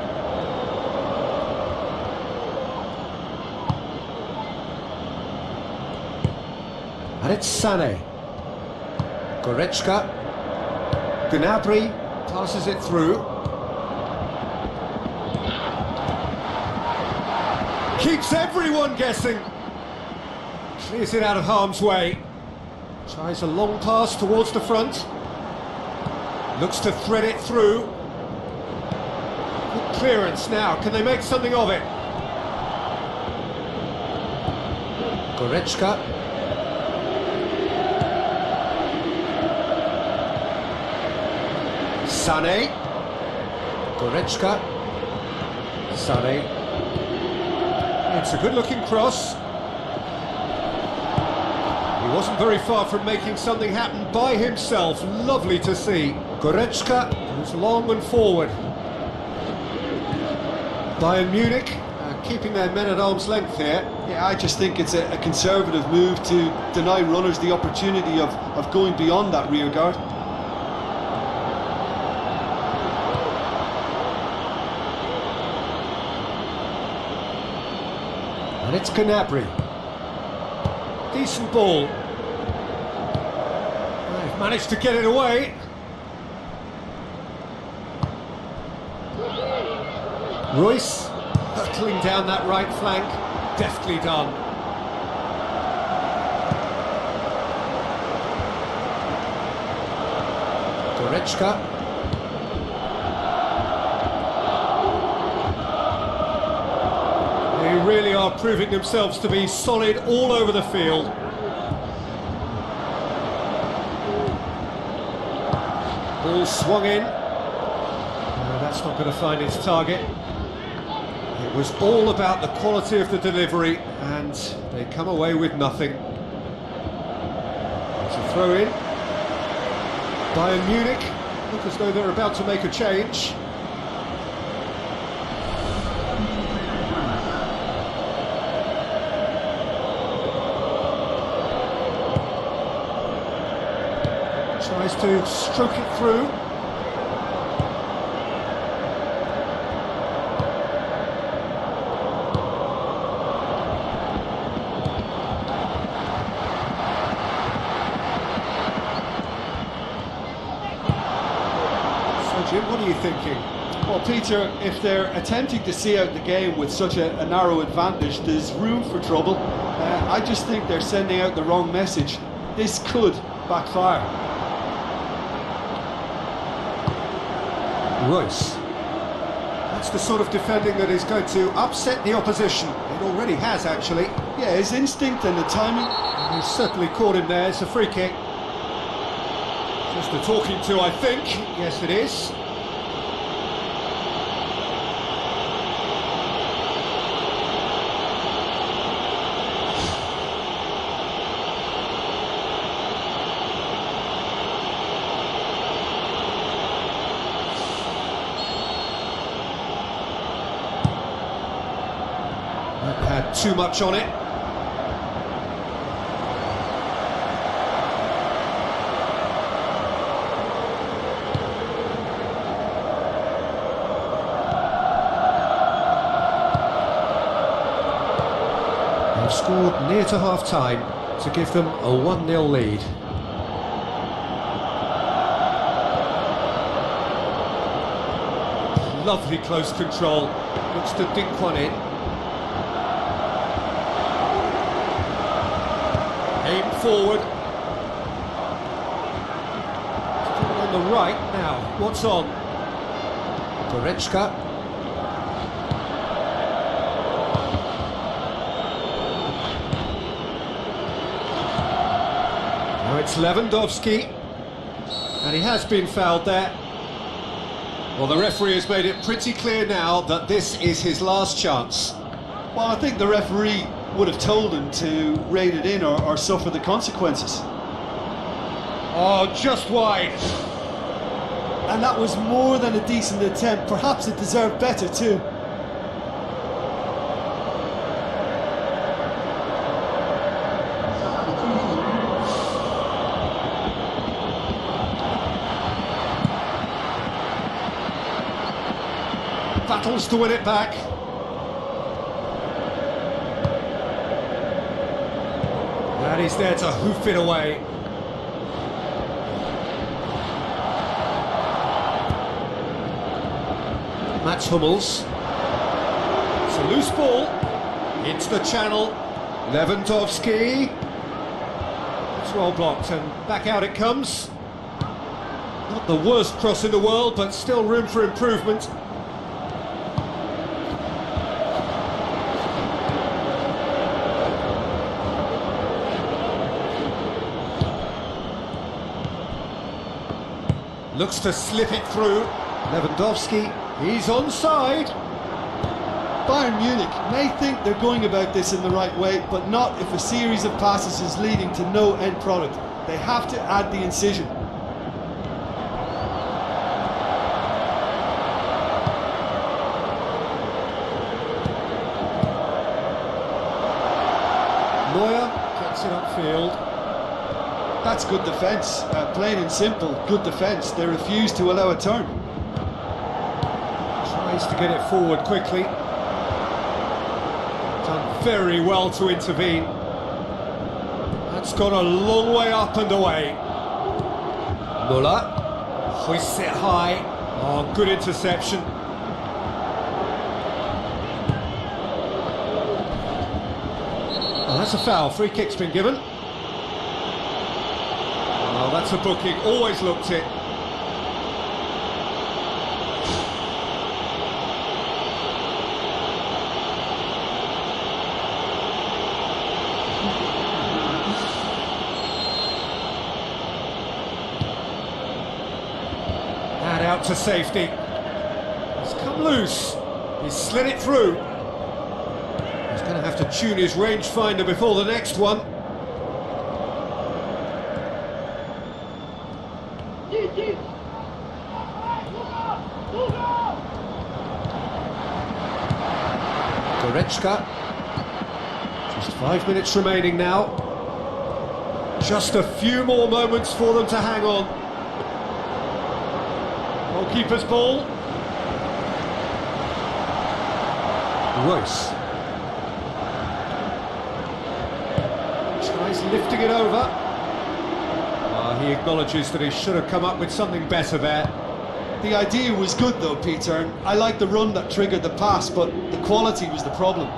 And it's Sané. Goretzka. Gnabry passes it through. Keeps everyone guessing. Clears it out of harm's way. Tries a long pass towards the front. Looks to thread it through. Good clearance now. Can they make something of it? Goretzka. Sané. Goretzka. Sané. It's a good-looking cross. He wasn't very far from making something happen by himself. Lovely to see. Goretzka goes long and forward. Bayern Munich keeping their men at arm's length here. Yeah, I just think it's a conservative move to deny runners the opportunity of going beyond that rear guard. And it's Gnabry. Decent ball. They've managed to get it away. Royce hurtling down that right flank. Deftly done. Goretzka. They really are proving themselves to be solid all over the field. Ball swung in. No, that's not going to find its target. It was all about the quality of the delivery, and they come away with nothing. It's a throw in. Bayern Munich look as though they're about to make a change. Tries to stroke it through. So Jim, what are you thinking? Well, Peter, if they're attempting to see out the game with such a narrow advantage, there's room for trouble. I just think they're sending out the wrong message. This could backfire. Royce. That's the sort of defending that is going to upset the opposition. It already has, actually. Yeah, his instinct and the timing. And he's certainly caught him there. It's a free kick. Just a talking to, I think. Yes, it is. Had too much on it. scored near to half-time to give them a 1-0 lead. Lovely close control, looks to dink one in. Aim forward. On the right now, what's on? Goretzka. Now it's Lewandowski, and he has been fouled there. Well, the referee has made it pretty clear now that this is his last chance. Well, I think the referee would have told him to rein it in or suffer the consequences. Oh, just wide. And that was more than a decent attempt. Perhaps it deserved better too. Battles to win it back. And he's there to hoof it away. Mats Hummels. It's a loose ball. Into the channel. Lewandowski. It's well blocked and back out it comes. Not the worst cross in the world, but still room for improvement. Looks to slip it through. Lewandowski, he's onside. Bayern Munich may think they're going about this in the right way, but not if a series of passes is leading to no end product. They have to add the incision. Neuer gets it upfield. That's good defence, plain and simple, good defence. They refuse to allow a turn. Tries to get it forward quickly. Done very well to intervene. That's gone a long way up and away. Muller hoists it high. Oh, good interception. Oh, that's a foul. Free kick's been given. Oh, that's a booking. Always looked it. And out to safety. It's come loose. He's slid it through. He's going to have to tune his rangefinder before the next one. Goretzka. Just 5 minutes remaining now. Just a few more moments for them to hang on. Goalkeeper's ball. Royce. Tries lifting it over. He acknowledges that he should have come up with something better there. The idea was good though, Peter, and I like the run that triggered the pass, but the quality was the problem.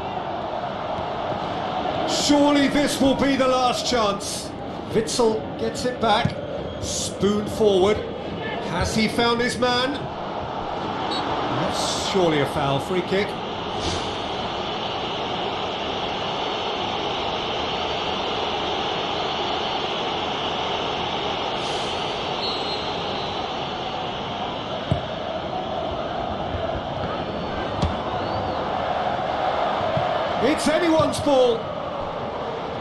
Surely this will be the last chance. Witzel gets it back. Spoon forward. Has he found his man? That's surely a foul. Free kick. It's anyone's ball,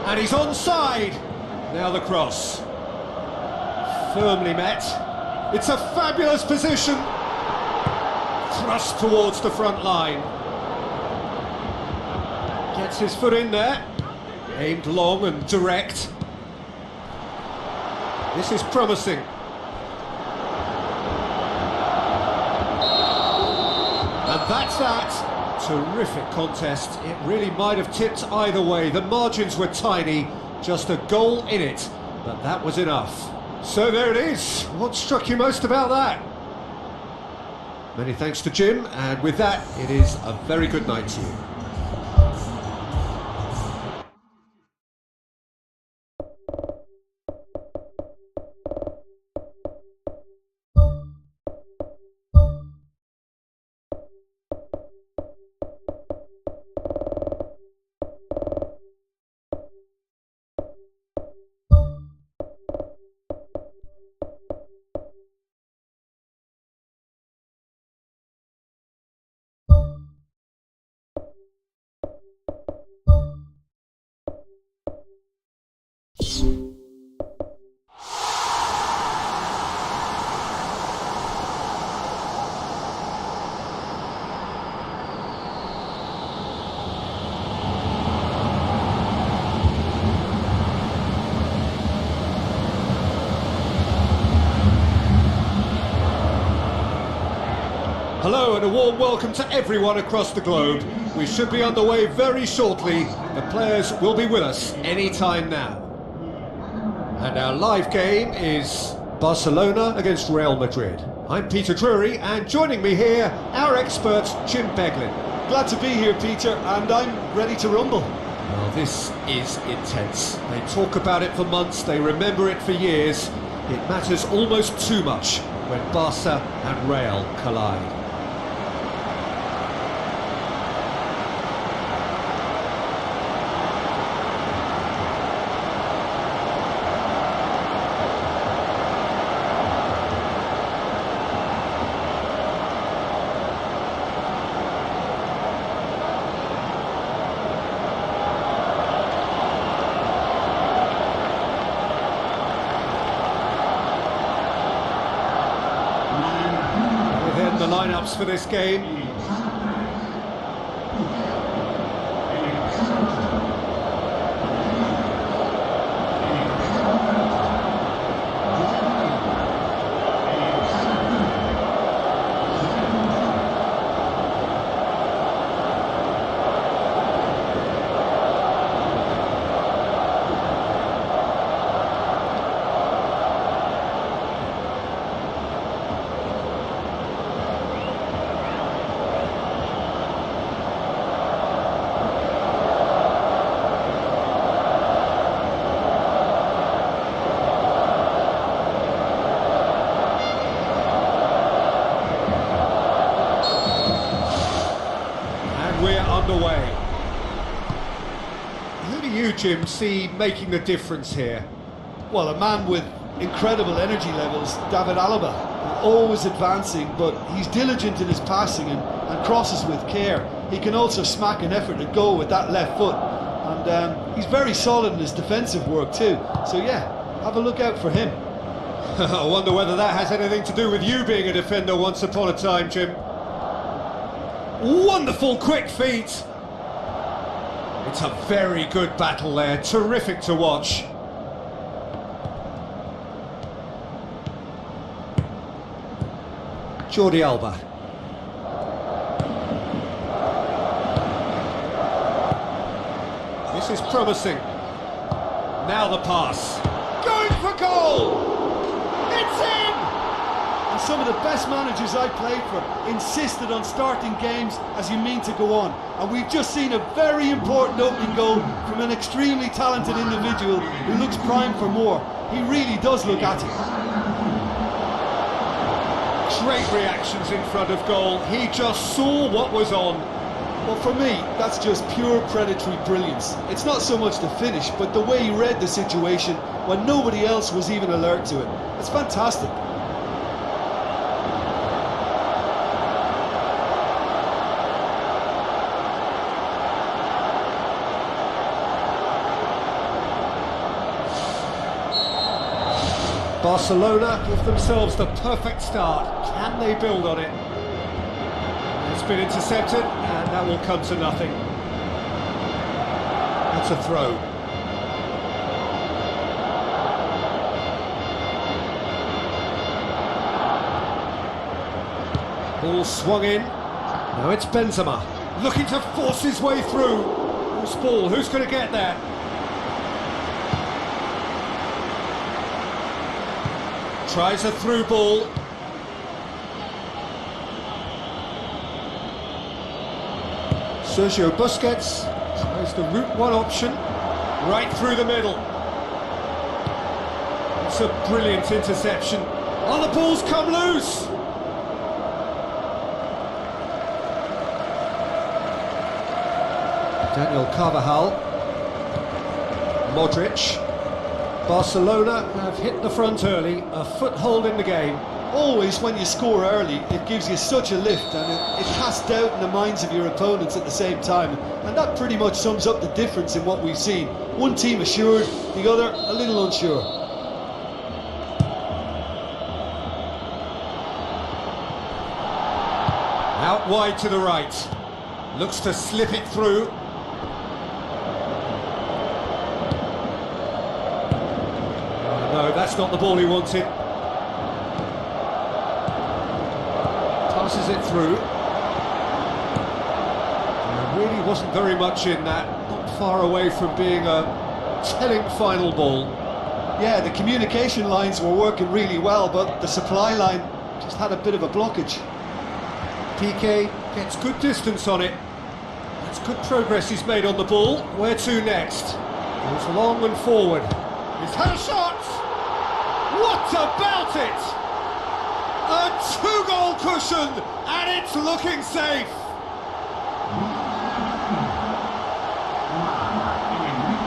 and he's onside. Now the cross, firmly met. It's a fabulous position. Thrust towards the front line. Gets his foot in there. Aimed long and direct. This is promising. And that's that. Terrific contest. It really might have tipped either way. The margins were tiny, just a goal in it, but that was enough. So there it is. What struck you most about that? Many thanks to Jim, and with that, it is a very good night to you. Hello and a warm welcome to everyone across the globe. We should be underway very shortly. The players will be with us any time now. And our live game is Barcelona against Real Madrid. I'm Peter Drury, and joining me here, our expert Jim Beglin. Glad to be here, Peter, and I'm ready to rumble. Well, this is intense. They talk about it for months, they remember it for years. It matters almost too much when Barca and Real collide. The lineups for this game. We're underway. Who do you, Jim, see making the difference here? Well, a man with incredible energy levels, David Alaba, always advancing, but he's diligent in his passing and crosses with care. He can also smack an effort at goal with that left foot, and he's very solid in his defensive work too. So yeah, have a look out for him. I wonder whether that has anything to do with you being a defender once upon a time, Jim. Wonderful quick feet. It's a very good battle there, terrific to watch. Jordi Alba. This is promising. Now the pass. Going for goal! It's in! And some of the best managers I played for insisted on starting games as you mean to go on. And we've just seen a very important opening goal from an extremely talented individual who looks primed for more. He really does look at it. Great reactions in front of goal. He just saw what was on. Well, for me, that's just pure predatory brilliance. It's not so much the finish, but the way he read the situation when nobody else was even alert to it. It's fantastic. Barcelona give themselves the perfect start. Can they build on it? It's been intercepted, and that will come to nothing. That's a throw. Ball swung in. Now it's Benzema. Looking to force his way through. Loose ball, who's going to get there? Tries a through ball. Sergio Busquets tries the route one option, right through the middle. It's a brilliant interception. Oh, the ball's come loose! Daniel Carvajal. Modric. Barcelona have hit the front early, a foothold in the game. Always when you score early, it gives you such a lift, and it casts doubt in the minds of your opponents at the same time. And that pretty much sums up the difference in what we've seen. One team assured, the other a little unsure. Out wide to the right. Looks to slip it through. No, that's not the ball he wanted. Passes it through. There really wasn't very much in that. Not far away from being a telling final ball. Yeah, the communication lines were working really well, but the supply line just had a bit of a blockage. PK gets good distance on it. That's good progress he's made on the ball. Where to next? Goes long and forward. He's had a shot! What about it? A two-goal cushion, and it's looking safe.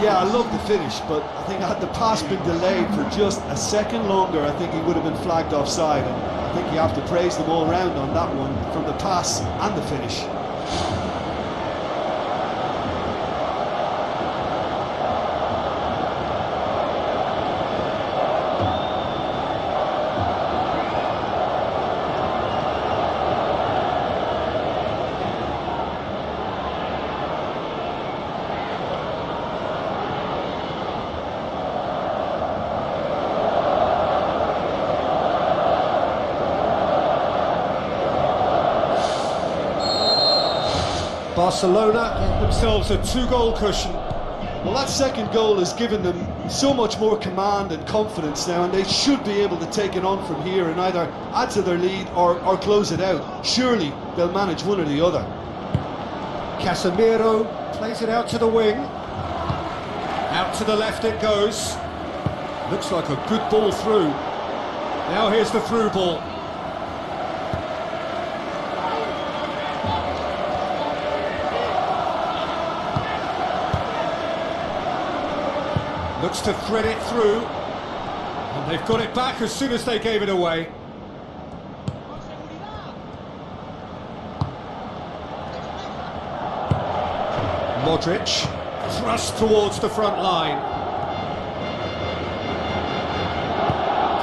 Yeah, I love the finish, but I think had the pass been delayed for just a second longer, I think he would have been flagged offside. And I think you have to praise them all round on that one, from the pass and the finish. Barcelona get themselves a two-goal cushion. Well, that second goal has given them so much more command and confidence now, and they should be able to take it on from here and either add to their lead or close it out. Surely they'll manage one or the other. Casemiro plays it out to the wing. Out to the left it goes. Looks like a good ball through. Now here's the through ball. Looks to thread it through, and they've got it back as soon as they gave it away. Modric, thrust towards the front line.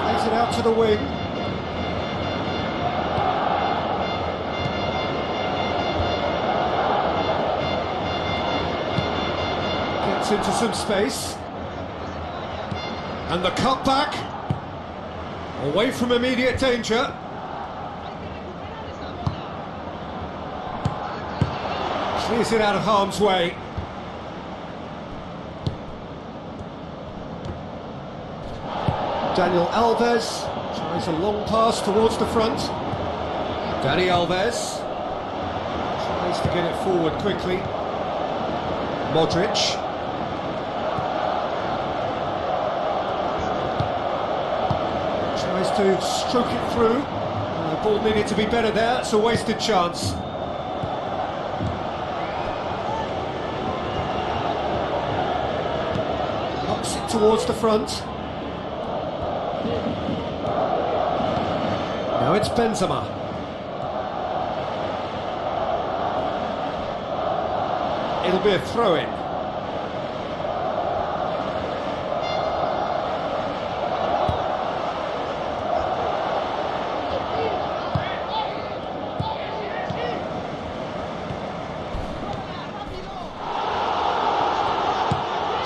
Plays it out to the wing. Gets into some space. And the cutback, away from immediate danger. Clears it out of harm's way. Daniel Alves tries a long pass towards the front. Dani Alves tries to get it forward quickly. Modric. Tries to stroke it through. The ball needed to be better there. It's a wasted chance. Knocks it towards the front. Now it's Benzema. It'll be a throw-in.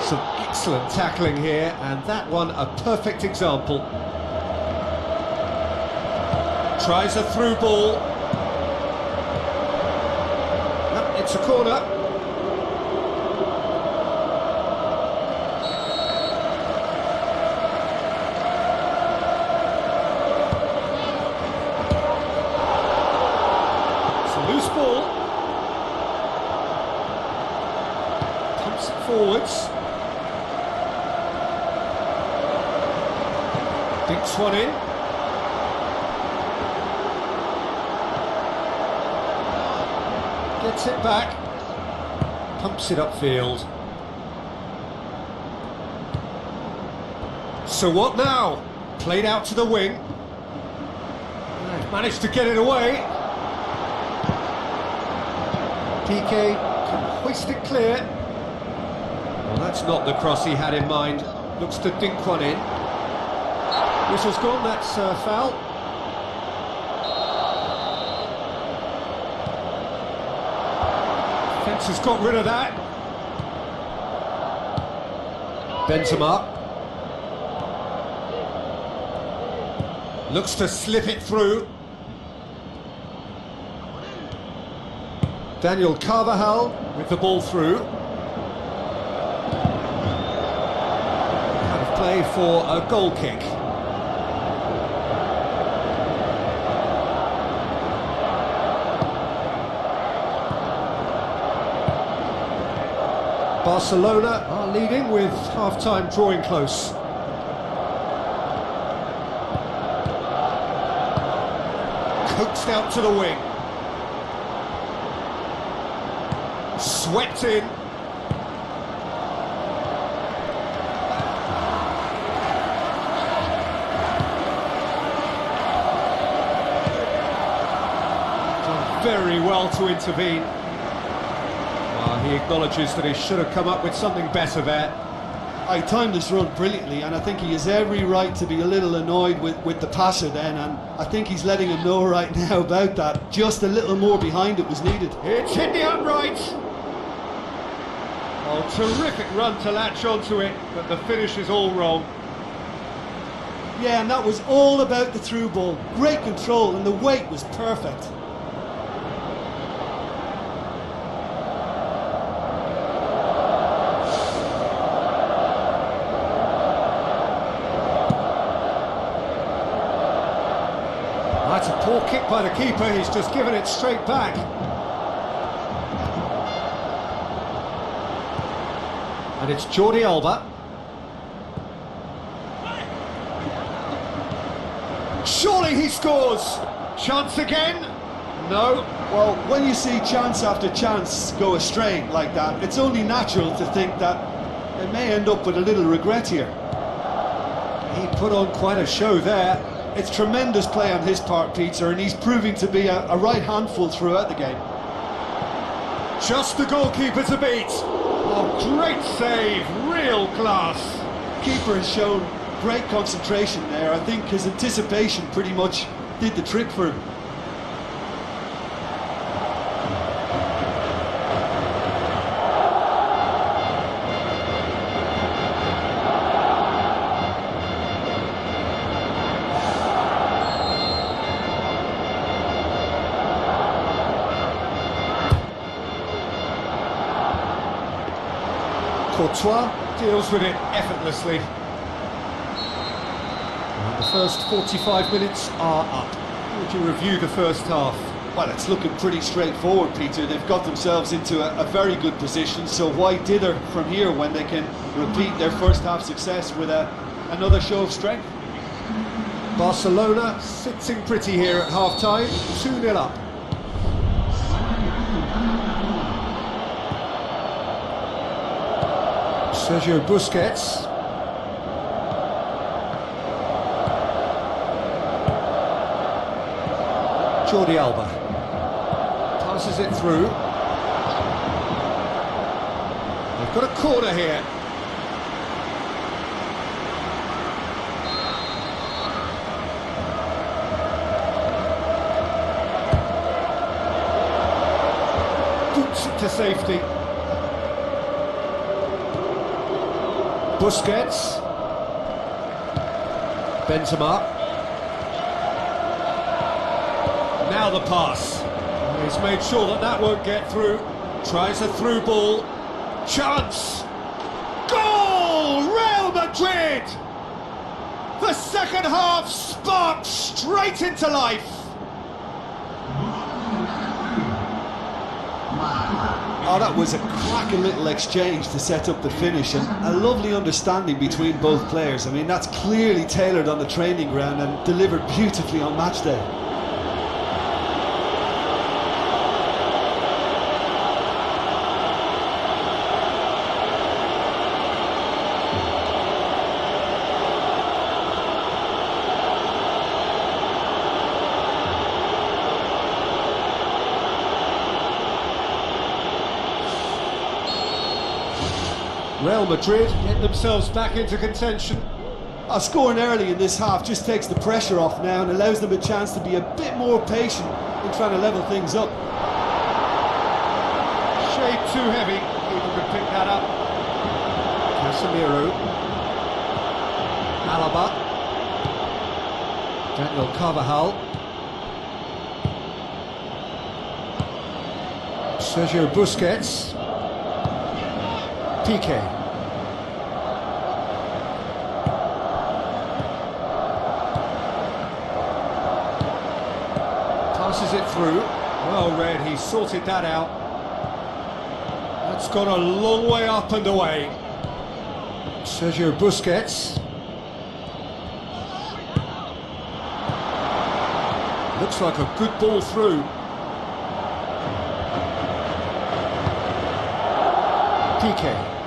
Some excellent tackling here, and that one a perfect example. Tries a through ball. No, it's It's a corner. It's a loose ball. Pumps it forwards. Dinks one in. Gets it back. Pumps it upfield. So what now? Played out to the wing. They've managed to get it away. PK can hoist it clear. Well, that's not the cross he had in mind. Looks to dink one in. Whistle's gone, that's foul. Fence has got rid of that. Benzema. Looks to slip it through. Daniel Carvajal with the ball through. Kind of play for a goal kick. Barcelona are leading with half-time drawing close. Coaxed out to the wing. Swept in. Done very well to intervene. He acknowledges that he should have come up with something better there. I timed this run brilliantly, and I think he has every right to be a little annoyed with the passer then, and I think he's letting him know right now about that. Just a little more behind it was needed. It's hit the upright. Oh, terrific run to latch onto it, but the finish is all wrong. Yeah, and that was all about the through ball. Great control, and the weight was perfect. That's a poor kick by the keeper, he's just given it straight back. And it's Jordi Alba. Surely he scores! Chance again? No. Well, when you see chance after chance go astray like that, it's only natural to think that they may end up with a little regret here. He put on quite a show there. It's tremendous play on his part, Peter, and he's proving to be a right handful throughout the game. Just the goalkeeper to beat. Oh, great save, real class. Keeper has shown great concentration there. I think his anticipation pretty much did the trick for him. Courtois deals with it effortlessly. And the first 45 minutes are up. How would you review the first half? Well, it's looking pretty straightforward, Peter. They've got themselves into a very good position, so why dither from here when they can repeat their first half success with another show of strength? Barcelona sitting pretty here at half-time, 2-0 up. Sergio Busquets. Jordi Alba. Passes it through. They've got a corner here. Boots it to safety. Busquets. Benzema. Now the pass. He's made sure that that won't get through. Tries a through ball. Chance! Goal! Real Madrid! The second half sparked straight into life. Oh, that was a cracking little exchange to set up the finish, and a lovely understanding between both players. I mean, that's clearly tailored on the training ground and delivered beautifully on match day. Real Madrid get themselves back into contention. Scoring early in this half just takes the pressure off now and allows them a chance to be a bit more patient in trying to level things up. Shade too heavy, people could pick that up. Casemiro. Alaba. Daniel Carvajal. Sergio Busquets. Piqué. Passes it through. Well read, he sorted that out. That's gone a long way up and away. Sergio Busquets. Looks like a good ball through. Piqué.